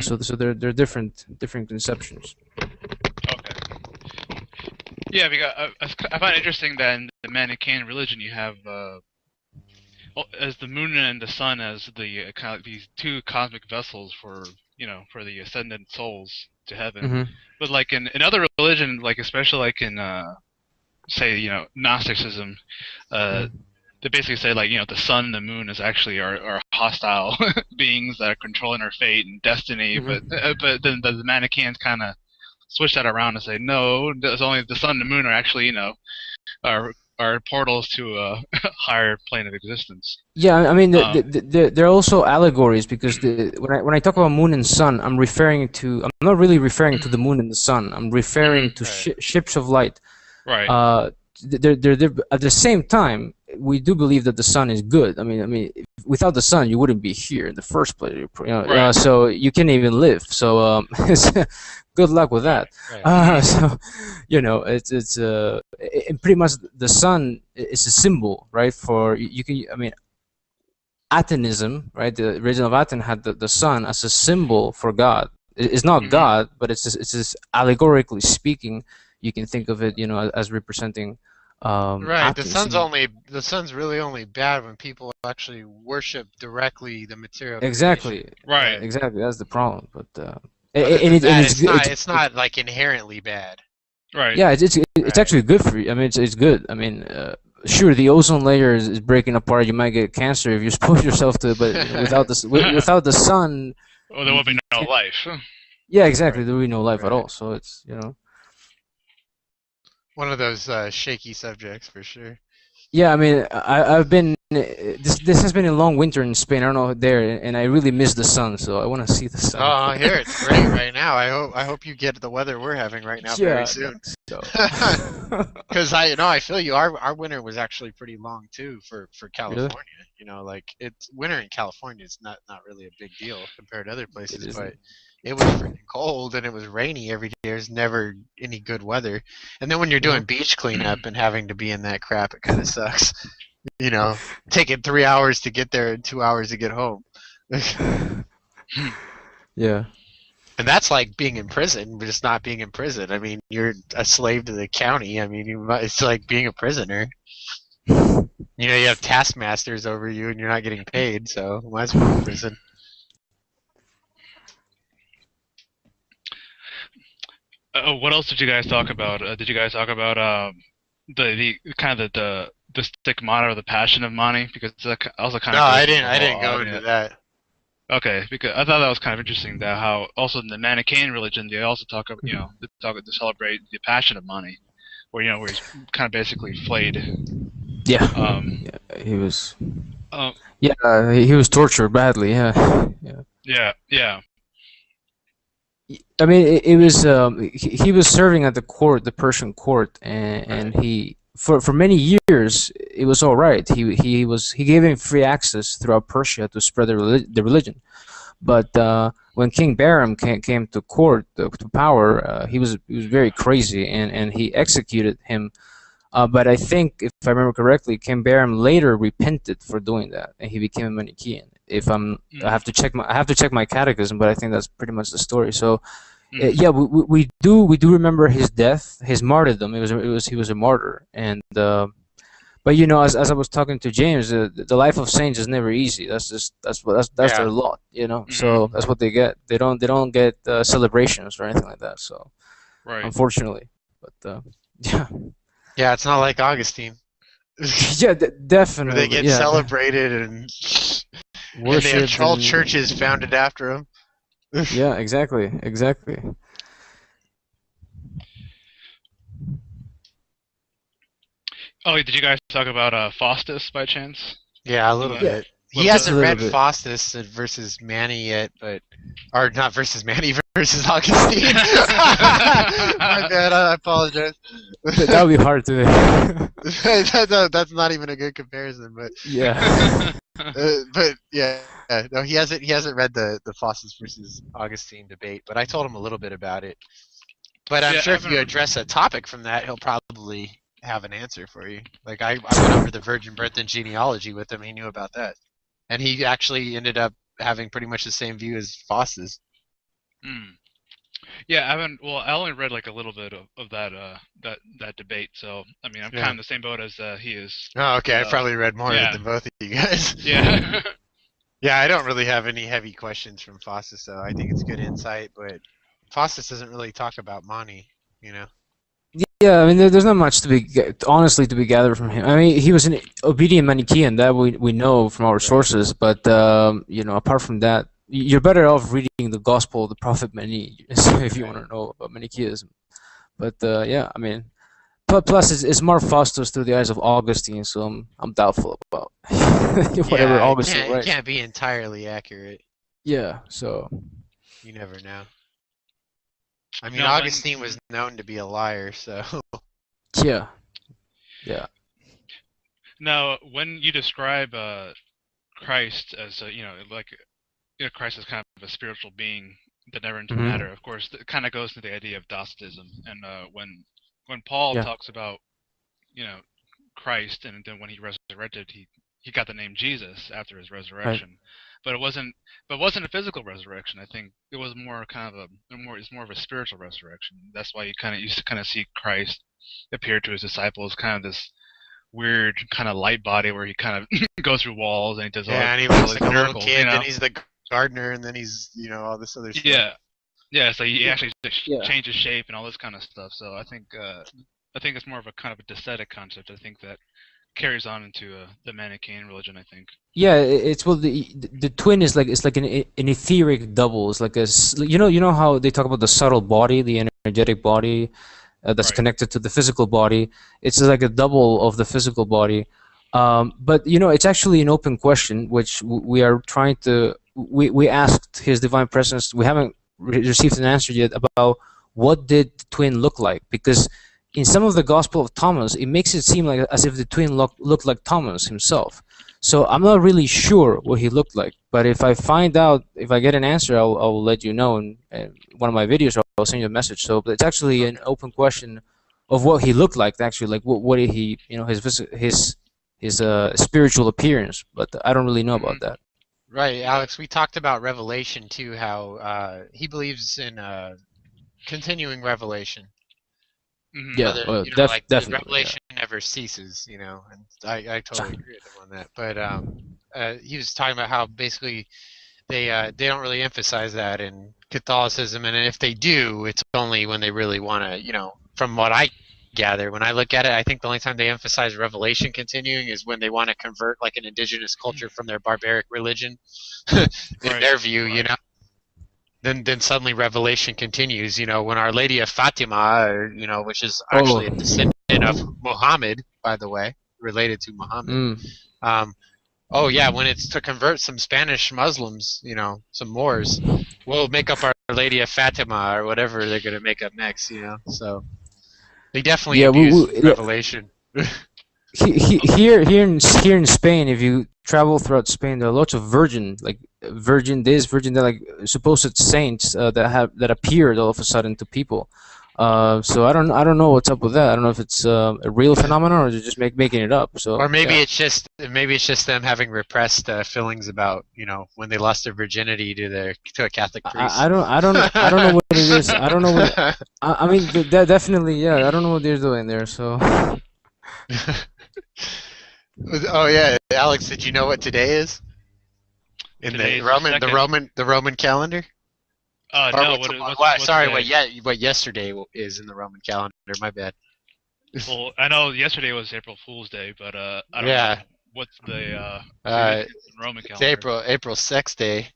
[SPEAKER 2] So they're different conceptions.
[SPEAKER 3] Okay. Yeah, because I find it interesting that in the Manichaean religion you have as the moon and the sun as the kind of these two cosmic vessels for the ascendant souls to heaven. But like in other religion, like especially like in say Gnosticism, they basically say like the sun and the moon is actually are hostile beings that are controlling our fate and destiny. But then the Manichaeans kind of switch that around and say no, there's only the sun and the moon are actually are portals to a higher plane of existence.
[SPEAKER 2] Yeah, I mean they're also allegories because when I talk about moon and sun, I'm not really referring to the moon and the sun. I'm referring to ships of light.
[SPEAKER 3] Right.
[SPEAKER 2] They're at the same time. We do believe that the sun is good. I mean, without the sun, you wouldn't be here in the first place.
[SPEAKER 3] Right.
[SPEAKER 2] So you can't even live. So good luck with that.
[SPEAKER 1] Right.
[SPEAKER 2] So it's pretty much the sun is a symbol, right? For you can. I mean, Athenism, right? The religion of Athens had the sun as a symbol for God. It's not God, but it's just allegorically speaking. You can think of it, as representing.
[SPEAKER 1] Right.
[SPEAKER 2] Athens.
[SPEAKER 1] The sun's really only bad when people actually worship directly the material.
[SPEAKER 2] Exactly.
[SPEAKER 1] creation.
[SPEAKER 3] Right.
[SPEAKER 2] Exactly. That's the problem. But
[SPEAKER 1] it's not like inherently bad.
[SPEAKER 3] Right.
[SPEAKER 2] Yeah, it's actually good for you. I mean, it's good. I mean, sure, the ozone layer is breaking apart. You might get cancer if you expose yourself to it, but without without the sun,
[SPEAKER 3] Well, there will be
[SPEAKER 2] you
[SPEAKER 3] no
[SPEAKER 2] can't.
[SPEAKER 3] life.
[SPEAKER 2] Yeah, exactly.
[SPEAKER 1] Right.
[SPEAKER 2] There will be no life at
[SPEAKER 1] Right.
[SPEAKER 2] all. So it's
[SPEAKER 1] One of those shaky subjects for sure.
[SPEAKER 2] Yeah, I mean, I've been this has been a long winter in Spain. I don't know there, and I really miss the sun, so I want to see the sun
[SPEAKER 1] Oh,
[SPEAKER 2] again.
[SPEAKER 1] here it's great right now. I hope you get the weather we're having right now very
[SPEAKER 2] Yeah,
[SPEAKER 1] soon.
[SPEAKER 2] so
[SPEAKER 1] Because I feel you. Our winter was actually pretty long too for
[SPEAKER 2] really,
[SPEAKER 1] California. Like it's winter in California is not really a big deal compared to other
[SPEAKER 2] it
[SPEAKER 1] places, but
[SPEAKER 2] isn't.
[SPEAKER 1] it was freaking cold and it was rainy every day. There's never any good weather. And then when you're
[SPEAKER 2] Uh-huh.
[SPEAKER 1] doing beach cleanup and having to be in that crap, it kind of sucks. Taking 3 hours to get there and 2 hours to get home.
[SPEAKER 2] Yeah,
[SPEAKER 1] And that's like being in prison, but just not being in prison. I mean, you're a slave to the county. I mean, it's like being a prisoner. You have taskmasters over you, and you're not getting paid, so might as well be in prison.
[SPEAKER 3] What else did you guys talk about? Did you guys talk about the kind of the stigmata or the passion of Mani? Because that also kind
[SPEAKER 1] No,
[SPEAKER 3] of goes
[SPEAKER 1] I
[SPEAKER 3] into
[SPEAKER 1] didn't.
[SPEAKER 3] the
[SPEAKER 1] I
[SPEAKER 3] whole
[SPEAKER 1] didn't go into
[SPEAKER 3] idea.
[SPEAKER 1] that.
[SPEAKER 3] Okay, because I thought that was kind of interesting that how also in the Manichaean religion they also talk about to celebrate the passion of Mani, where he's kind of basically flayed.
[SPEAKER 2] yeah,
[SPEAKER 3] Um,
[SPEAKER 2] yeah. He was.
[SPEAKER 3] um,
[SPEAKER 2] Yeah, he was tortured badly. Yeah, yeah.
[SPEAKER 3] yeah.
[SPEAKER 2] I mean, it was he was serving at the court, the Persian court, and
[SPEAKER 1] Right.
[SPEAKER 2] he for many years it was all right. He gave him free access throughout Persia to spread the religion. But when King Bahram came to court to power, he was very crazy, and he executed him. But I think, if I remember correctly, King Bahram later repented for doing that, and he became a Manichaean. If I
[SPEAKER 3] Mm,
[SPEAKER 2] have to check my catechism, but I think that's pretty much the story. So
[SPEAKER 3] mm,
[SPEAKER 2] yeah, we do remember his death, his martyrdom. He was a martyr, and but as I was talking to James, the life of saints is never easy. That's their
[SPEAKER 1] Yeah.
[SPEAKER 2] lot.
[SPEAKER 3] hmm
[SPEAKER 2] So that's what they get. They don't get celebrations or anything like that. So
[SPEAKER 3] Right.
[SPEAKER 2] unfortunately, but yeah,
[SPEAKER 1] Yeah, it's not like Augustine,
[SPEAKER 2] yeah,
[SPEAKER 1] where they
[SPEAKER 2] definitely,
[SPEAKER 1] get
[SPEAKER 2] yeah,
[SPEAKER 1] celebrated and they have
[SPEAKER 2] worshipped
[SPEAKER 1] whole
[SPEAKER 2] and
[SPEAKER 1] churches founded after him.
[SPEAKER 2] yeah, exactly.
[SPEAKER 3] Oh, did you guys talk about Faustus by chance?
[SPEAKER 1] Yeah, a
[SPEAKER 3] In
[SPEAKER 1] little
[SPEAKER 3] the
[SPEAKER 2] Yeah,
[SPEAKER 1] bit. He
[SPEAKER 3] little
[SPEAKER 2] just a
[SPEAKER 3] bit.
[SPEAKER 1] hasn't
[SPEAKER 2] little
[SPEAKER 1] read
[SPEAKER 2] bit.
[SPEAKER 1] Faustus versus Manny yet, or not versus Manny versus Augustine. My bad. I apologize.
[SPEAKER 2] That would be hard to.
[SPEAKER 1] That's not even a good comparison,
[SPEAKER 2] Yeah.
[SPEAKER 1] but yeah, no, he hasn't read the Faustus versus Augustine debate, but I told him a little bit about it. But I'm
[SPEAKER 3] Yeah, I
[SPEAKER 1] sure if you
[SPEAKER 3] haven't.
[SPEAKER 1] address a topic from that, he'll probably have an answer for you. Like I went over the virgin birth and genealogy with him. He knew about that, and he actually ended up having pretty much the same view as Faustus.
[SPEAKER 3] Mm. Yeah, I haven't. Well, I only read like a little bit of that debate. So I mean, I'm kind of
[SPEAKER 1] Yeah.
[SPEAKER 3] in the same boat as he is.
[SPEAKER 1] Oh, okay. I
[SPEAKER 3] Uh,
[SPEAKER 1] probably read more of it
[SPEAKER 3] yeah,
[SPEAKER 1] than both of you guys.
[SPEAKER 3] yeah.
[SPEAKER 1] Yeah, I don't really have any heavy questions from Faustus, though. I think it's good insight, but Faustus doesn't really talk about Mani, you know.
[SPEAKER 2] Yeah, I mean, there's not much honestly to be gathered from him. I mean, he was an obedient Manichaean that we know from our
[SPEAKER 1] Right.
[SPEAKER 2] sources, but apart from that, you're better off reading the Gospel of the Prophet Mani if you want
[SPEAKER 1] Right.
[SPEAKER 2] to know about Manichaeism. But yeah, I mean, plus it's more Faustus through the eyes of Augustine, so I'm doubtful about whatever
[SPEAKER 1] Yeah, it
[SPEAKER 2] Augustine
[SPEAKER 1] can't it
[SPEAKER 2] writes.
[SPEAKER 1] can't be entirely accurate.
[SPEAKER 2] Yeah, so
[SPEAKER 1] You never know. I mean,
[SPEAKER 3] No, and
[SPEAKER 1] Augustine was known to be a liar, so
[SPEAKER 2] yeah, yeah.
[SPEAKER 3] now when you describe Christ as like Christ is kind of a spiritual being that never into
[SPEAKER 2] Hmm.
[SPEAKER 3] matter. Of course, it kind of goes to the idea of Docetism, and when Paul
[SPEAKER 2] Yeah,
[SPEAKER 3] talks about you know Christ, and then when he resurrected, he got the name Jesus after his
[SPEAKER 2] right.
[SPEAKER 3] resurrection, but it wasn't a physical resurrection. I think it was more kind of it's more of a spiritual resurrection. That's why you kind of used to kind of see Christ appear to his disciples, kind of this weird kind of light body where he kind of goes through walls and he does
[SPEAKER 1] yeah, and he
[SPEAKER 3] all
[SPEAKER 1] looks
[SPEAKER 3] these
[SPEAKER 1] like a little
[SPEAKER 3] miracles,
[SPEAKER 1] kid. Then he's the gardener, and then he's all this other stuff.
[SPEAKER 3] Yeah, yeah. So he actually
[SPEAKER 2] Yeah.
[SPEAKER 3] changes shape and all this kind of stuff. So I think it's more of a kind of a ascetic concept. I think that carries on into the Manichaean religion, I think.
[SPEAKER 2] Yeah, it's well the twin is like it's like an etheric double. It's like you know how they talk about the subtle body, the energetic body that's
[SPEAKER 3] Right.
[SPEAKER 2] connected to the physical body. It's like a double of the physical body. But you know, it's actually an open question, which we are trying to. We asked His Divine Presence. We haven't received an answer yet about what did the twin look like, because in some of the Gospel of Thomas, it makes it seem like as if the twin looked like Thomas himself. So I'm not really sure what he looked like, but if I find out, if I get an answer, I'll let you know in one of my videos. I'll send you a message. So, but it's actually an open question of what he looked like. Actually, like what did he, you know, his spiritual appearance. But I don't really know about that.
[SPEAKER 1] Right, Alex. We talked about Revelation too. How he believes in continuing revelation.
[SPEAKER 2] Yeah,
[SPEAKER 1] Whether,
[SPEAKER 2] well,
[SPEAKER 1] you know, like the
[SPEAKER 2] definitely.
[SPEAKER 1] revelation never ceases, you know, and I totally agree with him on that. But he was talking about how basically they don't really emphasize that in Catholicism, and if they do, it's only when they really want to, you know, from what I gather, when I look at it, I think the only time they emphasize revelation continuing is when they want to convert like an indigenous culture from their barbaric religion, in their view, you know. Then suddenly revelation continues, you know, when Our Lady of Fatima, or, you know, which is actually a descendant of Muhammad, by the way, related to Muhammad. Oh yeah, when it's to convert some Spanish Muslims, you know, some Moors, we'll make up Our Lady of Fatima or whatever they're gonna make up next, you know. So they definitely abuse revelation.
[SPEAKER 2] Here in Spain, if you travel throughout Spain, there are lots of virgin this, virgin that, like supposed saints that appeared all of a sudden to people. So I don't know what's up with that. I don't know if it's a real phenomenon or they're just making it up. So
[SPEAKER 1] or maybe it's just them having repressed feelings about, you know, when they lost their virginity to a Catholic priest.
[SPEAKER 2] I don't know what it is. I don't know what. I mean, definitely, yeah. I don't know what they're doing there. So.
[SPEAKER 1] Oh yeah, Alex, did you know what today is? In
[SPEAKER 3] Today's
[SPEAKER 1] the Roman calendar?
[SPEAKER 3] No.
[SPEAKER 1] What yesterday is in the Roman calendar? My bad.
[SPEAKER 3] Well, I know yesterday was April Fool's Day, but I don't know what's the Roman calendar.
[SPEAKER 1] It's April Sex Day.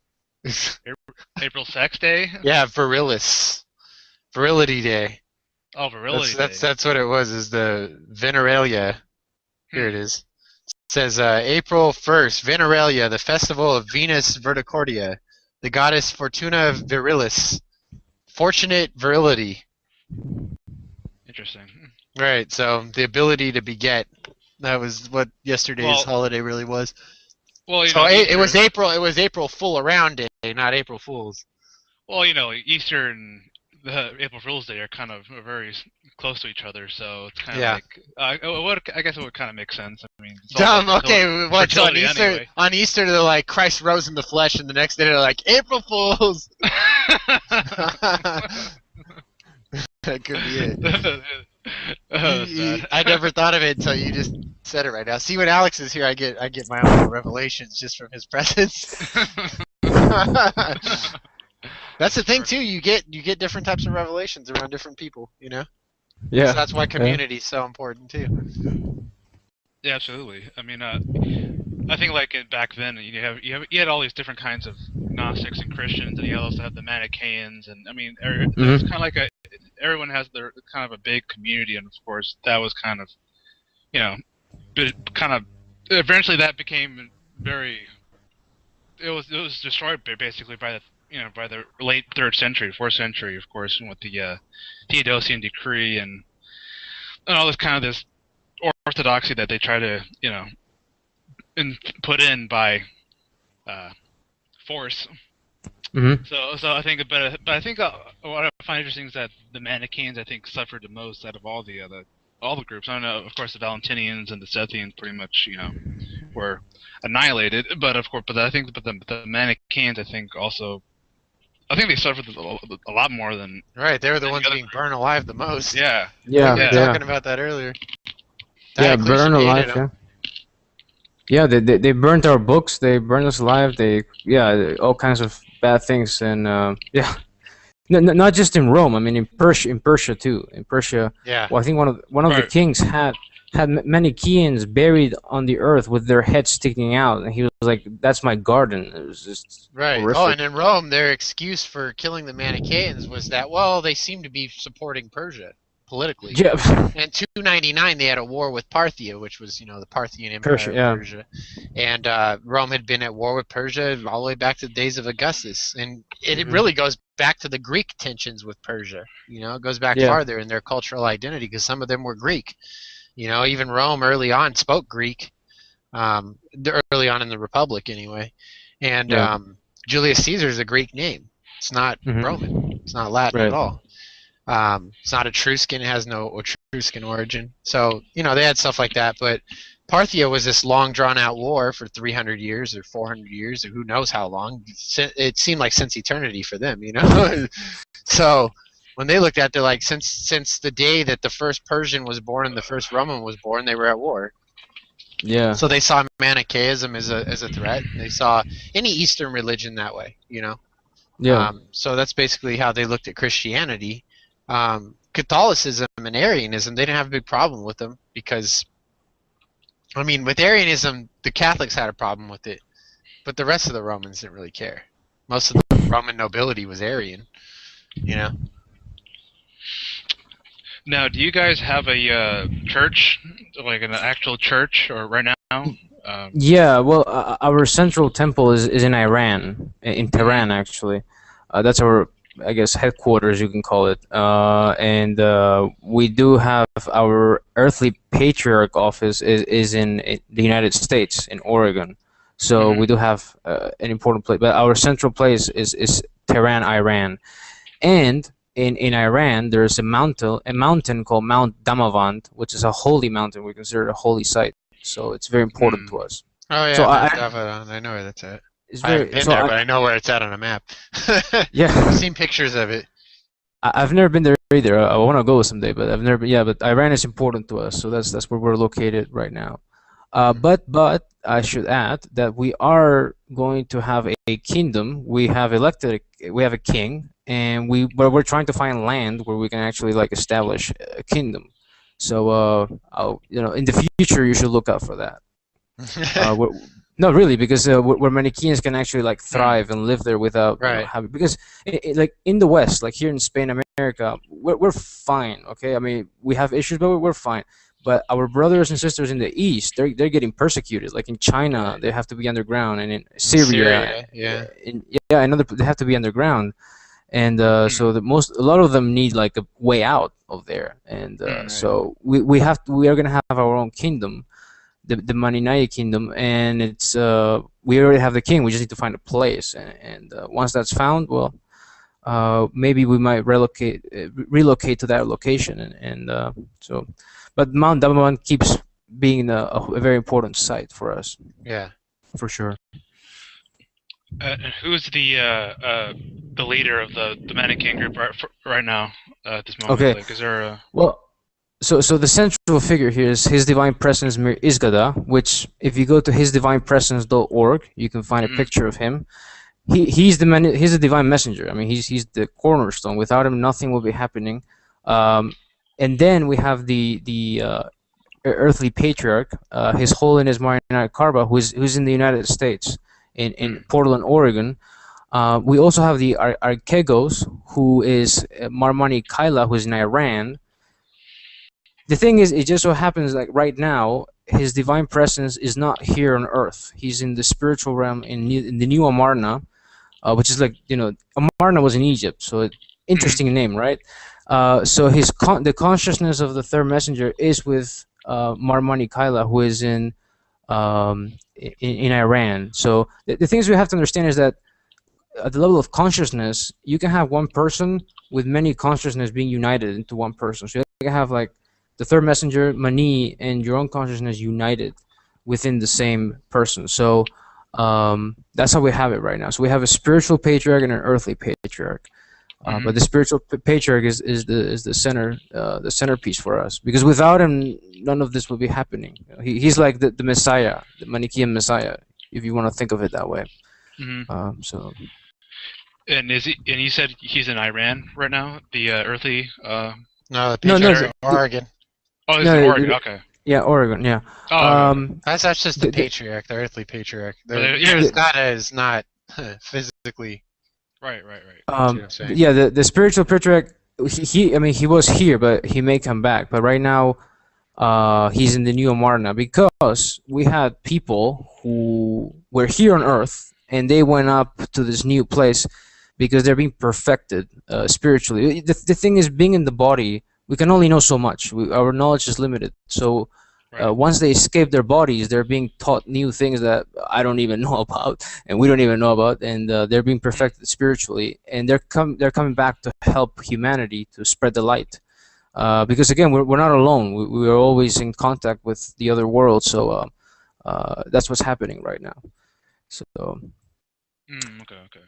[SPEAKER 3] April Sex Day?
[SPEAKER 1] Yeah, Virility Day.
[SPEAKER 3] Oh, Virility Day.
[SPEAKER 1] That's what it was. Is the Veneralia? Here it is. It says April 1st, Veneralia, the festival of Venus Verticordia, the goddess Fortuna Virilis, fortunate virility.
[SPEAKER 3] Interesting.
[SPEAKER 1] Right, so the ability to beget. That was what yesterday's holiday really was.
[SPEAKER 3] Well, you
[SPEAKER 1] so
[SPEAKER 3] know,
[SPEAKER 1] it was April Fool Around Day, not April Fools.
[SPEAKER 3] Well, you know, Easter and the April Fool's Day are kind of very close to each other, so it's kind of like I guess it would kind of make sense. I mean,
[SPEAKER 1] okay, what's on Easter?
[SPEAKER 3] Anyway.
[SPEAKER 1] On Easter, they're like Christ rose in the flesh, and the next day they're like April Fools. That could be it. I never thought of it until you just said it right now. See, when Alex is here, I get my own revelations just from his presence. That's the thing too. You get different types of revelations around different people. You know.
[SPEAKER 2] Yeah.
[SPEAKER 1] So that's why community is so important too.
[SPEAKER 3] Yeah, absolutely. I mean, I think like back then, you had all these different kinds of Gnostics and Christians, and you also have the Manichaeans, and I mean, it's kind of like everyone has their kind of a big community, and of course that was kind of, you know, kind of eventually that became very. It was destroyed basically by the late 3rd century, 4th century, of course, with the Theodosian decree and all this kind of this orthodoxy that they try to, you know, put in by force. So I think, but I think what I find interesting is that the Manichaeans, I think, suffered the most out of all the groups. I don't know, of course, the Valentinians and the Sethians pretty much, you know, were annihilated. But of course, the Manichaeans, I think, also. I think they suffered a lot more than.
[SPEAKER 1] Right, they were the ones being burned alive the most.
[SPEAKER 3] Yeah.
[SPEAKER 1] We were talking about that earlier.
[SPEAKER 2] Burned alive. Yeah. Yeah, they burnt our books. They burned us alive. All kinds of bad things, and not just in Rome. I mean, in Persia too. In Persia, well, I think one of the kings had had Manichaeans buried on the earth with their heads sticking out, and he was like, "That's my garden." It was just
[SPEAKER 1] Right.
[SPEAKER 2] horrific.
[SPEAKER 1] Oh, and in Rome, their excuse for killing the Manichaeans was that, well, they seem to be supporting Persia politically.
[SPEAKER 2] Yeah.
[SPEAKER 1] In 299, they had a war with Parthia, which was, the Parthian Empire
[SPEAKER 2] Persia,
[SPEAKER 1] of
[SPEAKER 2] yeah.
[SPEAKER 1] Persia. And Rome had been at war with Persia all the way back to the days of Augustus. And it really goes back to the Greek tensions with Persia. It goes back farther in their cultural identity because some of them were Greek. Even Rome early on spoke Greek, early on in the Republic anyway. And Julius Caesar is a Greek name. It's not Roman. It's not Latin at all. It's not Etruscan. It has no Etruscan origin. So, they had stuff like that. But Parthia was this long drawn-out war for 300 years or 400 years or who knows how long. It seemed like since eternity for them, So when they looked at it, they're like, since the day that the first Persian was born and the first Roman was born, they were at war.
[SPEAKER 2] Yeah.
[SPEAKER 1] So they saw Manichaeism as a threat. They saw any Eastern religion that way,
[SPEAKER 2] Yeah.
[SPEAKER 1] So that's basically how they looked at Christianity. Catholicism and Arianism, they didn't have a big problem with them because, with Arianism, the Catholics had a problem with it, but the rest of the Romans didn't really care. Most of the Roman nobility was Arian,
[SPEAKER 3] Now, do you guys have a church, like an actual church, or right now?
[SPEAKER 2] Yeah, well, our central temple is in Iran, in Tehran, actually. That's our, I guess, headquarters, you can call it. And we do have our earthly patriarch office is in the United States, in Oregon. So we do have an important place. But our central place is Tehran, Iran. And in Iran, there's a mountain called Mount Damavand, which is a holy mountain. We consider it a holy site. So it's very important to us.
[SPEAKER 1] Oh yeah,
[SPEAKER 2] so
[SPEAKER 1] I know where that's at. I haven't been there, but I know where it's at on a map.
[SPEAKER 2] Yeah,
[SPEAKER 1] I've seen pictures of it.
[SPEAKER 2] I've never been there either. I want to go someday, but I've never been. Yeah, but Iran is important to us, so that's where we're located right now. But I should add that we are going to have a kingdom. We have a king, and we're trying to find land where we can actually establish a kingdom. So in the future, you should look out for that. No, really, because where Manichaeans can actually thrive and live there without having, because in the West, like here in Spain, America, we're fine. Okay, we have issues, but we're fine. But our brothers and sisters in the East, they're getting persecuted. Like in China, they have to be underground, and in Syria, they have to be underground, and so a lot of them need a way out of there, and so we are gonna have our own kingdom. The Manichaean kingdom, and it's we already have the king. We just need to find a place, and once that's found, well, maybe we might relocate to that location, and so. But Mount Damavand keeps being a very important site for us.
[SPEAKER 1] Yeah,
[SPEAKER 2] for sure.
[SPEAKER 3] Who's the leader of the Manichaean group right now at this moment?
[SPEAKER 2] Okay.
[SPEAKER 3] Is there a...
[SPEAKER 2] Well, so the central figure here is His Divine Presence Mir Izgada, which if you go to hisdivinepresence.org, you can find a picture of him. He's the divine messenger. He's the cornerstone. Without him, nothing will be happening. And then we have the earthly patriarch, His Holiness Marinite Karba, who's in the United States, in Portland, Oregon. We also have the Archegos, who is Marmani Kaila, who's in Iran. The thing is, it just so happens right now, His Divine Presence is not here on Earth. He's in the spiritual realm in the New Amarna, which is Amarna was in Egypt, so interesting name, right? So the consciousness of the third messenger is with Marmani Kaila, who is in Iran. So the things we have to understand is that at the level of consciousness, you can have one person with many consciousness being united into one person. So you can have the third messenger, Mani, and your own consciousness united within the same person. So that's how we have it right now. So we have a spiritual patriarch and an earthly patriarch. But the spiritual patriarch is the centerpiece for us, because without him, none of this would be happening. He's like the Messiah, the Manichaean Messiah, if you want to think of it that way. So.
[SPEAKER 3] And and you said he's in Iran right now, the earthly.
[SPEAKER 1] No, the patriarch in Oregon.
[SPEAKER 3] Oh, he's in Oregon. Okay.
[SPEAKER 2] Yeah, Oregon. Yeah.
[SPEAKER 3] Oh, okay.
[SPEAKER 1] That's just the patriarch, the earthly patriarch. The Gata is not physically.
[SPEAKER 3] Right.
[SPEAKER 1] See what I'm saying?
[SPEAKER 2] Yeah, the spiritual patriarch. I mean, he was here, but he may come back. But right now, he's in the New Amarna because we had people who were here on Earth and they went up to this new place because they're being perfected spiritually. The thing is, being in the body, we can only know so much. Our knowledge is limited. So once they escape their bodies, they're being taught new things that I don't even know about, and we don't even know about, and they're being perfected spiritually, and they're coming back to help humanity to spread the light. Because again, we're not alone. We're always in contact with the other world. So that's what's happening right now. So.
[SPEAKER 3] Okay.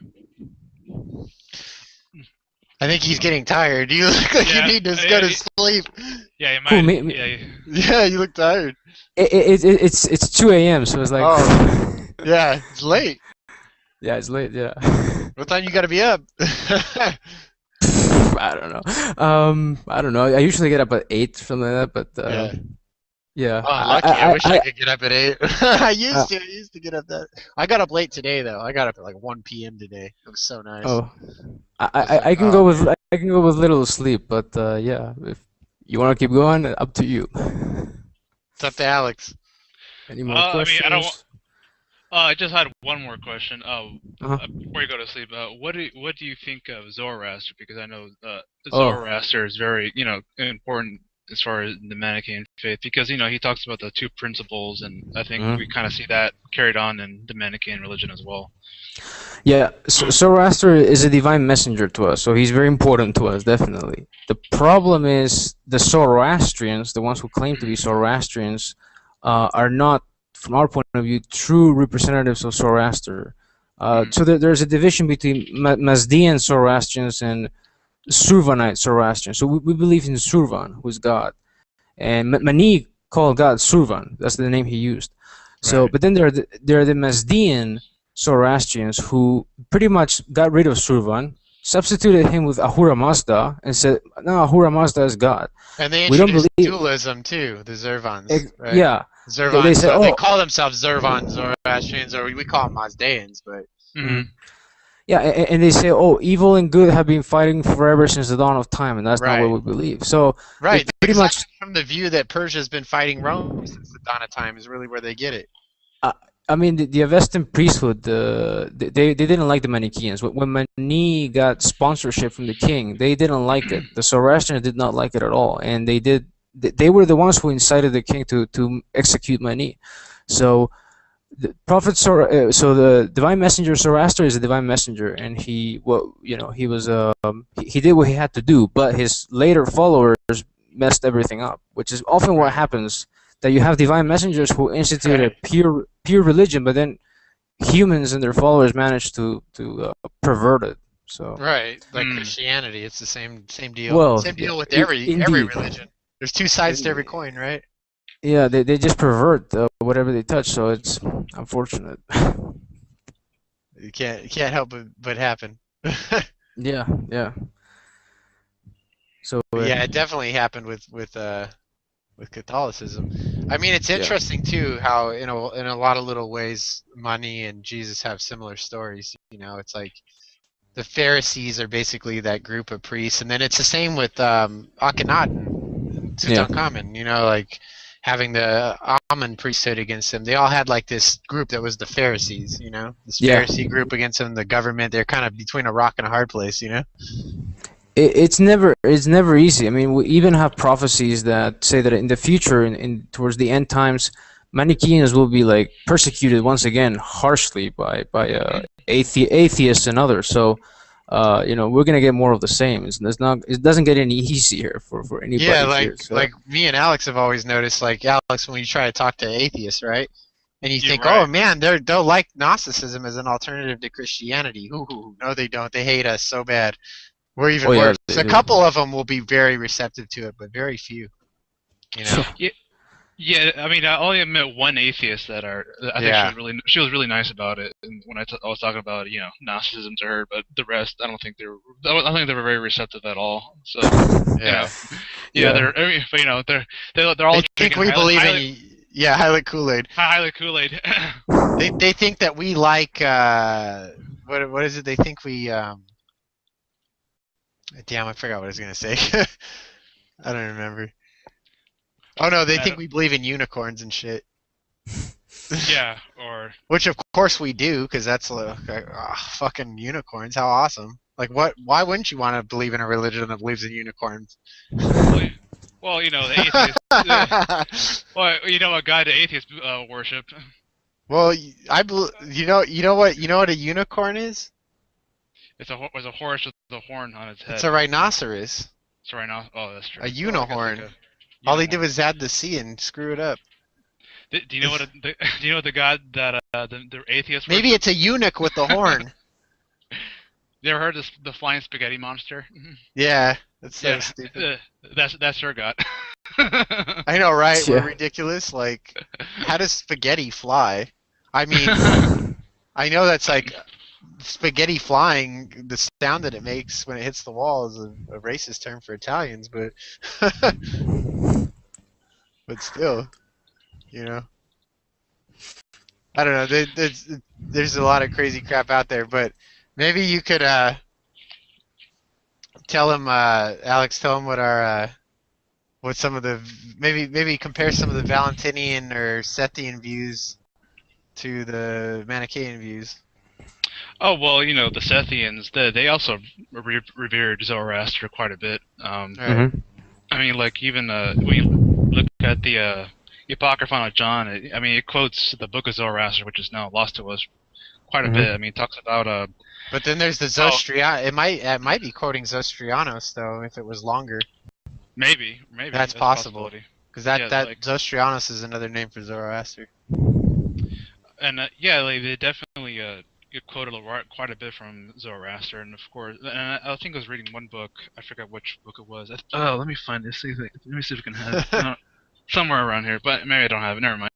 [SPEAKER 1] I think he's getting tired. You look like you need to go to sleep.
[SPEAKER 3] Yeah, you might.
[SPEAKER 1] Yeah, you look tired.
[SPEAKER 2] It's 2 a.m. So it's like.
[SPEAKER 1] Oh. Yeah, it's late.
[SPEAKER 2] Yeah, it's late. Yeah.
[SPEAKER 1] What time you gotta be up?
[SPEAKER 2] I don't know. I don't know. I usually get up at 8, something like that. But yeah.
[SPEAKER 1] Oh, lucky. I wish I could get up at 8. I used to get up that. I got up late today though. I got up at like 1 p.m. today. It was so nice.
[SPEAKER 2] Oh, I can go with little sleep, but yeah, if you want to keep going, up to you.
[SPEAKER 1] It's up to Alex.
[SPEAKER 2] Any more questions?
[SPEAKER 3] I mean, I don't. I just had one more question. Before you go to sleep, what do you think of Zoroaster? Because I know Zoroaster is very important as far as the Manichaean faith, because he talks about the two principles, and I think we kind of see that carried on in the Manichaean religion as well.
[SPEAKER 2] Yeah, so Zoroaster is a divine messenger to us, so he's very important to us, definitely. The problem is the Zoroastrians, the ones who claim to be Zoroastrians, are not, from our point of view, true representatives of Zoroaster. So there's a division between Mazdean Zoroastrians and Survanite Zoroastrians. So we believe in Survan, who is God. And Mani called God Survan. That's the name he used. So, but then there are the Mazdean Zoroastrians who pretty much got rid of Survan, substituted him with Ahura Mazda, and said, no, Ahura Mazda is God.
[SPEAKER 1] And they introduced dualism too, the Zervans. Right? Yeah. Zervans. They call themselves Zervan Zoroastrians, or we call them Mazdeans, but.
[SPEAKER 2] Yeah, and they say, evil and good have been fighting forever since the dawn of time, and that's not what we believe. So pretty much
[SPEAKER 1] from the view that Persia's been fighting Rome since the dawn of time is really where they get it.
[SPEAKER 2] I mean, the Avestan priesthood, they didn't like the Manichaeans. When Mani got sponsorship from the king, they didn't like it. The Zoroastrians did not like it at all, and they were the ones who incited the king to execute Mani. So the prophet so the divine messenger Zoroaster is a divine messenger, and he did what he had to do, but his later followers messed everything up, which is often what happens. That you have divine messengers who institute a pure religion, but then humans and their followers manage to pervert it. So
[SPEAKER 1] like Christianity, it's the same deal. Well, same deal with every religion. There's two sides to every coin, right?
[SPEAKER 2] Yeah, they just pervert whatever they touch, so it's unfortunate.
[SPEAKER 1] You can't help but happen.
[SPEAKER 2] Yeah. So
[SPEAKER 1] it definitely happened with Catholicism. I mean, it's interesting too how in a lot of little ways Mani and Jesus have similar stories. It's like the Pharisees are basically that group of priests, and then it's the same with Akhenaten and Tutankhamun. Like having the Amun priesthood against them. They all had like this group that was the Pharisees. This Pharisee group against them, the government. They're kind of between a rock and a hard place.
[SPEAKER 2] It's never easy. I mean, we even have prophecies that say that in the future, towards the end times, Manichaeans will be like persecuted once again harshly by atheists and others. So, we're gonna get more of the same. It doesn't get any easier for anybody.
[SPEAKER 1] Yeah,
[SPEAKER 2] like
[SPEAKER 1] me and Alex have always noticed. Like Alex, when you try to talk to atheists, right? And you think, oh man, they'll like Gnosticism as an alternative to Christianity. Ooh, no, they don't. They hate us so bad. We're even worse. A couple of them will be very receptive to it, but very few.
[SPEAKER 3] Yeah, I mean, I only met one atheist that I think
[SPEAKER 1] Yeah.
[SPEAKER 3] she was really nice about it, and when I was talking about Gnosticism to her, but the rest I don't think I don't think they were very receptive at all. So you know,
[SPEAKER 1] Yeah.
[SPEAKER 2] Yeah.
[SPEAKER 3] they're I mean, but, they're all
[SPEAKER 1] They think
[SPEAKER 3] drinking
[SPEAKER 1] we believe in highly Kool-Aid.
[SPEAKER 3] highly Kool-Aid.
[SPEAKER 1] They think that we like what is it? They think we damn, I forgot what I was gonna say. I don't remember. Oh no, they
[SPEAKER 3] I
[SPEAKER 1] think
[SPEAKER 3] don't,
[SPEAKER 1] we believe in unicorns and shit.
[SPEAKER 3] yeah, or
[SPEAKER 1] Which of course we do, because that's fucking unicorns. How awesome! Like what? Why wouldn't you want to believe in a religion that believes in unicorns?
[SPEAKER 3] well, the atheists. Well, you know what guy the atheists worship?
[SPEAKER 1] Well, you know what a unicorn is?
[SPEAKER 3] It's a horse with a horn on its
[SPEAKER 1] It's
[SPEAKER 3] head.
[SPEAKER 1] a rhinoceros,
[SPEAKER 3] So right now, oh, that's true.
[SPEAKER 1] a
[SPEAKER 3] Well, I guess
[SPEAKER 1] unihorn. All they did was add the C and screw it up.
[SPEAKER 3] Do you know do you know what the god that the atheists
[SPEAKER 1] Maybe
[SPEAKER 3] worship?
[SPEAKER 1] it's a eunuch with the horn.
[SPEAKER 3] You ever heard of the flying spaghetti monster?
[SPEAKER 1] Yeah, that's so
[SPEAKER 3] Yeah,
[SPEAKER 1] stupid.
[SPEAKER 3] that's her god.
[SPEAKER 1] I know, right? We're
[SPEAKER 2] Yeah.
[SPEAKER 1] ridiculous. Like, how does spaghetti fly? I mean, I know that's like spaghetti flying. The sound that it makes when it hits the wall is a racist term for Italians, but but still, you know. I don't know. There's a lot of crazy crap out there, but maybe you could tell him, Alex. Tell him what some of the maybe compare some of the Valentinian or Sethian views to the Manichaean views.
[SPEAKER 3] Oh well, the Sethians, they also revered Zoroaster quite a bit.
[SPEAKER 1] Right.
[SPEAKER 2] Hmm.
[SPEAKER 3] I mean, like even when you look at the Apocryphon of John, I mean, it quotes the Book of Zoroaster, which is now lost to us quite a
[SPEAKER 2] Hmm.
[SPEAKER 3] bit. I mean, it talks about
[SPEAKER 1] But then there's the
[SPEAKER 3] oh,
[SPEAKER 1] Zostrian. It might be quoting Zostrianos though if it was longer.
[SPEAKER 3] maybe
[SPEAKER 1] That's
[SPEAKER 3] that's a
[SPEAKER 1] possible
[SPEAKER 3] possibility.
[SPEAKER 1] because
[SPEAKER 3] Yeah,
[SPEAKER 1] that
[SPEAKER 3] like
[SPEAKER 1] Zostrianos is another name for Zoroaster.
[SPEAKER 3] and yeah, like they definitely get quoted quite a bit from Zoroaster, and of course, and I think I was reading one book. I forgot which book it was. Oh, let me find this. Let me see if we can have it. Somewhere around here, but maybe I don't have it. Never mind.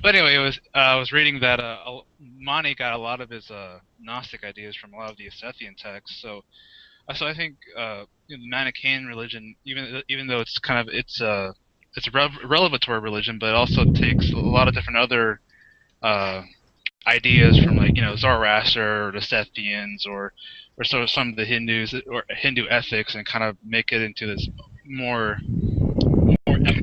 [SPEAKER 3] But anyway, it was I was reading that Mani got a lot of his Gnostic ideas from a lot of the Sethian texts. So I think the Manichaean religion, even though it's kind of it's a revelatory religion, but it also takes a lot of different other uh, ideas from like Zoroaster or the Sethians or sort of some of the Hindus or Hindu ethics and kind of make it into this more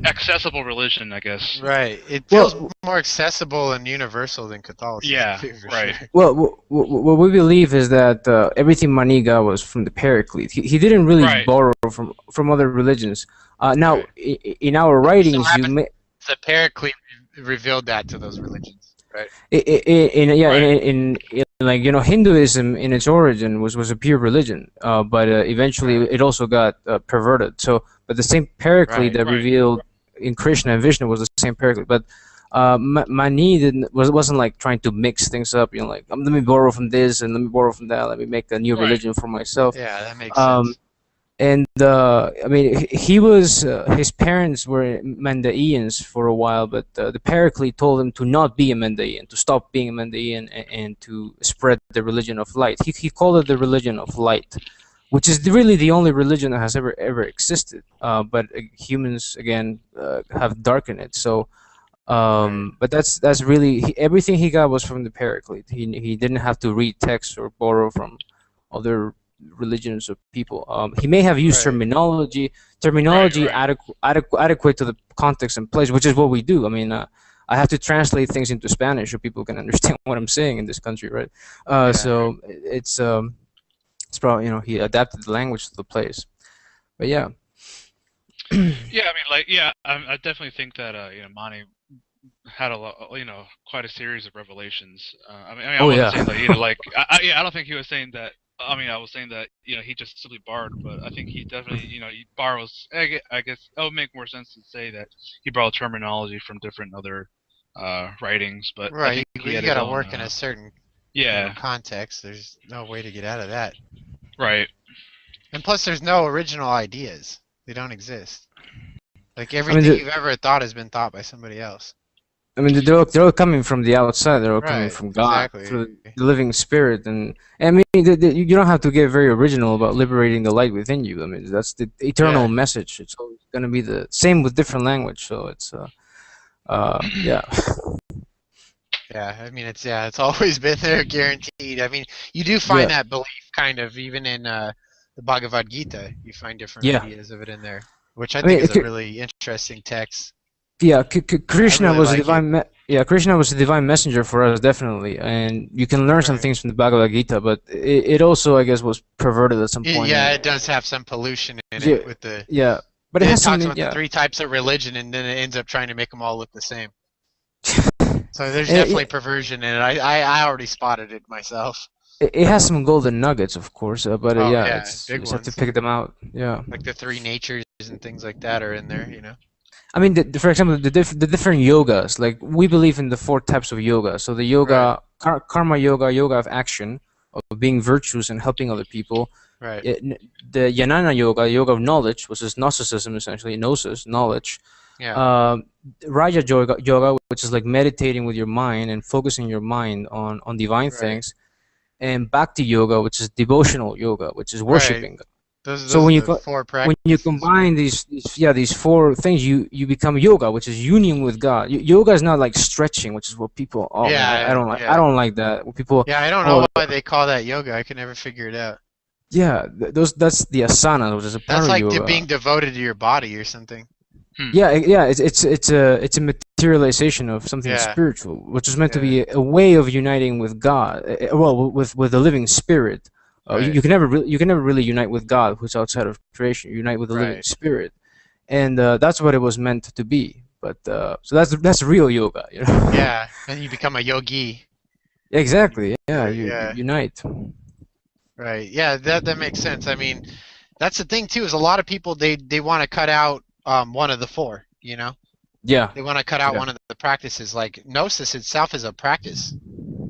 [SPEAKER 3] accessible religion, I guess.
[SPEAKER 1] Right. It feels
[SPEAKER 2] Well,
[SPEAKER 1] more accessible and universal than Catholicism
[SPEAKER 3] Yeah,
[SPEAKER 1] too, for
[SPEAKER 3] right.
[SPEAKER 1] sure.
[SPEAKER 2] well, what we believe is that everything Maniga was from the Paraclete. He didn't really
[SPEAKER 3] Right.
[SPEAKER 2] borrow from other religions. Now,
[SPEAKER 1] Right.
[SPEAKER 2] in our
[SPEAKER 1] So
[SPEAKER 2] writings, you
[SPEAKER 1] happens
[SPEAKER 2] may
[SPEAKER 1] the Paraclete revealed that to those religions, right?
[SPEAKER 2] in yeah
[SPEAKER 3] Right.
[SPEAKER 2] in like Hinduism in its origin was a pure religion, but eventually
[SPEAKER 1] Right.
[SPEAKER 2] it also got perverted. So, but the same Paraclete
[SPEAKER 1] Right.
[SPEAKER 2] that
[SPEAKER 3] Right.
[SPEAKER 2] revealed in Krishna and Vishnu was the same Paraclete. But Mani wasn't like trying to mix things up. Like let me borrow from this and let me borrow from that. Let me make a new
[SPEAKER 3] Right.
[SPEAKER 2] religion for myself.
[SPEAKER 1] Yeah, that makes
[SPEAKER 2] Um,
[SPEAKER 1] sense.
[SPEAKER 2] and I mean, he was his parents were Manichaeans for a while, but the Paraclete told him to not be a Manichaean, to stop being a Manichaean, and to spread the religion of light. He called it the religion of light, which is really the only religion that has ever existed. But humans again have darkened it. So,
[SPEAKER 1] Right.
[SPEAKER 2] but that's really everything he got was from the Paraclete. He didn't have to read texts or borrow from other religions of people. He may have used
[SPEAKER 1] Right.
[SPEAKER 3] Right.
[SPEAKER 2] terminology
[SPEAKER 3] Right.
[SPEAKER 2] adequate to the context and place, which is what we do. I mean, I have to translate things into Spanish so people can understand what I'm saying in this country, right?
[SPEAKER 1] Yeah.
[SPEAKER 2] So it's probably he adapted the language to the place. But yeah.
[SPEAKER 3] Yeah, I mean, like, yeah, I definitely think that Mani had a lot, quite a series of revelations. I
[SPEAKER 2] Oh
[SPEAKER 3] wasn't
[SPEAKER 2] yeah.
[SPEAKER 3] saying that, like, yeah, I don't think he was saying that. I mean, I was saying that, he just simply borrowed, but I think he definitely, he borrows. I guess it would make more sense to say that he borrowed terminology from different other writings, but I
[SPEAKER 1] Right.
[SPEAKER 3] think he
[SPEAKER 1] You
[SPEAKER 3] had his
[SPEAKER 1] gotta
[SPEAKER 3] own.
[SPEAKER 1] work in a certain,
[SPEAKER 3] Yeah,
[SPEAKER 1] context. There's no way to get out of that.
[SPEAKER 3] right.
[SPEAKER 1] And plus, there's no original ideas. They don't exist.
[SPEAKER 4] Like
[SPEAKER 2] I mean,
[SPEAKER 4] everything you've ever thought has been thought by somebody else.
[SPEAKER 2] they're all coming from the outside. They're all coming
[SPEAKER 4] Right,
[SPEAKER 2] from God,
[SPEAKER 4] exactly.
[SPEAKER 2] through the living spirit. And I mean, you don't have to get very original about liberating the light within you. I mean, that's the eternal
[SPEAKER 4] Yeah.
[SPEAKER 2] message. It's always going to be the same with different language. So it's yeah.
[SPEAKER 4] Yeah, I mean it's always been there, guaranteed. I mean, you do
[SPEAKER 2] Yeah.
[SPEAKER 4] find that belief kind of even in the Bhagavad Gita. You find different
[SPEAKER 2] Yeah.
[SPEAKER 4] ideas of it in there, which I
[SPEAKER 2] I mean,
[SPEAKER 4] think is a really interesting text.
[SPEAKER 2] yeah, Krishna
[SPEAKER 4] really
[SPEAKER 2] was a
[SPEAKER 4] like
[SPEAKER 2] divine. Krishna was a divine messenger for us, definitely, and you can learn some
[SPEAKER 4] Right.
[SPEAKER 2] things from the Bhagavad Gita. But it also, I guess, was perverted at some point.
[SPEAKER 4] Yeah,
[SPEAKER 2] and-
[SPEAKER 4] it does have some pollution in
[SPEAKER 2] yeah,
[SPEAKER 4] it with the.
[SPEAKER 2] yeah, but it
[SPEAKER 4] It
[SPEAKER 2] has some.
[SPEAKER 4] talks about the
[SPEAKER 2] Yeah,
[SPEAKER 4] 3 types of religion, and then it ends up trying to make them all look the same. So there's
[SPEAKER 2] Yeah,
[SPEAKER 4] definitely perversion in it. I already spotted it myself.
[SPEAKER 2] it has some golden nuggets, of course, but
[SPEAKER 4] Oh,
[SPEAKER 2] yeah,
[SPEAKER 4] yeah,
[SPEAKER 2] it's
[SPEAKER 4] big
[SPEAKER 2] you just have to
[SPEAKER 4] ones.
[SPEAKER 2] pick them out. Yeah,
[SPEAKER 4] Like the 3 natures and things like that are in there, you know.
[SPEAKER 2] I mean, for example, the different yogas. Like we believe in the 4 types of yoga. So the yoga, karma yoga, yoga of action, of being virtuous and helping other people.
[SPEAKER 4] Right.
[SPEAKER 2] The Jnana yoga, yoga of knowledge, which is Gnosticism essentially, gnosis, knowledge.
[SPEAKER 4] Yeah.
[SPEAKER 2] Raja yoga, which is like meditating with your mind and focusing your mind on divine
[SPEAKER 4] Right.
[SPEAKER 2] things, and Bhakti yoga, which is devotional yoga, which is worshiping God.
[SPEAKER 4] Those
[SPEAKER 2] So when
[SPEAKER 4] are
[SPEAKER 2] you
[SPEAKER 4] the 4 practices.
[SPEAKER 2] when you combine these 4 things, you become yoga, which is union with God. Yoga is not like stretching, which is what people. Oh,
[SPEAKER 4] Yeah,
[SPEAKER 2] man, I don't like.
[SPEAKER 4] yeah.
[SPEAKER 2] I don't like that. What people.
[SPEAKER 4] Yeah, I don't know why they call that yoga. I can never figure it out.
[SPEAKER 2] Yeah, that's the asana, which is a part
[SPEAKER 4] That's
[SPEAKER 2] of
[SPEAKER 4] like
[SPEAKER 2] yoga.
[SPEAKER 4] being devoted to your body or something.
[SPEAKER 2] Yeah, it's a materialization of something
[SPEAKER 4] Yeah.
[SPEAKER 2] spiritual, which is meant to be a way of uniting with God. Well, with the living spirit.
[SPEAKER 4] Right.
[SPEAKER 2] You can never really unite with God, who's outside of creation. You unite with the living
[SPEAKER 4] Right.
[SPEAKER 2] spirit, and that's what it was meant to be. But so that's real yoga, you know.
[SPEAKER 4] Yeah, and you become a yogi.
[SPEAKER 2] Exactly. Yeah, you
[SPEAKER 4] Yeah.
[SPEAKER 2] unite.
[SPEAKER 4] Right. Yeah, that makes sense. I mean, that's the thing too. Is a lot of people they want to cut out one of the 4. You know,
[SPEAKER 2] Yeah.
[SPEAKER 4] they want to cut out
[SPEAKER 2] Yeah.
[SPEAKER 4] one of the practices. Like gnosis itself is a practice.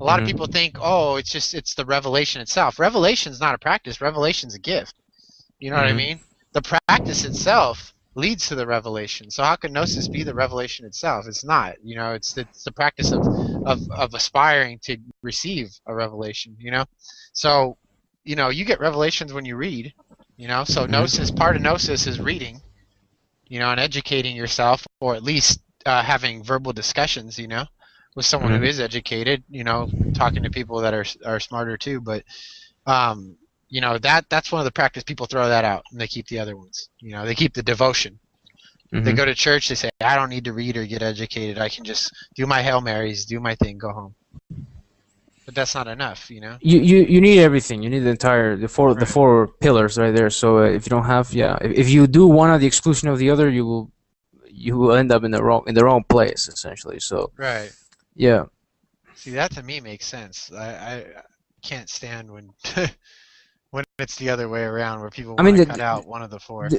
[SPEAKER 4] A lot of
[SPEAKER 2] Mhm.
[SPEAKER 4] people think, oh, it's the revelation itself. Revelation's not a practice. Revelation's a gift. You know what I
[SPEAKER 2] Mhm.
[SPEAKER 4] mean? The practice itself leads to the revelation. So how can gnosis be the revelation itself? It's not. You know, it's the practice of aspiring to receive a revelation. You know, so you know you get revelations when you read. You know, so gnosis, part of gnosis is reading. You know, and educating yourself, or at least having verbal discussions. You know, with someone who is educated. You know, talking to people that are smarter too. But you know, that's one of the practice. People throw that out and they keep the other ones. You know, they keep the devotion. They go to church, they say, I don't need to read or get educated. I can just do my Hail Marys, do my thing, go home. But that's not enough, you know?
[SPEAKER 2] You need everything. You need the four pillars right there. So if you don't have, if you do one at the exclusion of the other, you will end up in the wrong place essentially. So
[SPEAKER 4] Right.
[SPEAKER 2] yeah.
[SPEAKER 4] See, that to me makes sense. I can't stand when when it's the other way around, where people want to cut out one of the 4.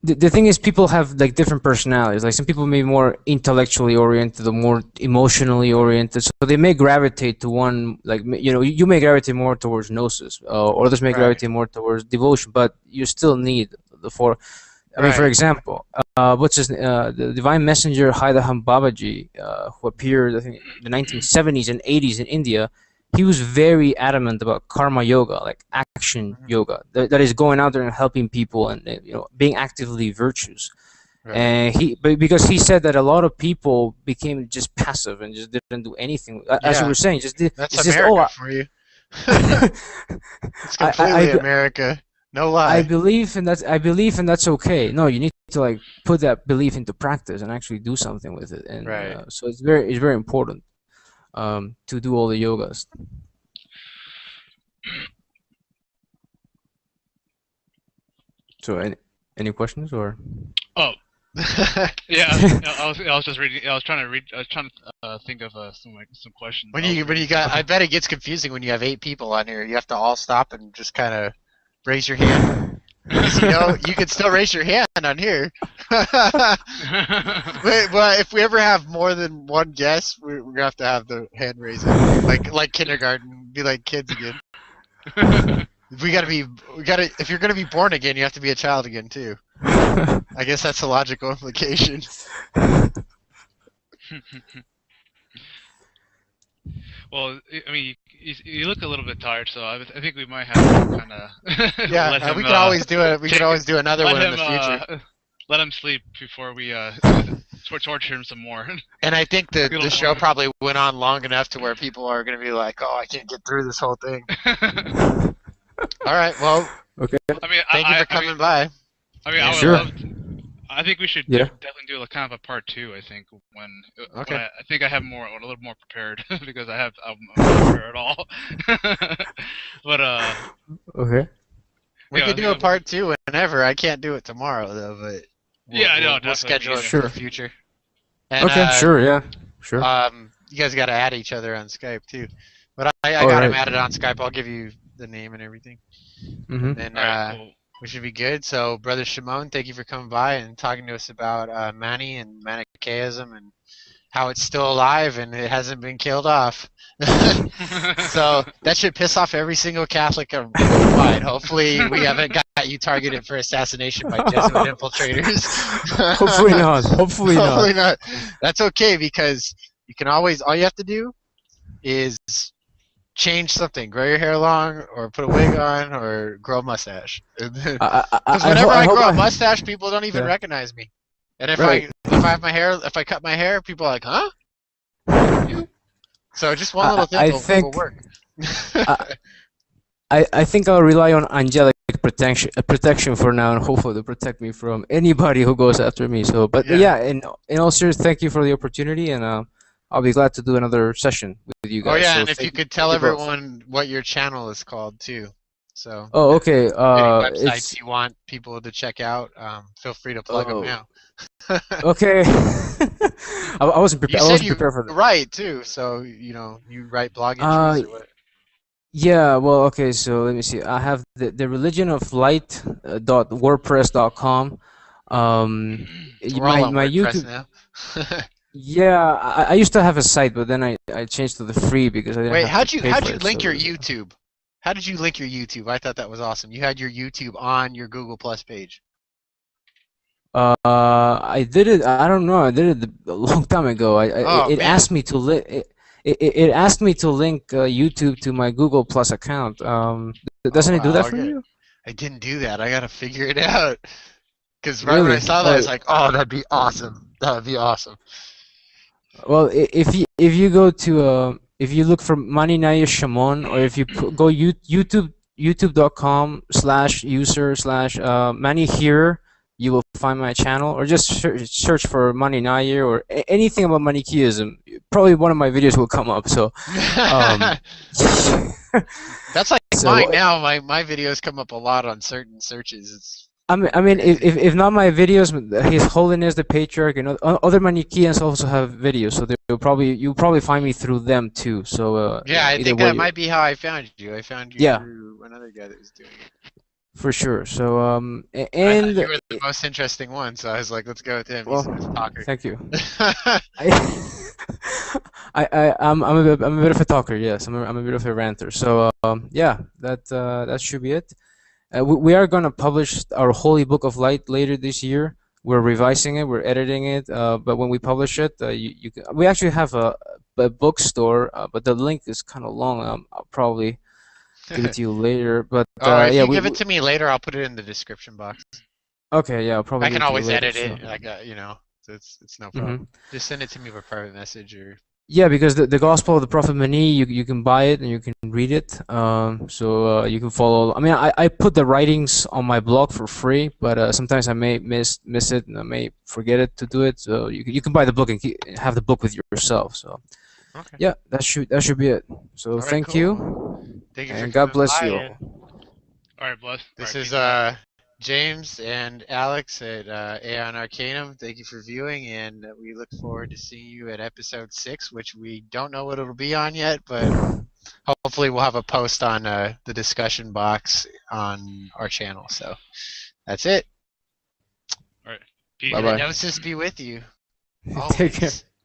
[SPEAKER 2] The thing is, people have like different personalities. Like some people may be more intellectually oriented or more emotionally oriented, so they may gravitate to one. Like you may gravitate more towards gnosis, others may gravitate more towards devotion. But you still need the 4. I mean, for example, the Divine Messenger Haidaham Babaji, who appeared I think in the 1970s and 80s in India. He was very adamant about karma yoga, like action yoga, that is going out there and helping people and being actively virtuous. Right. And because he said that a lot of people became just passive and just didn't do anything. As you were saying,
[SPEAKER 4] that's America for you. It's completely America. No lie.
[SPEAKER 2] I believe in that. I believe, and that's okay. No, you need to like put that belief into practice and actually do something with it. And so it's very important. To do all the yogas. So, any questions or?
[SPEAKER 3] Oh, yeah. I was just reading. I was trying to read. I was trying to think of some questions.
[SPEAKER 4] When you got, I bet it gets confusing when you have 8 people on here. You have to all stop and just kind of raise your hand. You can still raise your hand on here. But if we ever have more than one guest, we're gonna have to have the hand raising, like kindergarten, be like kids again. If you're gonna be born again, you have to be a child again too. I guess that's a logical implication.
[SPEAKER 3] Well, I mean, you look a little bit tired, so I think we might have to kind of
[SPEAKER 4] Yeah,
[SPEAKER 3] let him.
[SPEAKER 4] we could always do it. We could always do another one in the future.
[SPEAKER 3] Let him sleep before we torture him some more.
[SPEAKER 4] And I think the show probably went on long enough to where people are going to be like, "Oh, I can't get through this whole thing." All right, well,
[SPEAKER 2] Okay.
[SPEAKER 3] I mean,
[SPEAKER 4] thank you for coming by.
[SPEAKER 3] I mean, I would
[SPEAKER 2] Sure.
[SPEAKER 3] love to, I think we should
[SPEAKER 2] Yeah.
[SPEAKER 3] definitely do kind of a part 2. I think when
[SPEAKER 4] Okay.
[SPEAKER 3] I think I have a little more prepared because I'm not prepared at all. But
[SPEAKER 2] Okay.
[SPEAKER 4] We
[SPEAKER 3] yeah,
[SPEAKER 4] could do a part 2 whenever. I can't do it tomorrow though, but
[SPEAKER 3] I know.
[SPEAKER 4] we'll schedule it
[SPEAKER 2] Sure.
[SPEAKER 4] for the future. And,
[SPEAKER 2] Okay. Sure. Yeah. Sure.
[SPEAKER 4] You guys got to add each other on Skype too. But I got
[SPEAKER 2] Alright.
[SPEAKER 4] him added on Skype. I'll give you the name and everything.
[SPEAKER 2] Mhm.
[SPEAKER 4] And
[SPEAKER 3] all right, cool.
[SPEAKER 4] we should be good. So, Brother Shamon, thank you for coming by and talking to us about Mani and Manichaeism and how it's still alive and it hasn't been killed off. So that should piss off every single Catholic worldwide. Hopefully, we haven't got you targeted for assassination by Jesuit infiltrators.
[SPEAKER 2] Hopefully not. Hopefully not.
[SPEAKER 4] Hopefully not. That's okay because you can always. All you have to do is change something, grow your hair long, or put a wig on, or grow a mustache. Because whenever I grow a mustache, people don't even recognize me. And if
[SPEAKER 2] Right.
[SPEAKER 4] if I cut my hair, people are like, huh? You? So just one little thing will work.
[SPEAKER 2] I think I'll rely on angelic protection for now, and hopefully to protect me from anybody who goes after me. So, but yeah, in all seriousness, thank you for the opportunity, and I'll be glad to do another session with you guys.
[SPEAKER 4] Oh yeah,
[SPEAKER 2] so
[SPEAKER 4] and if you could tell everyone what your channel is called too. So.
[SPEAKER 2] Oh, okay.
[SPEAKER 4] Any websites you want people to check out, feel free to plug them now.
[SPEAKER 2] Okay. I wasn't prepared. I wasn't prepared for that.
[SPEAKER 4] Write too, so you write blog entries or what?
[SPEAKER 2] Yeah, well, okay, so let me see. I have the religion of light .wordpress.com.
[SPEAKER 4] We're all on
[SPEAKER 2] my
[SPEAKER 4] WordPress
[SPEAKER 2] YouTube
[SPEAKER 4] now.
[SPEAKER 2] Yeah, I used to have a site, but then I changed to the free because I didn't
[SPEAKER 4] Wait,
[SPEAKER 2] have to pay
[SPEAKER 4] how'd
[SPEAKER 2] for
[SPEAKER 4] you
[SPEAKER 2] it,
[SPEAKER 4] link
[SPEAKER 2] so-
[SPEAKER 4] your YouTube? How did you link your YouTube? I thought that was awesome. You had your YouTube on your Google Plus page.
[SPEAKER 2] I did it. I don't know. I did it a long time ago. It asked me to it asked me to link YouTube to my Google Plus account. Doesn't it do that for you?
[SPEAKER 4] I didn't do that. I gotta figure it out. Because right when I saw that, I was like, "Oh, that'd be awesome. That would be awesome."
[SPEAKER 2] Well, if you go to if you look for Manichaean Shamon, or if you go youtube.com/user/Manichaean, you will find my channel, or just search for Manichaean or anything about Manichaeism. Probably one of my videos will come up. So
[SPEAKER 4] that's like mine now. My videos come up a lot on certain searches. It's
[SPEAKER 2] I mean, if not my videos, His Holiness the Patriarch and other Manichaeans also have videos, so you'll probably find me through them too. So
[SPEAKER 4] yeah, I think that might be how I found you. I found you through another guy that was doing it.
[SPEAKER 2] For sure. So
[SPEAKER 4] and you were the most interesting one, so I was like, let's go with him.
[SPEAKER 2] Well,
[SPEAKER 4] he's a talker.
[SPEAKER 2] Thank you. I'm a bit of a talker. Yes, I'm a bit of a ranter. So yeah, that should be it. We are going to publish our Holy Book of Light later this year. We're revising it, we're editing it, but when we publish it, we actually have a bookstore, but the link is kind of long. I'll probably give it to you later. But
[SPEAKER 4] if
[SPEAKER 2] yeah,
[SPEAKER 4] you give it to me later, I'll put it in the description box.
[SPEAKER 2] Okay, yeah, I'll probably.
[SPEAKER 4] I can always edit it.
[SPEAKER 2] So.
[SPEAKER 4] So it's no problem. Just send it to me by private message or.
[SPEAKER 2] Yeah, because the Gospel of the Prophet Mani, you can buy it and you can read it. So you can follow. I mean, I put the writings on my blog for free, but sometimes I may miss it and I may forget it to do it. So you can buy the book and have the book with yourself. So yeah, that should be it. So thank you, and God bless you all.
[SPEAKER 3] All right, bless.
[SPEAKER 4] This is James and Alex at Aeon Arcanum. Thank you for viewing, and we look forward to seeing you at episode 6, which we don't know what it'll be on yet, but hopefully we'll have a post on the discussion box on our channel. So that's it.
[SPEAKER 3] All right. Peace.
[SPEAKER 4] Bye-bye. Gnosis be with you.
[SPEAKER 2] Take care.